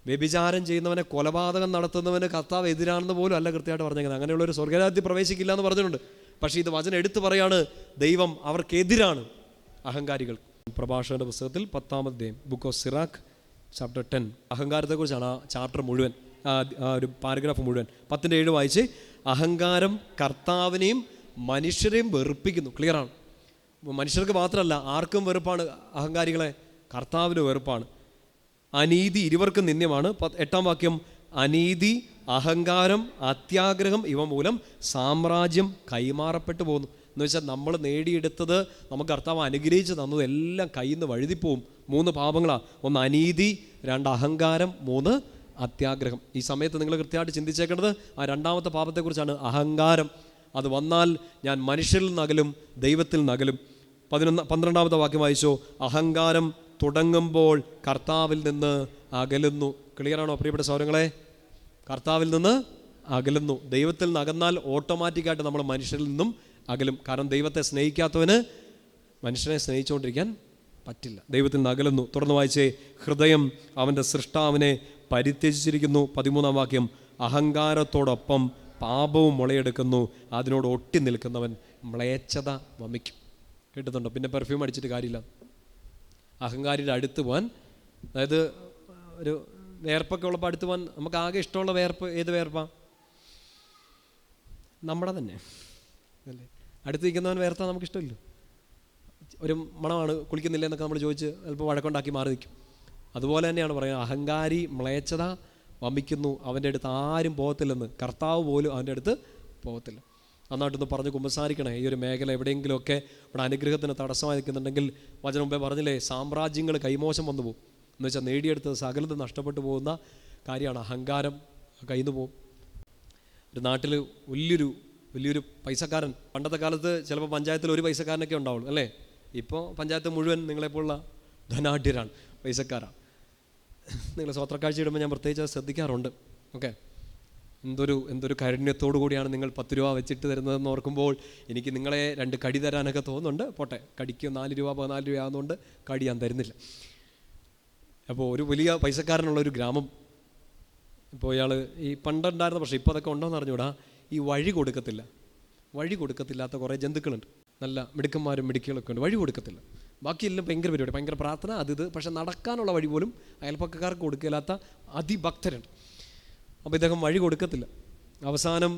വ്യഭിചാരം ചെയ്യുന്നവനെ, കൊലപാതകം നടത്തുന്നവന് കർത്താവ് എതിരാണെന്ന് പോലും അല്ല കൃത്യമായിട്ട് പറഞ്ഞേക്കുന്നത്. അങ്ങനെയുള്ളൊരു സ്വർഗ്ഗരാജ്യത്തിൽ പ്രവേശിക്കില്ല എന്ന് പറഞ്ഞിട്ടുണ്ട്. പക്ഷേ ഇത് വചനം എടുത്തു പറയാണ്, ദൈവം അവർക്കെതിരാണ്, അഹങ്കാരികൾ. പ്രഭാഷകന്റെ പുസ്തകത്തിൽ 10-ാമത്തെ അധ്യായം, ബുക്ക് ഓഫ് സിറാഖ്, ചാപ്റ്റർ 10, അഹങ്കാരത്തെക്കുറിച്ചാണ് ആ ചാപ്റ്റർ മുഴുവൻ, ഒരു പാരഗ്രാഫ് മുഴുവൻ. 10:7 വായിച്ച്, അഹങ്കാരം കർത്താവിനെയും മനുഷ്യരെയും വെറുപ്പിക്കുന്നു. ക്ലിയറാണ്. മനുഷ്യർക്ക് മാത്രമല്ല, ആർക്കും വെറുപ്പാണ് അഹങ്കാരികളെ, കർത്താവിന് വെറുപ്പാണ്. അനീതി ഇരുവർക്കും നിന്ദ്യമാണ്. 8-ാം വാക്യം, അനീതി, അഹങ്കാരം, അത്യാഗ്രഹം ഇവ മൂലം സാമ്രാജ്യം കൈമാറപ്പെട്ടു പോകുന്നു. എന്ന് വെച്ചാൽ നമ്മൾ നേടിയെടുത്തത്, നമുക്ക് കർത്താവ് അനുഗ്രഹിച്ച് തന്നത് എല്ലാം കയ്യിൽ നിന്ന് വഴുതിപ്പോവും. 3 പാപങ്ങളാണ്. 1 അനീതി, 2 അഹങ്കാരം, 3 അത്യാഗ്രഹം. ഈ സമയത്ത് നിങ്ങൾ കൃത്യമായിട്ട് ചിന്തിച്ചേക്കേണ്ടത് ആ 2-ാമത്തെ പാപത്തെക്കുറിച്ചാണ്, അഹങ്കാരം. അത് വന്നാൽ ഞാൻ മനുഷ്യരിൽ നിന്നകലും, ദൈവത്തിൽ നിന്നകലും. 12-ാമത്തെ വാക്യം വായിച്ചോ, അഹങ്കാരം തുടങ്ങുമ്പോൾ കർത്താവിൽ നിന്ന് അകലുന്നു. ക്ലിയറാണോ പ്രിയപ്പെട്ട സഹോദരങ്ങളെ? കർത്താവിൽ നിന്ന് അകലുന്നു. ദൈവത്തിൽ നിന്ന് അകന്നാൽ ഓട്ടോമാറ്റിക്കായിട്ട് നമ്മൾ മനുഷ്യരിൽ നിന്നും അകലും. കാരണം ദൈവത്തെ സ്നേഹിക്കാത്തവന് മനുഷ്യനെ സ്നേഹിച്ചുകൊണ്ടിരിക്കാൻ പറ്റില്ല. ദൈവത്തിൽ നിന്ന് അകലുന്നു. തുടർന്ന് വായിച്ചേ, ഹൃദയം അവൻ്റെ സൃഷ്ടാവിനെ പരിത്യജിച്ചിരിക്കുന്നു. 13-ാം വാക്യം, അഹങ്കാരത്തോടൊപ്പം പാപവും മുളയെടുക്കുന്നു, അതിനോട് ഒട്ടി നിൽക്കുന്നവൻ മ്ലേച്ഛത വമിക്കും. കേട്ടിട്ടുണ്ടോ? പിന്നെ പെർഫ്യൂം അടിച്ചിട്ട് കാര്യമില്ല. അഹങ്കാരിയുടെ അടുത്ത് പോകാൻ, അതായത് ഒരു വേർപ്പൊക്കെ ഉള്ളപ്പോൾ അടുത്ത് പോകാൻ നമുക്ക് ആകെ ഇഷ്ടമുള്ള വേർപ്പ് ഏത് വേർപ്പാണ്? നമ്മുടെ തന്നെ അല്ലേ? അടുത്ത് നിൽക്കുന്നവൻ വേർത്താൽ നമുക്കിഷ്ടമില്ലോ. ഒരു മണമാണ്, കുളിക്കുന്നില്ല എന്നൊക്കെ നമ്മൾ ചോദിച്ച് ചിലപ്പോൾ വഴക്കുണ്ടാക്കി മാറി നിൽക്കും. അതുപോലെ തന്നെയാണ് പറയുന്നത്, അഹങ്കാരി മ്ലേച്ഛത വമിക്കുന്നു, അവൻ്റെ അടുത്ത് ആരും പോകത്തില്ലെന്ന്, കർത്താവ് പോലും അവൻ്റെ അടുത്ത് പോകത്തില്ല. നന്നായിട്ടൊന്ന് പറഞ്ഞ് കുമ്പസാരിക്കണേ. ഈ ഒരു മേഖല എവിടെയെങ്കിലുമൊക്കെ ഇവിടെ അനുഗ്രഹത്തിന് തടസ്സമായി നിൽക്കുന്നുണ്ടെങ്കിൽ, വചനം മുമ്പേ പറഞ്ഞില്ലേ, സാമ്രാജ്യങ്ങൾ കൈമോശം വന്നു പോകും എന്ന് വെച്ചാൽ നേടിയെടുത്തത് സകലത് നഷ്ടപ്പെട്ടു പോകുന്ന കാര്യമാണ്. അഹങ്കാരം കയ്യിൽ നിന്ന് പോകും. ഒരു നാട്ടിൽ വലിയൊരു പൈസക്കാരൻ, പണ്ടത്തെ കാലത്ത് ചിലപ്പോൾ പഞ്ചായത്തിൽ ഒരു പൈസക്കാരനൊക്കെ ഉണ്ടാവുള്ളൂ അല്ലേ. ഇപ്പോൾ പഞ്ചായത്ത് മുഴുവൻ നിങ്ങളെപ്പോലുള്ള ധനാഢ്യരാണ്, പൈസക്കാരാണ്. നിങ്ങൾ സ്വത്രക്കാഴ്ച ഇടുമ്പോൾ ഞാൻ പ്രത്യേകിച്ച് അത് ശ്രദ്ധിക്കാറുണ്ട്. ഓക്കെ, എന്തൊരു കാരുണ്യത്തോടു കൂടിയാണ് നിങ്ങൾ 10 രൂപ വെച്ചിട്ട് തരുന്നതെന്ന് ഓർക്കുമ്പോൾ എനിക്ക് നിങ്ങളെ 2 കടി തരാനൊക്കെ തോന്നുന്നുണ്ട്. പോട്ടെ, കടിക്ക് 4 രൂപ 14 രൂപ ആകുന്നതുകൊണ്ട് കടി ഞാൻ തരുന്നില്ല. അപ്പോൾ ഒരു വലിയ പൈസക്കാരനുള്ളൊരു ഗ്രാമം. ഇപ്പോൾ ഇയാൾ ഈ പണ്ടുണ്ടായിരുന്ന, പക്ഷേ ഇപ്പോൾ അതൊക്കെ ഉണ്ടോയെന്ന് അറിഞ്ഞൂടാ, ഈ വഴി കൊടുക്കത്തില്ലാത്ത കുറേ ജന്തുക്കളുണ്ട്. നല്ല മിടുക്കന്മാരും മിടുക്കികളൊക്കെ ഉണ്ട്, വഴി കൊടുക്കത്തില്ല. ബാക്കിയെല്ലാം ഭയങ്കര പരിപാടി, ഭയങ്കര പ്രാർത്ഥന, അത് പക്ഷെ നടക്കാനുള്ള വഴി പോലും അയൽപ്പക്കക്കാർക്ക് കൊടുക്കില്ലാത്ത അതിഭക്തരുണ്ട്. അപ്പോൾ ഇദ്ദേഹം വഴി കൊടുക്കത്തില്ല. അവസാനം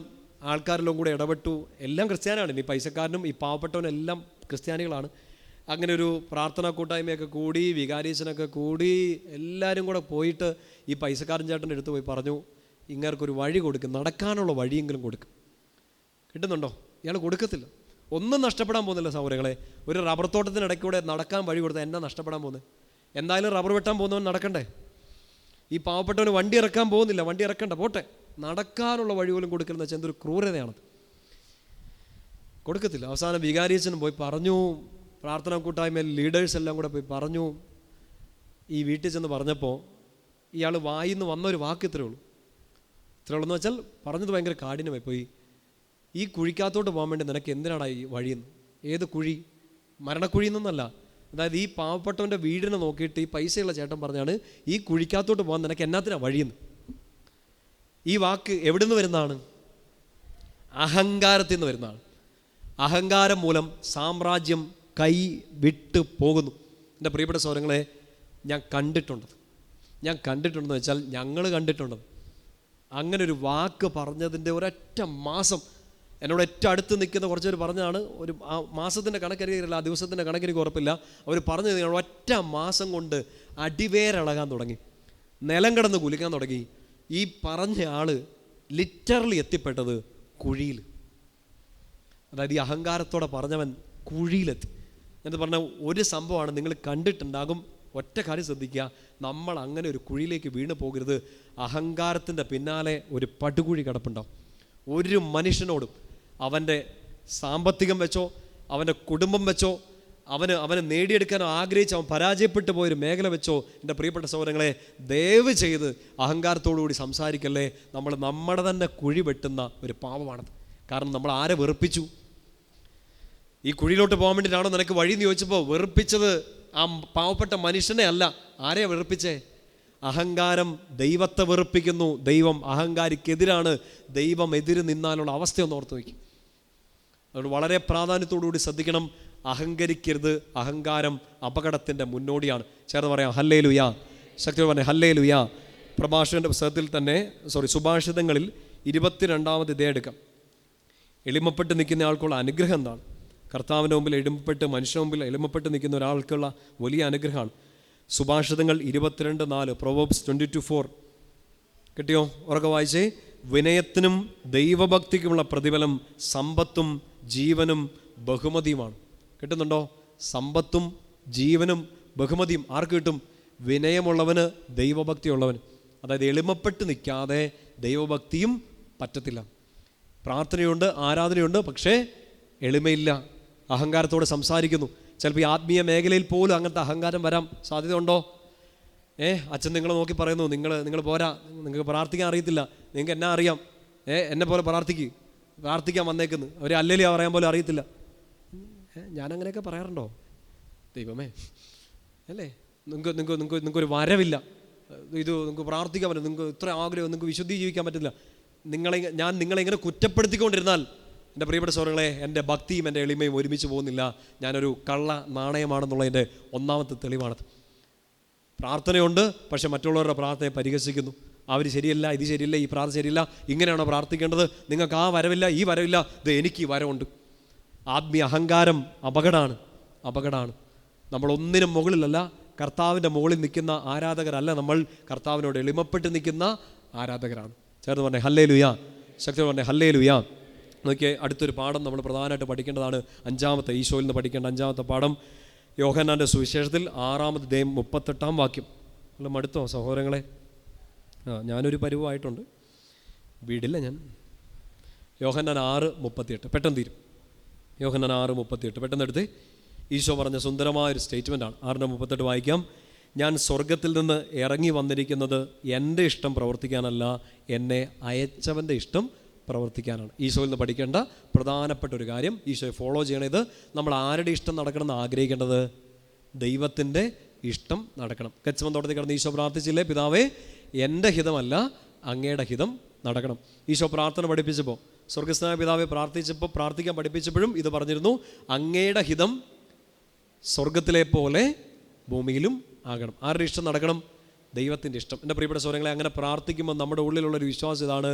ആൾക്കാരെല്ലാം കൂടെ ഇടപെട്ടു. എല്ലാം ക്രിസ്ത്യാനിയാണ്, ഈ പൈസക്കാരനും ഈ പാവപ്പെട്ടവനും എല്ലാം ക്രിസ്ത്യാനികളാണ്. അങ്ങനെ ഒരു പ്രാർത്ഥനാ കൂട്ടായ്മയൊക്കെ കൂടി, വികാരീശനൊക്കെ കൂടി, എല്ലാവരും കൂടെ പോയിട്ട് ഈ പൈസക്കാരൻ ചേട്ടൻ്റെ അടുത്ത് പോയി പറഞ്ഞു, ഇങ്ങേർക്കൊരു വഴി കൊടുക്കും, നടക്കാനുള്ള വഴിയെങ്കിലും കൊടുക്കും. കിട്ടുന്നുണ്ടോ? ഇയാൾ കൊടുക്കത്തില്ല. ഒന്നും നഷ്ടപ്പെടാൻ പോകുന്നില്ല സൗകര്യങ്ങളെ. ഒരു റബ്ബർ തോട്ടത്തിനിടയ്ക്കൂടെ നടക്കാൻ വഴി കൊടുത്താൽ എന്നാ നഷ്ടപ്പെടാൻ പോകുന്നത്? എന്തായാലും റബ്ബർ വെട്ടാൻ പോകുന്നവൻ നടക്കണ്ടേ? ഈ പാവപ്പെട്ടവന് വണ്ടി ഇറക്കാൻ പോകുന്നില്ല, വണ്ടി ഇറക്കണ്ട, പോട്ടെ, നടക്കാനുള്ള വഴി പോലും കൊടുക്കലെന്ന് വെച്ചാൽ എന്തൊരു ക്രൂരതയാണത്. കൊടുക്കത്തില്ല. അവസാനം വികാരിയച്ഛനും പോയി പറഞ്ഞു, പ്രാർത്ഥനാ കൂട്ടായ്മയിൽ ലീഡേഴ്സ് എല്ലാം കൂടെ പോയി പറഞ്ഞു. ഈ വീട്ടിൽ ചെന്ന് പറഞ്ഞപ്പോൾ ഇയാൾ വായിന്ന് വന്നൊരു വാക്ക് ഇത്രയേ ഉള്ളൂ എന്ന് വെച്ചാൽ പറഞ്ഞത് ഭയങ്കര കാഠിന്യമായി പോയി. ഈ കുഴിക്കകത്തോട്ട് പോകാൻ വേണ്ടി നിനക്ക് എന്തിനാണ് ഈ വഴിയെന്ന്? ഏത് കുഴി? മരണക്കുഴി എന്നല്ല. അതായത് ഈ പാവപ്പെട്ടവൻ്റെ വീടിനെ നോക്കിയിട്ട് ഈ പൈസയുള്ള ചേട്ടൻ പറഞ്ഞാണ്, ഈ കുഴിക്കകത്തോട്ട് പോകാൻ നിനക്ക് എന്നാത്തിനാണ് വഴിയെന്ന്. ഈ വാക്ക് എവിടെ നിന്ന് വരുന്നതാണ്? അഹങ്കാരത്തിൽ നിന്ന് വരുന്നതാണ്. അഹങ്കാരം മൂലം സാമ്രാജ്യം കൈ വിട്ട് പോകുന്നു. എൻ്റെ പ്രിയപ്പെട്ട സഹോദരങ്ങളെ, ഞാൻ കണ്ടിട്ടുണ്ടെന്ന് വെച്ചാൽ ഞങ്ങൾ കണ്ടിട്ടുണ്ടെന്ന്. അങ്ങനെ ഒരു വാക്ക് പറഞ്ഞതിൻ്റെ ഒരൊറ്റ മാസം എന്നോട് ഏറ്റവും അടുത്ത് നിൽക്കുന്ന കുറച്ചവർ പറഞ്ഞതാണ്. ഒരു ആ മാസത്തിൻ്റെ കണക്കറിയില്ല, ആ ദിവസത്തിൻ്റെ കണക്കെനിക്ക് ഉറപ്പില്ല. അവർ പറഞ്ഞത് ഒറ്റ മാസം കൊണ്ട് അടിവേരിളകാൻ തുടങ്ങി, നിലം കിടന്ന് കുലിക്കാൻ തുടങ്ങി. ഈ പറഞ്ഞ ആൾ ലിറ്ററലി എത്തിപ്പെട്ടത് കുഴിയിൽ. അതായത് ഈ അഹങ്കാരത്തോടെ പറഞ്ഞവൻ കുഴിയിലെത്തി എന്ന് പറഞ്ഞ ഒരു സംഭവമാണ് നിങ്ങൾ കണ്ടിട്ടുണ്ടാകും. ഒറ്റ കാര്യം ശ്രദ്ധിക്കുക, നമ്മൾ അങ്ങനെ ഒരു കുഴിയിലേക്ക് വീണ് പോകരുത്. അഹങ്കാരത്തിൻ്റെ പിന്നാലെ ഒരു പടുകുഴി കിടപ്പുണ്ടാവും. ഒരു മനുഷ്യനോടും അവൻ്റെ സാമ്പത്തികം വെച്ചോ അവൻ്റെ കുടുംബം വെച്ചോ അവന് നേടിയെടുക്കാൻ ആഗ്രഹിച്ച് അവൻ പരാജയപ്പെട്ടു പോയൊരു മേഖല വെച്ചോ, എൻ്റെ പ്രിയപ്പെട്ട സഹോദരങ്ങളെ, ദയവ് ചെയ്ത് അഹങ്കാരത്തോടുകൂടി സംസാരിക്കല്ലേ. നമ്മുടെ തന്നെ കുഴി വെട്ടുന്ന ഒരു പാപമാണത്. കാരണം നമ്മൾ ആരെ വെറുപ്പിച്ചു? ഈ കുഴിയിലോട്ട് പോകാൻ വേണ്ടിയിട്ടാണോ നിനക്ക് വഴിയെന്ന് ചോദിച്ചപ്പോൾ വെറുപ്പിച്ചത് ആ പാവപ്പെട്ട മനുഷ്യനെ അല്ല. ആരെയാ വെറുപ്പിച്ചേ? അഹങ്കാരം ദൈവത്തെ വെറുപ്പിക്കുന്നു. ദൈവം അഹങ്കാരിക്കെതിരാണ്. ദൈവം എതിര് നിന്നാലുള്ള അവസ്ഥയൊന്ന് ഓർത്ത് വയ്ക്കും. അതുകൊണ്ട് വളരെ പ്രാധാന്യത്തോടുകൂടി ശ്രദ്ധിക്കണം. അഹങ്കരിക്കരുത്. അഹങ്കാരം അപകടത്തിൻ്റെ മുന്നോടിയാണ്. ചേർന്ന് പറയാം ഹല്ലേലൂയ. ശക്തി പറഞ്ഞേ ഹല്ലേലൂയ. പ്രഭാഷകന്റെ പുസ്തകത്തിൽ തന്നെ സുഭാഷിതങ്ങളിൽ 22-ാമത് ഇതേ എടുക്കാം. എളിമപ്പെട്ട് നിൽക്കുന്ന ആൾക്കുള്ള അനുഗ്രഹം എന്താണ്? കർത്താവിൻ്റെ മുമ്പിൽ എളിമപ്പെട്ട്, മനുഷ്യൻ്റെ മുമ്പിൽ എളിമപ്പെട്ട് നിൽക്കുന്ന ഒരാൾക്കുള്ള വലിയ അനുഗ്രഹമാണ്. സുഭാഷിതങ്ങൾ 22:4, പ്രൊവേർബ്സ് 22:4 കിട്ടിയോ? ഉറക്കെ വായിച്ചേ. വിനയത്തിനും ദൈവഭക്തിക്കുമുള്ള പ്രതിഫലം സമ്പത്തും ജീവനും ബഹുമതിയുമാണ്. കിട്ടുന്നുണ്ടോ? സമ്പത്തും ജീവനും ബഹുമതിയും ആർക്ക് കിട്ടും? വിനയമുള്ളവന്, ദൈവഭക്തിയുള്ളവന്. അതായത് എളിമപ്പെട്ട് നിൽക്കാതെ ദൈവഭക്തിയും പറ്റത്തില്ല. പ്രാർത്ഥനയുണ്ട്, ആരാധനയുണ്ട്, പക്ഷേ എളിമയില്ല. അഹങ്കാരത്തോടെ സംസാരിക്കുന്നു. ചിലപ്പോൾ ഈ ആത്മീയ മേഖലയിൽ പോലും അങ്ങനത്തെ അഹങ്കാരം വരാൻ സാധ്യതയുണ്ടോ? അച്ഛൻ നിങ്ങളെ നോക്കി പറയുന്നു, നിങ്ങൾ പോരാ, നിങ്ങൾക്ക് പ്രാർത്ഥിക്കാൻ അറിയത്തില്ല, നിങ്ങൾക്ക് എന്നാ അറിയാം, എന്നെ പോലെ പ്രാർത്ഥിക്കാൻ വന്നേക്കുന്നു, അവർ അല്ലേലും പറയാൻ പോലും അറിയത്തില്ല. ഞാനങ്ങനെയൊക്കെ പറയാറുണ്ടോ? ദൈവമേ അല്ലേ, നിങ്ങൾക്കൊരു വരവില്ല, ഇത് നിങ്ങൾക്ക് പ്രാർത്ഥിക്കാൻ പറ്റില്ല, നിങ്ങൾക്ക് ഇത്ര ആഗ്രഹം, നിങ്ങൾക്ക് വിശുദ്ധി ജീവിക്കാൻ പറ്റില്ല. ഞാൻ നിങ്ങളെങ്ങനെ കുറ്റപ്പെടുത്തിക്കൊണ്ടിരുന്നാൽ എൻ്റെ പ്രിയപ്പെട്ട സഹോദരങ്ങളെ, എൻ്റെ ഭക്തിയും എൻ്റെ എളിമയും ഒരുമിച്ച് പോകുന്നില്ല. ഞാനൊരു കള്ള നാണയമാണെന്നുള്ളതിൻ്റെ ഒന്നാമത്തെ തെളിവാണത്. പ്രാർത്ഥനയുണ്ട്, പക്ഷെ മറ്റുള്ളവരുടെ പ്രാർത്ഥനയെ പരിഹസിക്കുന്നു. അവർ ശരിയല്ല, ഇത് ശരിയല്ല, ഈ പ്രാർത്ഥന ശരിയില്ല, ഇങ്ങനെയാണോ പ്രാർത്ഥിക്കേണ്ടത്, നിങ്ങൾക്ക് ആ വരവില്ല, ഈ വരവില്ല, ഇത് എനിക്ക് ഈ വരവുണ്ട്. ആത്മീയ അഹങ്കാരം അപകടമാണ്. അപകടമാണ്. നമ്മളൊന്നിനും മുകളിലല്ല, കർത്താവിൻ്റെ മുകളിൽ നിൽക്കുന്ന ആരാധകരല്ല നമ്മൾ, കർത്താവിനോട് എളിമപ്പെട്ട് നിൽക്കുന്ന ആരാധകരാണ്. ചേർന്ന് പറഞ്ഞേ ഹല്ലേലൂയ, ശക്തി പറഞ്ഞേ ഹല്ലേലൂയ. നോക്കിയേ, അടുത്തൊരു പാഠം നമ്മൾ പ്രധാനമായിട്ട് പഠിക്കേണ്ടതാണ്. ഈശോയിൽ നിന്ന് പഠിക്കേണ്ട 5-ാമത്തെ പാഠം യോഹന്നാൻ്റെ സുവിശേഷത്തിൽ 6-ാമത് അധ്യായം 38-ാം വാക്യം. നമ്മൾ മടുത്തോ സഹോദരങ്ങളെ? ഞാനൊരു പരുവായിട്ടുണ്ട്, വീടില്ല ഞാൻ. യോഹന്നാൻ 6:38 പെട്ടെന്ന് തീരും. യോഹന്നാൻ 6:38 പെട്ടെന്ന് എടുത്ത്. ഈശോ പറഞ്ഞ സുന്ദരമായൊരു സ്റ്റേറ്റ്മെൻറ്റാണ്. 6:38 വായിക്കാം. ഞാൻ സ്വർഗത്തിൽ നിന്ന് ഇറങ്ങി വന്നിരിക്കുന്നത് എൻ്റെ ഇഷ്ടം പ്രവർത്തിക്കാനല്ല, എന്നെ അയച്ചവൻ്റെ ഇഷ്ടം പ്രവർത്തിക്കാനാണ്. ഈശോയിൽ നിന്ന് പഠിക്കേണ്ട പ്രധാനപ്പെട്ട ഒരു കാര്യം, ഈശോയെ ഫോളോ ചെയ്യണത് നമ്മൾ ആരുടെ ഇഷ്ടം നടക്കണമെന്ന് ആഗ്രഹിക്കേണ്ടത്? ദൈവത്തിൻ്റെ ഇഷ്ടം നടക്കണം. ഗെത്സമൻ തോട്ടത്തിൽ കിടന്ന് ഈശോ പ്രാർത്ഥിച്ചില്ലേ, പിതാവേ എൻ്റെ ഹിതമല്ല അങ്ങയുടെ ഹിതം നടക്കണം. ഈശോ പ്രാർത്ഥന പഠിപ്പിച്ചപ്പോൾ, സ്വർഗസ്ഥനായ പിതാവെ പ്രാർത്ഥിക്കാൻ പഠിപ്പിച്ചപ്പോഴും ഇത് പറഞ്ഞിരുന്നു, അങ്ങയുടെ ഹിതം സ്വർഗത്തിലെ പോലെ ഭൂമിയിലും ആകണം. ആരുടെ ഇഷ്ടം നടക്കണം? ദൈവത്തിൻ്റെ ഇഷ്ടം. എൻ്റെ പ്രിയപ്പെട്ട സഹോദരങ്ങളെ, അങ്ങനെ പ്രാർത്ഥിക്കുമ്പോൾ നമ്മുടെ ഉള്ളിലുള്ളൊരു വിശ്വാസം ഇതാണ്,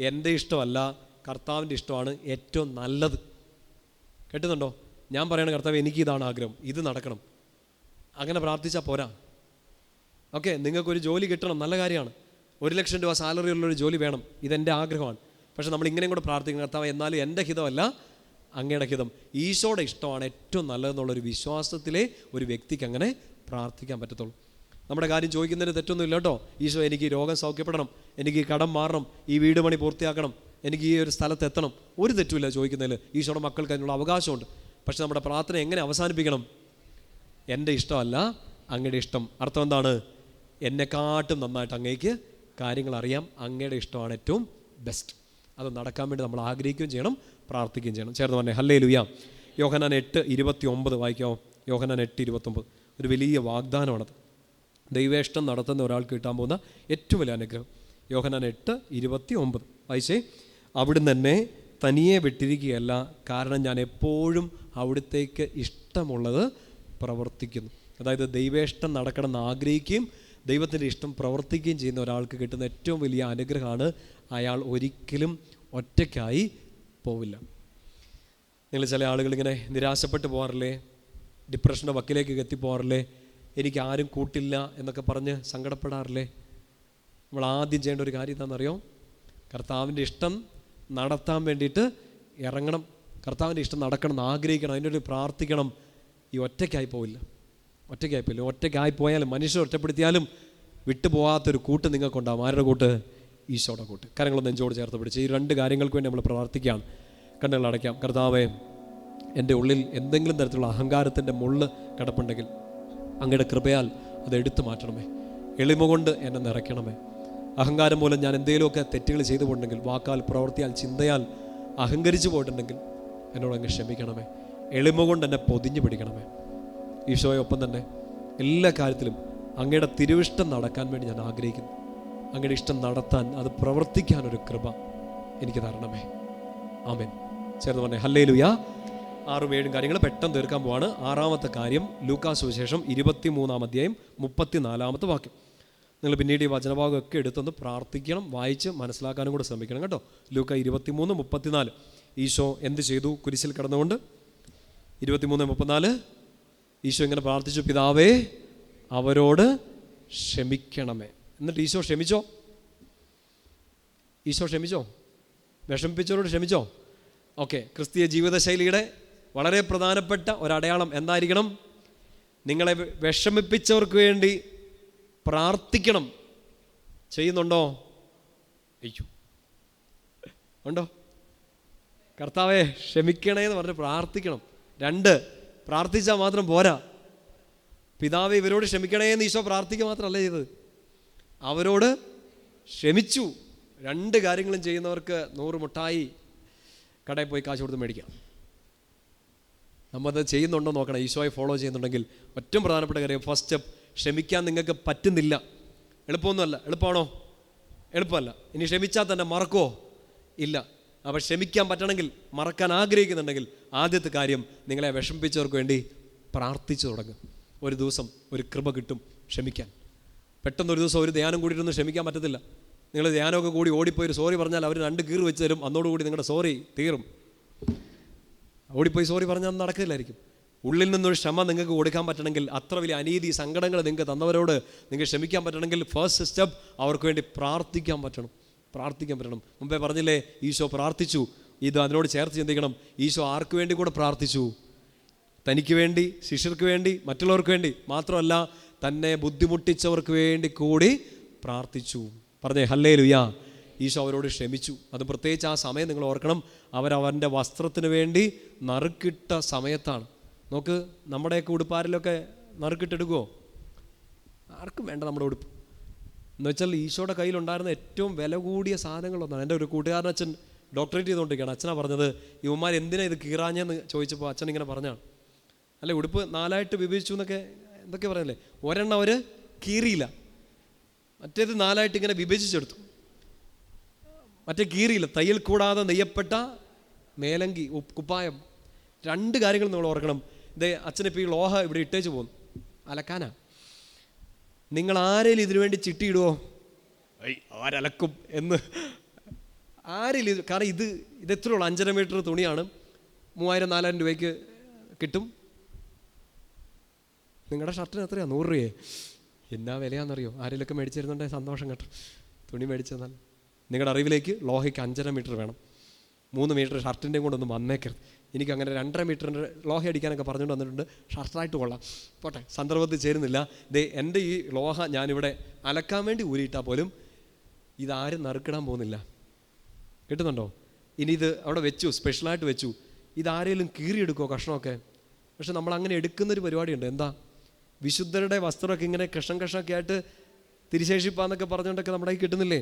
എൻ്റെ ഇഷ്ടമല്ല കർത്താവിൻ്റെ ഇഷ്ടമാണ് ഏറ്റവും നല്ലത്. കേട്ടുന്നുണ്ടോ? ഞാൻ പറയണ കർത്താവ് എനിക്ക് ഇതാണ് ആഗ്രഹം, ഇത് നടക്കണം. അങ്ങനെ പ്രാർത്ഥിച്ചാൽ പോരാ. ഓക്കെ, നിങ്ങൾക്കൊരു ജോലി കിട്ടണം, നല്ല കാര്യമാണ്. 1,00,000 രൂപ സാലറി ഉള്ളൊരു ജോലി വേണം, ഇതെൻ്റെ ആഗ്രഹമാണ്. പക്ഷെ നമ്മൾ ഇങ്ങനെയും കൂടെ പ്രാർത്ഥിക്കണം, കർത്താവ് എന്നാലും എൻ്റെ ഹിതമല്ല അങ്ങയുടെ ഹിതം, ഈശോയുടെ ഇഷ്ടമാണ് ഏറ്റവും നല്ലതെന്നുള്ളൊരു വിശ്വാസത്തിലേ ഒരു വ്യക്തിക്ക് അങ്ങനെ പ്രാർത്ഥിക്കാൻ പറ്റത്തുള്ളൂ. നമ്മുടെ കാര്യം ചോദിക്കുന്നതിന് തെറ്റൊന്നുമില്ല കേട്ടോ. ഈശോ എനിക്ക് ഈ രോഗം സൗഖ്യപ്പെടണം, എനിക്ക് ഈ കടം മാറണം, ഈ വീട് പണി പൂർത്തിയാക്കണം, എനിക്ക് ഈ ഒരു സ്ഥലത്ത് എത്തണം, ഒരു തെറ്റുമില്ല ചോദിക്കുന്നതിൽ. ഈശോയുടെ മക്കൾക്ക് അതിനുള്ള അവകാശമുണ്ട്. പക്ഷെ നമ്മുടെ പ്രാർത്ഥന എങ്ങനെ അവസാനിപ്പിക്കണം? എൻ്റെ ഇഷ്ടമല്ല അങ്ങയുടെ ഇഷ്ടം. അർത്ഥം എന്താണ്? എന്നെക്കാട്ടും നന്നായിട്ട് അങ്ങേക്ക് കാര്യങ്ങൾ അറിയാം, അങ്ങയുടെ ഇഷ്ടമാണ് ഏറ്റവും ബെസ്റ്റ്. അത് നടക്കാൻ വേണ്ടി നമ്മൾ ആഗ്രഹിക്കുകയും ചെയ്യണം, പ്രാർത്ഥിക്കുകയും ചെയ്യണം. ചേർന്ന് പറഞ്ഞേ ഹല്ലേലൂയ. യോഹന്നാൻ 8:29 വായിക്കാമോ? യോഹന്നാൻ 8:29 ഒരു വലിയ വാഗ്ദാനമാണത്. ദൈവേഷ്ടം നടത്തുന്ന ഒരാൾക്ക് കിട്ടാൻ പോകുന്ന ഏറ്റവും വലിയ അനുഗ്രഹം. യോഹന്നാൻ 8:29 വായിച്ചേ. അവിടുന്ന് എന്നെ തനിയെ വിട്ടിരിക്കുകയല്ല, കാരണം ഞാൻ എപ്പോഴും അവിടുത്തേക്ക് ഇഷ്ടമുള്ളത് പ്രവർത്തിക്കുന്നു. അതായത് ദൈവേഷ്ടം നടക്കണമെന്ന് ആഗ്രഹിക്കുകയും ദൈവത്തിൻ്റെ ഇഷ്ടം പ്രവർത്തിക്കുകയും ചെയ്യുന്ന ഒരാൾക്ക് കിട്ടുന്ന ഏറ്റവും വലിയ അനുഗ്രഹമാണ്, അയാൾ ഒരിക്കലും ഒറ്റയ്ക്കായി പോവില്ല. നിങ്ങൾ ചില ആളുകളിങ്ങനെ നിരാശപ്പെട്ട് പോകാറില്ലേ? ഡിപ്രഷൻ്റെ വക്കിലേക്ക് എത്തിപ്പോകാറില്ലേ? എനിക്ക് ആരും കൂട്ടില്ല എന്നൊക്കെ പറഞ്ഞ് സങ്കടപ്പെടാറില്ലേ? നമ്മൾ ആദ്യം ചെയ്യേണ്ട ഒരു കാര്യം എന്താണെന്നറിയോ? കർത്താവിൻ്റെ ഇഷ്ടം നടത്താൻ വേണ്ടിയിട്ട് ഇറങ്ങണം. കർത്താവിൻ്റെ ഇഷ്ടം നടക്കണം എന്ന് ആഗ്രഹിക്കണം, അതിൻ്റെ ഒരു പ്രാർത്ഥിക്കണം. ഈ ഒറ്റയ്ക്കായി പോവില്ല. ഒറ്റയ്ക്കായി പോയാലും മനുഷ്യർ ഒറ്റപ്പെടുത്തിയാലും വിട്ടുപോകാത്തൊരു കൂട്ട് നിങ്ങൾക്കുണ്ടാകും. ആരുടെ കൂട്ട്? ഈശോയുടെ കൂട്ട്. കാര്യങ്ങളൊന്ന് നെഞ്ചോട് ചേർത്ത് പിടിച്ച് ഈ 2 കാര്യങ്ങൾക്ക് വേണ്ടി നമ്മൾ പ്രാർത്ഥിക്കുകയാണ്. കണ്ണുകൾ അടയ്ക്കാം. കർത്താവേ, എൻ്റെ ഉള്ളിൽ എന്തെങ്കിലും തരത്തിലുള്ള അഹങ്കാരത്തിൻ്റെ മുള്ള് കിടപ്പുണ്ടെങ്കിൽ അങ്ങയുടെ കൃപയാൽ അത് എടുത്തു മാറ്റണമേ. എളിമ കൊണ്ട് എന്നെ നിറയ്ക്കണമേ. അഹങ്കാരം മൂലം ഞാൻ എന്തെങ്കിലുമൊക്കെ തെറ്റുകൾ ചെയ്തു പോയിട്ടുണ്ടെങ്കിൽ, വാക്കാൽ, പ്രവൃത്തിയാൽ, ചിന്തയാൽ അഹങ്കരിച്ചു പോയിട്ടുണ്ടെങ്കിൽ എന്നോട് അങ്ങ് ക്ഷമിക്കണമേ. എളിമ കൊണ്ട് എന്നെ പൊതിഞ്ഞു പിടിക്കണമേ. ഈശോയൊപ്പം തന്നെ എല്ലാ കാര്യത്തിലും അങ്ങയുടെ തിരുവിഷ്ടം നടക്കാൻ വേണ്ടി ഞാൻ ആഗ്രഹിക്കുന്നു. അങ്ങയുടെ ഇഷ്ടം നടത്താൻ, അത് പ്രവർത്തിക്കാനൊരു കൃപ എനിക്ക് തരണമേ. ആമേൻ. ചേർന്ന് പറഞ്ഞേ ഹല്ലേലൂയ. 6-7 കാര്യങ്ങൾ പെട്ടെന്ന് തീർക്കാൻ പോവാണ്. 6-ാമത്തെ കാര്യം ലൂക്കാ സുവിശേഷം 23-ാം അധ്യായം 34-ാമത്തെ വാക്യം. നിങ്ങൾ പിന്നീട് ഈ വചനഭാഗമൊക്കെ എടുത്തൊന്ന് പ്രാർത്ഥിക്കണം, വായിച്ച് മനസ്സിലാക്കാനും കൂടെ ശ്രമിക്കണം കേട്ടോ. ലൂക്കാ 23:34 ഈശോ എന്ത് ചെയ്തു കുരിശിൽ കിടന്നുകൊണ്ട്? 23:34 ഈശോ ഇങ്ങനെ പ്രാർത്ഥിച്ചു, പിതാവേ അവരോട് ക്ഷമിക്കണമേ. എന്നിട്ട് ഈശോ ക്ഷമിച്ചോ? വിഷമിപ്പിച്ചവരോട് ക്ഷമിച്ചോ? ഓക്കെ. ക്രിസ്തീയ ജീവിതശൈലിയുടെ വളരെ പ്രധാനപ്പെട്ട ഒരടയാളം എന്തായിരിക്കണം? നിങ്ങളെ വിഷമിപ്പിച്ചവർക്ക് വേണ്ടി പ്രാർത്ഥിക്കണം. ചെയ്യുന്നുണ്ടോ? അയ്യോ, ഉണ്ടോ? കർത്താവേ ക്ഷമിക്കണേ എന്ന് പറഞ്ഞ് പ്രാർത്ഥിക്കണം. 2, പ്രാർത്ഥിച്ചാൽ മാത്രം പോരാ. പിതാവേ ഇവരോട് ക്ഷമിക്കണേ എന്ന് ഈശോ പ്രാർത്ഥിക്കുക മാത്രമല്ല ചെയ്തത്, അവരോട് ക്ഷമിച്ചു. 2 കാര്യങ്ങളും ചെയ്യുന്നവർക്ക് 100 മുട്ടായി കടയിൽ പോയി കാശ് കൊടുത്ത് മേടിക്കാം. നമ്മത് ചെയ്യുന്നുണ്ടോ നോക്കണം. ഈശോയെ ഫോളോ ചെയ്യുന്നുണ്ടെങ്കിൽ ഏറ്റവും പ്രധാനപ്പെട്ട കാര്യം, ഫസ്റ്റ് സ്റ്റെപ്പ്, ക്ഷമിക്കാൻ നിങ്ങൾക്ക് പറ്റുന്നില്ല. എളുപ്പമൊന്നുമല്ല. എളുപ്പമാണോ? എളുപ്പമല്ല. ഇനി ക്ഷമിച്ചാൽ തന്നെ മറക്കുമോ? ഇല്ല. അപ്പോൾ ക്ഷമിക്കാൻ പറ്റണമെങ്കിൽ, മറക്കാൻ ആഗ്രഹിക്കുന്നുണ്ടെങ്കിൽ, ആദ്യത്തെ കാര്യം നിങ്ങളെ വിഷമിപ്പിച്ചവർക്ക് വേണ്ടി പ്രാർത്ഥിച്ചു തുടങ്ങും. ഒരു ദിവസം ഒരു കൃപ കിട്ടും ക്ഷമിക്കാൻ. പെട്ടെന്ന് ഒരു ദിവസം ഒരു ധ്യാനം കൂടിയിട്ടൊന്നും ക്ഷമിക്കാൻ പറ്റത്തില്ല. നിങ്ങൾ ധ്യാനമൊക്കെ കൂടി ഓടിപ്പോയി ഒരു സോറി പറഞ്ഞാൽ അവർ 2 കീറ് വെച്ച് തരും. അന്നോടുകൂടി നിങ്ങളുടെ സോറി തീരും. ഓടിപ്പോയി സോറി പറഞ്ഞാൽ നടക്കില്ലായിരിക്കും. ഉള്ളിൽ നിന്നൊരു ക്ഷമ നിങ്ങൾക്ക് കൊടുക്കാൻ പറ്റണമെങ്കിൽ, അത്ര വലിയ അനീതി സങ്കടങ്ങൾ നിങ്ങൾക്ക് തന്നവരോട് നിങ്ങൾക്ക് ക്ഷമിക്കാൻ പറ്റണമെങ്കിൽ, ഫസ്റ്റ് സ്റ്റെപ്പ് അവർക്ക് വേണ്ടി പ്രാർത്ഥിക്കാൻ പറ്റണം. മുമ്പേ പറഞ്ഞില്ലേ, ഈശോ പ്രാർത്ഥിച്ചു. ഇത് അതിനോട് ചേർത്ത് ചിന്തിക്കണം. ഈശോ ആർക്ക് വേണ്ടി കൂടെ പ്രാർത്ഥിച്ചു? തനിക്ക് വേണ്ടി, ശിഷ്യർക്ക് വേണ്ടി, മറ്റുള്ളവർക്ക് വേണ്ടി മാത്രമല്ല, തന്നെ ബുദ്ധിമുട്ടിച്ചവർക്ക് വേണ്ടി കൂടി പ്രാർത്ഥിച്ചു. പറഞ്ഞേ ഹല്ലേലൂയ. ഈശോ അവരോട് ക്ഷമിച്ചു. അത് പ്രത്യേകിച്ച് ആ സമയം നിങ്ങൾ ഓർക്കണം, അവരവൻ്റെ വസ്ത്രത്തിന് വേണ്ടി നറുക്കിട്ട സമയത്താണ്. നോക്ക്, നമ്മുടെയൊക്കെ ഉടുപ്പാരിലൊക്കെ നറുക്കിട്ടെടുക്കുമോ? ആർക്കും വേണ്ട നമ്മുടെ ഉടുപ്പ്. എന്നുവെച്ചാൽ ഈശോയുടെ കയ്യിലുണ്ടായിരുന്ന ഏറ്റവും വില കൂടിയ സാധനങ്ങളൊന്നാണ്. എൻ്റെ ഒരു കൂട്ടുകാരനച്ഛൻ ഡോക്ടറേറ്റ് ചെയ്തുകൊണ്ടിരിക്കുകയാണ്. അച്ഛനാണ് പറഞ്ഞത്, ഇവന്മാർ എന്തിനാണ് ഇത് കീറാഞ്ഞെന്ന് ചോദിച്ചപ്പോൾ അച്ഛൻ ഇങ്ങനെ പറഞ്ഞാണ്, അല്ലെ ഉടുപ്പ് 4 വിഭജിച്ചു എന്നൊക്കെ എന്തൊക്കെ പറയല്ലേ. ഒരെണ്ണം അവർ കീറിയില്ല, മറ്റേത് 4 ഇങ്ങനെ വിഭജിച്ചെടുത്തു. മറ്റേ കീറിയില്ല. തയ്യൽ കൂടാതെ നെയ്യപ്പെട്ട മേലങ്കി, കുപ്പായം. 2 കാര്യങ്ങൾ നിങ്ങൾ ഓർക്കണം. ഇതേ അച്ഛനിപ്പോൾ ഈ ലോഹ ഇവിടെ ഇട്ടേച്ച് പോകുന്നു, അലക്കാനാ. നിങ്ങൾ ആരെങ്കിലും ഇതിനു വേണ്ടി ചിട്ടിയിടുവോ? ആരലക്കും എന്ന് ആരെങ്കിലും? കാരണം ഇത് എത്രയുള്ളൂ? 5.5 മീറ്റർ തുണിയാണ്, 3000-4000 രൂപയ്ക്ക് കിട്ടും. നിങ്ങളുടെ ഷർട്ടിന് എത്രയാണ്? 100 രൂപയെ. എന്നാ വിലയാണെന്നറിയോ? ആരെങ്കിലുമൊക്കെ മേടിച്ചു തരുന്നുണ്ടെങ്കിൽ സന്തോഷം കേട്ടോ. തുണി മേടിച്ചെന്നാൽ നിങ്ങളുടെ അറിവിലേക്ക് ലോഹയ്ക്ക് 5.5 മീറ്റർ വേണം. 3 മീറ്റർ ഷർട്ടിൻ്റെയും കൂടെ ഒന്നും വന്നേക്കരുത്. എനിക്കങ്ങനെ 2.5 മീറ്ററിൻ്റെ ലോഹ അടിക്കാനൊക്കെ പറഞ്ഞുകൊണ്ട് വന്നിട്ടുണ്ട്. ഷർട്ടായിട്ട് കൊള്ളാം, പോട്ടെ, സന്ദർഭത്തിൽ ചേരുന്നില്ല. എൻ്റെ ഈ ലോഹ ഞാനിവിടെ അലക്കാൻ വേണ്ടി ഊരിയിട്ടാൽ പോലും ഇതാരും നറുക്കിടാൻ പോകുന്നില്ല. കിട്ടുന്നുണ്ടോ? ഇനി ഇത് അവിടെ വെച്ചു, സ്പെഷ്യലായിട്ട് വെച്ചു. ഇതാരെങ്കിലും കീറിയെടുക്കുമോ കഷ്ണമൊക്കെ? പക്ഷെ നമ്മൾ അങ്ങനെ എടുക്കുന്നൊരു പരിപാടിയുണ്ട്. എന്താ? വിശുദ്ധരുടെ വസ്ത്രമൊക്കെ ഇങ്ങനെ കഷ്ണമൊക്കെ ആയിട്ട് തിരിശേഷിപ്പാന്നൊക്കെ പറഞ്ഞുകൊണ്ടൊക്കെ നമ്മുടെ കയ്യിൽ കിട്ടുന്നില്ലേ?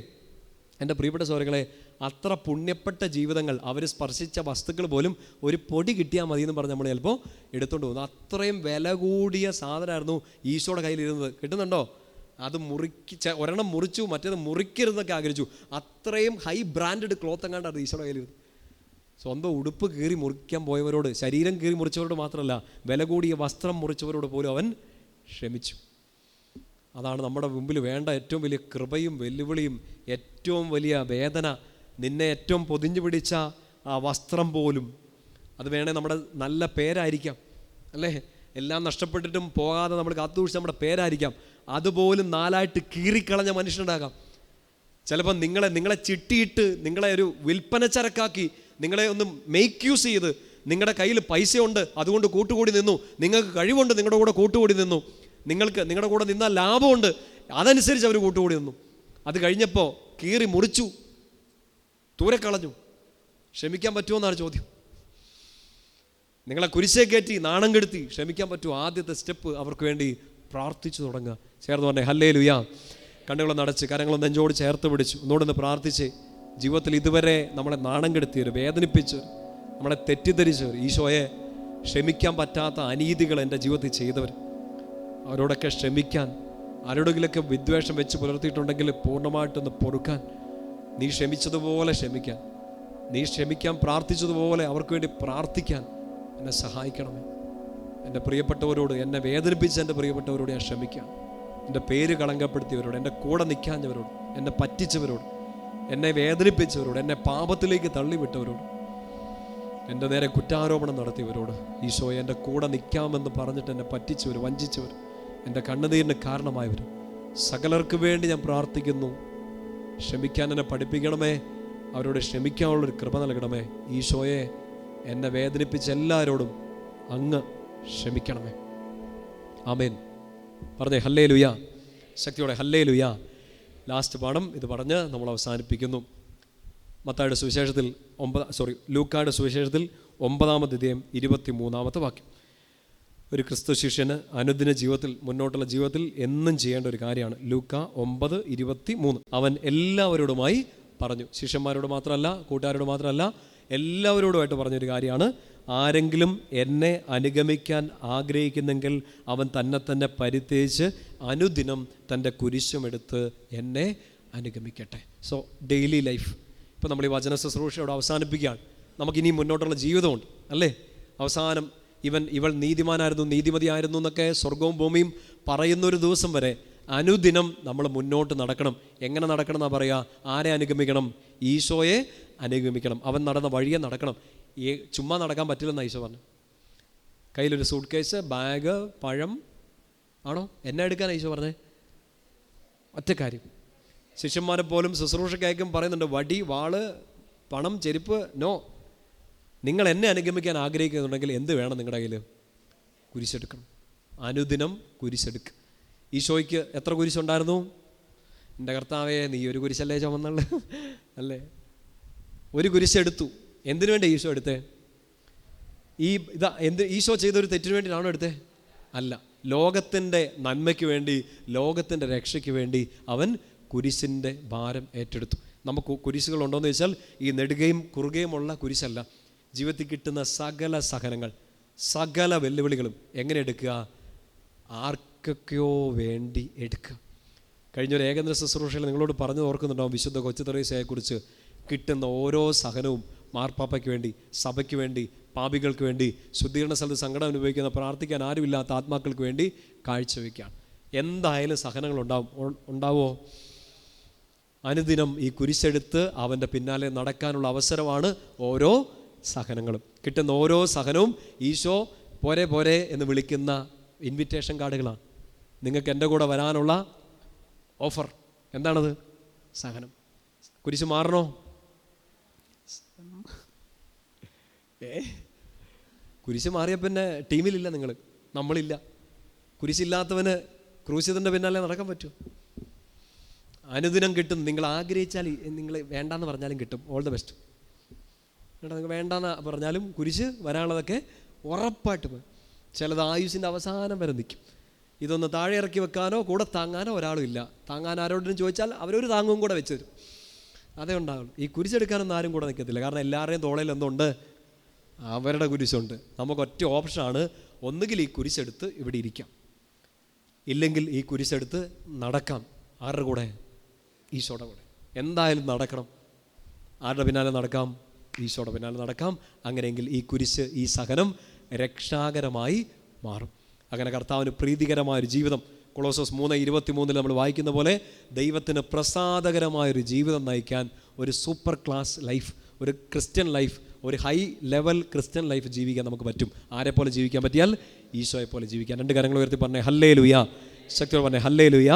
എൻ്റെ പ്രിയപ്പെട്ട സഹോദരങ്ങളെ, അത്ര പുണ്യപ്പെട്ട ജീവിതങ്ങൾ, അവർ സ്പർശിച്ച വസ്തുക്കൾ പോലും ഒരു പൊടി കിട്ടിയാൽ മതി എന്ന് പറഞ്ഞ് നമ്മൾ ചിലപ്പോൾ എടുത്തുകൊണ്ട് പോകുന്നു. അത്രയും വില കൂടിയ സാധനമായിരുന്നു ഈശോയുടെ കയ്യിലിരുന്നത്. കിട്ടുന്നുണ്ടോ? അത് ഒരെണ്ണം മുറിച്ചു, മറ്റേത് മുറിക്കരുതെന്നൊക്കെ ആഗ്രഹിച്ചു. അത്രയും ഹൈ ബ്രാൻഡഡ് ക്ലോത്ത് എങ്ങാണ്ടായിരുന്നു ഈശോയുടെ കയ്യിലിരുന്നത്. സ്വന്തം ഉടുപ്പ് കീറി മുറിക്കാൻ പോയവരോട്, ശരീരം കീറി മുറിച്ചവരോട് മാത്രമല്ല, വില കൂടിയ വസ്ത്രം മുറിച്ചവരോട് പോലും അവൻ ക്ഷമിച്ചു. അതാണ് നമ്മുടെ മുമ്പിൽ വേണ്ട ഏറ്റവും വലിയ കൃപയും വെല്ലുവിളിയും, ഏറ്റവും വലിയ വേദന. നിന്നെ ഏറ്റവും പൊതിഞ്ഞു പിടിച്ച ആ വസ്ത്രം പോലും, അത് വേണേൽ നമ്മുടെ നല്ല പേരായിരിക്കാം, അല്ലേ? എല്ലാം നഷ്ടപ്പെട്ടിട്ടും പോകാതെ നമ്മൾ കാത്തുസൂക്ഷിച്ച് നമ്മുടെ പേരായിരിക്കാം. അതുപോലും 4 കീറിക്കളഞ്ഞ മനുഷ്യനുണ്ടാകാം. ചിലപ്പോൾ നിങ്ങളെ ചിട്ടിയിട്ട്, നിങ്ങളെ ഒരു വിൽപ്പന ചരക്കാക്കി, നിങ്ങളെ ഒന്ന് മേക്ക് യൂസ് ചെയ്ത്, നിങ്ങളുടെ കയ്യിൽ പൈസയുണ്ട് അതുകൊണ്ട് കൂട്ടുകൂടി നിന്നു, നിങ്ങൾക്ക് കഴിവുണ്ട് നിങ്ങളുടെ കൂടെ കൂട്ടുകൂടി നിന്നു, നിങ്ങൾക്ക് നിങ്ങളുടെ കൂടെ നിന്നാൽ ലാഭമുണ്ട് അതനുസരിച്ച് അവർ കൂട്ടുകൂടി നിന്നു. അത് കഴിഞ്ഞപ്പോൾ കീറി മുറിച്ചു, ദൂരെ കളഞ്ഞു. ക്ഷമിക്കാൻ പറ്റുമോ എന്നാണ് ചോദ്യം. നിങ്ങളെ കുരിശേ കയറ്റി നാണം കെടുത്തി ക്ഷമിക്കാൻ പറ്റുമോ? ആദ്യത്തെ സ്റ്റെപ്പ് അവർക്ക് വേണ്ടി പ്രാർത്ഥിച്ചു തുടങ്ങുക. ചേർന്ന് പറഞ്ഞേ ഹല്ലേലൂയ. കണ്ണുകളൊന്ന് അടച്ച്, കരങ്ങളൊന്ന് നെഞ്ചോട് ചേർത്ത് പിടിച്ചു ഒന്നുകൂടെ പ്രാർത്ഥിച്ച്. ജീവിതത്തിൽ ഇതുവരെ നമ്മളെ നാണം കെടുത്തിയവർ, വേദനിപ്പിച്ചവർ, നമ്മളെ തെറ്റിദ്ധരിച്ചവർ, ഈശോയെ ക്ഷമിക്കാൻ പറ്റാത്ത അനീതികൾ എൻ്റെ ജീവിതത്തിൽ ചെയ്തവർ, അവരോടൊക്കെ ക്ഷമിക്കാൻ, ആരോടെങ്കിലൊക്കെ വിദ്വേഷം വെച്ച് പുലർത്തിയിട്ടുണ്ടെങ്കിൽ പൂർണ്ണമായിട്ടൊന്ന് പൊറുക്കാൻ, നീ ക്ഷമിച്ചതുപോലെ ക്ഷമിക്കാൻ, നീ ക്ഷമിക്കാൻ പ്രാർത്ഥിച്ചതുപോലെ അവർക്ക് വേണ്ടി പ്രാർത്ഥിക്കാൻ എന്നെ സഹായിക്കണമേ. എൻ്റെ പ്രിയപ്പെട്ടവരോട്, എന്നെ വേദനിപ്പിച്ച എൻ്റെ പ്രിയപ്പെട്ടവരോട് ഞാൻ ക്ഷമിക്കാം. എൻ്റെ പേര് കളങ്കപ്പെടുത്തിയവരോട്, എൻ്റെ കൂടെ നിൽക്കാഞ്ഞവരോട്, എന്നെ പറ്റിച്ചവരോട്, എന്നെ വേദനിപ്പിച്ചവരോട്, എന്നെ പാപത്തിലേക്ക് തള്ളിവിട്ടവരോട്, എൻ്റെ നേരെ കുറ്റാരോപണം നടത്തിയവരോട്, ഈശോയെ എൻ്റെ കൂടെ നിൽക്കാമെന്ന് പറഞ്ഞിട്ട് എന്നെ പറ്റിച്ചവർ, വഞ്ചിച്ചവർ, എൻ്റെ കണ്ണുനീരിന് കാരണമായവർ, സകലർക്ക് വേണ്ടി ഞാൻ പ്രാർത്ഥിക്കുന്നു. ക്ഷമിക്കാൻ എന്നെ പഠിപ്പിക്കണമേ. അവരോട് ക്ഷമിക്കാനുള്ളൊരു കൃപ നൽകണമേ. ഈശോയെ എന്നെ വേദനിപ്പിച്ച എല്ലാവരോടും അങ്ങ് ക്ഷമിക്കണമേ. ആമേൻ. പറഞ്ഞേ ഹല്ലേലൂയ. ശക്തിയോടെ ഹല്ലേലൂയ. ലാസ്റ്റ് പാഠം ഇത് പറഞ്ഞ് നമ്മൾ അവസാനിപ്പിക്കുന്നു. മത്തായിയുടെ സുവിശേഷത്തിൽ ലൂക്കായുടെ സുവിശേഷത്തിൽ 9-ാം അധ്യായം 23-ാമത്തെ വാക്യം. ഒരു ക്രിസ്തു ശിഷ്യന് അനുദിന ജീവിതത്തിൽ, മുന്നോട്ടുള്ള ജീവിതത്തിൽ എന്നും ചെയ്യേണ്ട ഒരു കാര്യമാണ്. ലൂക്ക 9:23. അവൻ എല്ലാവരോടുമായി പറഞ്ഞു. ശിഷ്യന്മാരോട് മാത്രമല്ല, കൂട്ടുകാരോട് മാത്രമല്ല, എല്ലാവരോടുമായിട്ട് പറഞ്ഞൊരു കാര്യമാണ്. ആരെങ്കിലും എന്നെ അനുഗമിക്കാൻ ആഗ്രഹിക്കുന്നെങ്കിൽ അവൻ തന്നെ പരിത്യജിച്ച് അനുദിനം തൻ്റെ കുരിശുമെടുത്ത് എന്നെ അനുഗമിക്കട്ടെ. So daily life. ഇപ്പോൾ നമ്മൾ ഈ വചന ശുശ്രൂഷയോട് അവസാനിപ്പിക്കുകയാണ്. നമുക്കിനിയും മുന്നോട്ടുള്ള ജീവിതമുണ്ട്, അല്ലേ? അവസാനം ഇവൾ നീതിമാനായിരുന്നു, നീതിമതിയായിരുന്നു എന്നൊക്കെ സ്വർഗവും ഭൂമിയും പറയുന്നൊരു ദിവസം വരെ അനുദിനം നമ്മൾ മുന്നോട്ട് നടക്കണം. എങ്ങനെ നടക്കണം എന്നാണ് പറയുക? ആരെ അനുഗമിക്കണം? ഈശോയെ അനുഗമിക്കണം. അവൻ നടന്ന വഴിയെ നടക്കണം. ചുമ്മാ നടക്കാൻ പറ്റില്ലെന്നാണ് ഈശോ പറഞ്ഞു. കയ്യിലൊരു സൂട്ട് കേസ്, ബാഗ്, പഴം. ആണോ? എന്നെ എടുക്കാനാണ് ഈശോ പറഞ്ഞേ? ഒറ്റ കാര്യം. ശിഷ്യന്മാരെ പോലും ശുശ്രൂഷയ്ക്കയക്കും പറയുന്നുണ്ട്, വടി, വാള്, പണം, ചെരുപ്പ്, നോ. നിങ്ങൾ എന്നെ അനുഗമിക്കാൻ ആഗ്രഹിക്കുന്നുണ്ടെങ്കിൽ എന്ത് വേണം നിങ്ങളുടെ കയ്യിൽ? കുരിശെടുക്കണം. അനുദിനം കുരിശെടുക്കുക. ഈശോയ്ക്ക് എത്ര കുരിശുണ്ടായിരുന്നു? എൻ്റെ കർത്താവേ, നീ ഒരു കുരിശല്ലേ ചുമന്നുള്ളു അല്ലേ? ഒരു കുരിശെടുത്തു. എന്തിനു വേണ്ടി ഈശോ എടുത്തേ? ഈശോ ചെയ്തൊരു തെറ്റിന് വേണ്ടിയിട്ടാണോ എടുത്തേ? അല്ല, ലോകത്തിൻ്റെ നന്മയ്ക്ക് വേണ്ടി, ലോകത്തിൻ്റെ രക്ഷയ്ക്ക് വേണ്ടി അവൻ കുരിശിൻ്റെ ഭാരം ഏറ്റെടുത്തു. നമുക്ക് കുരിശുകളുണ്ടോയെന്ന് ചോദിച്ചാൽ ഈ നെടുകയും കുറുകയുമുള്ള കുരിശല്ല. ജീവിതത്തിൽ കിട്ടുന്ന സകല സഹനങ്ങൾ, സകല വെല്ലുവിളികളും എങ്ങനെ എടുക്കുക? ആർക്കൊക്കെയോ വേണ്ടി എടുക്കുക. കഴിഞ്ഞൊരു ഏകദിന ശുശ്രൂഷയിൽ നിങ്ങളോട് പറഞ്ഞു ഓർക്കുന്നുണ്ടാവും, വിശുദ്ധ കൊച്ചു തെരേസയെക്കുറിച്ച്. കിട്ടുന്ന ഓരോ സഹനവും മാർപ്പാപ്പയ്ക്ക് വേണ്ടി, സഭയ്ക്ക് വേണ്ടി, പാപികൾക്ക് വേണ്ടി, ശുദ്ധീകരണ സ്ഥലത്ത് സങ്കടം അനുഭവിക്കുന്ന, പ്രാർത്ഥിക്കാൻ ആരുമില്ലാത്ത ആത്മാക്കൾക്ക് വേണ്ടി കാഴ്ചവെക്കുകയാണ്. എന്തായാലും സഹനങ്ങൾ ഉണ്ടാവുമോ? അനുദിനം ഈ കുരിശെടുത്ത് അവൻ്റെ പിന്നാലെ നടക്കാനുള്ള അവസരമാണ് ഓരോ സഹനങ്ങളും. കിട്ടുന്ന ഓരോ സഹനവും ഈശോ പോരെ പോരെ എന്ന് വിളിക്കുന്ന ഇൻവിറ്റേഷൻ കാർഡുകളാണ്. നിങ്ങൾക്ക് എൻ്റെ കൂടെ വരാനുള്ള ഓഫർ. എന്താണത്? സഹനം. കുരിശ് മാറണോ? കുരിശ് മാറിയ പിന്നെ ടീമിലില്ല നിങ്ങൾ, നമ്മളില്ല. കുരിശില്ലാത്തവന് ക്രൂശിതൻ്റെ പിന്നാലെ നടക്കാൻ പറ്റുമോ? അനുദിനം കിട്ടും. നിങ്ങൾ ആഗ്രഹിച്ചാൽ, നിങ്ങൾ വേണ്ടാന്ന് പറഞ്ഞാലും കിട്ടും. All the best. നിങ്ങൾ വേണ്ടാന്ന് പറഞ്ഞാലും കുരിശ് വരാനുള്ളതൊക്കെ ഉറപ്പായിട്ട്. ചിലത് ആയുസിൻ്റെ അവസാനം വരെ നിൽക്കും. ഇതൊന്ന് താഴെ ഇറക്കി വെക്കാനോ കൂടെ താങ്ങാനോ ഒരാളും ഇല്ല. താങ്ങാൻ ആരോടും ചോദിച്ചാൽ അവരൊരു താങ്ങും കൂടെ വെച്ച് തരും. അതേ ഉണ്ടാവുള്ളൂ. ഈ കുരിശെടുക്കാനൊന്നും ആരും കൂടെ നിൽക്കത്തില്ല. കാരണം എല്ലാവരുടെയും തോളയിൽ എന്തുണ്ട്? അവരുടെ കുരിശുണ്ട്. നമുക്കൊറ്റ ഓപ്ഷനാണ്, ഒന്നുകിൽ ഈ കുരിശെടുത്ത് ഇവിടെ ഇരിക്കാം, ഇല്ലെങ്കിൽ ഈ കുരിശെടുത്ത് നടക്കാം. ആരുടെ കൂടെ? ഈശോയുടെ കൂടെ. എന്തായാലും നടക്കണം. ആരുടെ പിന്നാലെ നടക്കാം? ഈശോയുടെ പിന്നാലെ നടക്കാം. അങ്ങനെയെങ്കിൽ ഈ കുരിശ്, ഈ സഹനം രക്ഷാകരമായി മാറും. അങ്ങനെ കർത്താവിന് പ്രീതികരമായൊരു ജീവിതം, കൊളോസോസ് 3:23 നമ്മൾ വായിക്കുന്ന പോലെ, ദൈവത്തിന് പ്രസാദകരമായൊരു ജീവിതം നയിക്കാൻ ഒരു സൂപ്പർ ക്ലാസ് ലൈഫ്, ഒരു ക്രിസ്ത്യൻ ലൈഫ്, ഒരു ഹൈ ലെവൽ ക്രിസ്ത്യൻ ലൈഫ് ജീവിക്കാൻ നമുക്ക് പറ്റും. ആരെ പോലെ ജീവിക്കാൻ പറ്റിയാൽ? ഈശോയെ പോലെ ജീവിക്കാൻ. 2 കരങ്ങൾ ഉയർത്തി പറഞ്ഞേ ഹല്ലേലൂയ. ശക്തിയോടെ പറഞ്ഞേ ഹല്ലേലൂയ.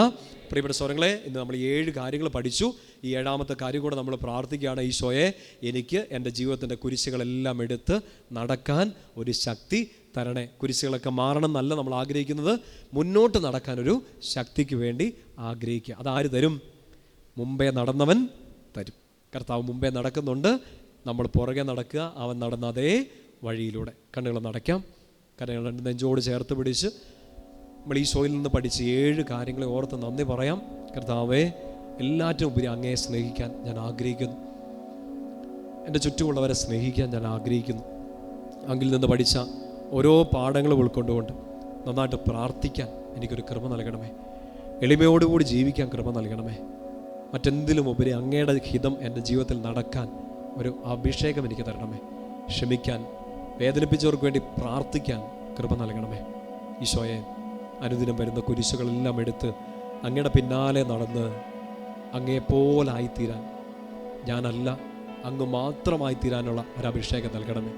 പ്രിയപ്പെട്ട സ്വരങ്ങളെ, ഇന്ന് നമ്മൾ 7 കാര്യങ്ങൾ പഠിച്ചു. ഈ 7ാമത്തെ കാര്യം കൂടെ നമ്മൾ പ്രാർത്ഥിക്കുകയാണ്, ഈശോയെ, എനിക്ക് എൻ്റെ ജീവിതത്തിൻ്റെ കുരിശുകളെല്ലാം എടുത്ത് നടക്കാൻ ഒരു ശക്തി തരണേ. കുരിശുകളൊക്കെ മാറണം എന്നല്ല നമ്മൾ ആഗ്രഹിക്കുന്നത്, മുന്നോട്ട് നടക്കാനൊരു ശക്തിക്ക് വേണ്ടി ആഗ്രഹിക്കുക. അതാര് തരും? മുമ്പേ നടന്നവൻ തരും. കർത്താവ് മുമ്പേ നടക്കുന്നുണ്ട്, നമ്മൾ പുറകെ നടക്കുക. അവൻ നടന്ന അതേ വഴിയിലൂടെ. കണ്ണുകൾ നടക്കാം, കണ്ണുകൾ നെഞ്ചോട് ചേർത്ത് പിടിച്ച് നമ്മൾ ഈശോയിൽ നിന്ന് പഠിച്ച് 7 കാര്യങ്ങളെ ഓർത്ത് നന്ദി പറയാം. കർത്താവേ, എല്ലാറ്റിനും ഉപരി അങ്ങയെ സ്നേഹിക്കാൻ ഞാൻ ആഗ്രഹിക്കുന്നു. എൻ്റെ ചുറ്റുമുള്ളവരെ സ്നേഹിക്കാൻ ഞാൻ ആഗ്രഹിക്കുന്നു. അങ്ങിൽ നിന്ന് പഠിച്ച ഓരോ പാഠങ്ങളും ഉൾക്കൊണ്ടുകൊണ്ട് നന്നായിട്ട് പ്രാർത്ഥിക്കാൻ എനിക്കൊരു കൃപ നൽകണമേ. എളിമയോടുകൂടി ജീവിക്കാൻ കൃപ നൽകണമേ. മറ്റെന്തിലും ഉപരി അങ്ങയുടെ ഹിതം എൻ്റെ ജീവിതത്തിൽ നടക്കാൻ ഒരു അഭിഷേകം എനിക്ക് തരണമേ. ക്ഷമിക്കാൻ, വേദനിപ്പിച്ചവർക്ക് വേണ്ടി പ്രാർത്ഥിക്കാൻ കൃപ നൽകണമേ. ഈശോയെ, അനുദിനം വരുന്ന കുരിശുകളെല്ലാം എടുത്ത് അങ്ങയുടെ പിന്നാലെ നടന്ന് അങ്ങയെപ്പോലായിത്തീരാൻ, ഞാനല്ല അങ്ങ് മാത്രമായിത്തീരാനുള്ള ഒരഭിഷേകം നൽകണമേ.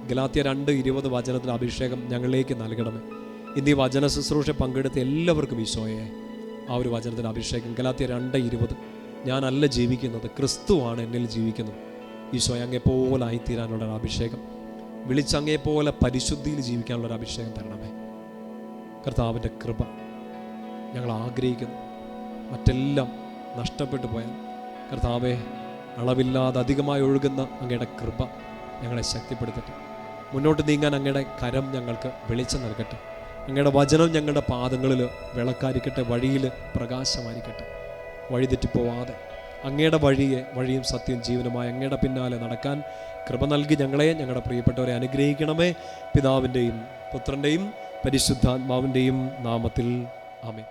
ഗലാത്യ 2:20 വചനത്തിൻ്റെ അഭിഷേകം ഞങ്ങളിലേക്ക് നൽകണമേ. ഇന്ന് ഈ വചന ശുശ്രൂഷ പങ്കെടുത്ത എല്ലാവർക്കും ഈശോയെ ആ ഒരു വചനത്തിൻ്റെ അഭിഷേകം. ഗലാത്യ 2:20, ഞാനല്ല ജീവിക്കുന്നത്, ക്രിസ്തുവാണ് എന്നിൽ ജീവിക്കുന്നത്. ഈശോയെ, അങ്ങയെപ്പോലായിത്തീരാനുള്ള ഒരു അഭിഷേകം, വിളിച്ചങ്ങയെപ്പോലെ പരിശുദ്ധിയിൽ ജീവിക്കാനുള്ളൊരു അഭിഷേകം തരണമേ. കർത്താവിൻ്റെ കൃപ ഞങ്ങൾ ആഗ്രഹിക്കുന്നു. മറ്റെല്ലാം നഷ്ടപ്പെട്ടു പോയാൽ കർത്താവെ, അളവില്ലാതെ അധികമായി ഒഴുകുന്ന അങ്ങയുടെ കൃപ ഞങ്ങളെ ശക്തിപ്പെടുത്തട്ടെ. മുന്നോട്ട് നീങ്ങാൻ അങ്ങയുടെ കരം ഞങ്ങൾക്ക് വെളിച്ചം നൽകട്ടെ. അങ്ങയുടെ വചനം ഞങ്ങളുടെ പാദങ്ങളിൽ വിളക്കായിരിക്കട്ടെ, വഴിയിൽ പ്രകാശമായിരിക്കട്ടെ. വഴിതെറ്റിപ്പോവാതെ അങ്ങയുടെ വഴിയും സത്യവും ജീവനുമായ അങ്ങയുടെ പിന്നാലെ നടക്കാൻ കൃപ നൽകി ഞങ്ങളെ, ഞങ്ങളുടെ പ്രിയപ്പെട്ടവരെ അനുഗ്രഹിക്കണമേ. പിതാവിൻ്റെയും പുത്രൻ്റെയും പരിശുദ്ധാത്മാവിൻ്റെയും നാമത്തിൽ ആമേൻ.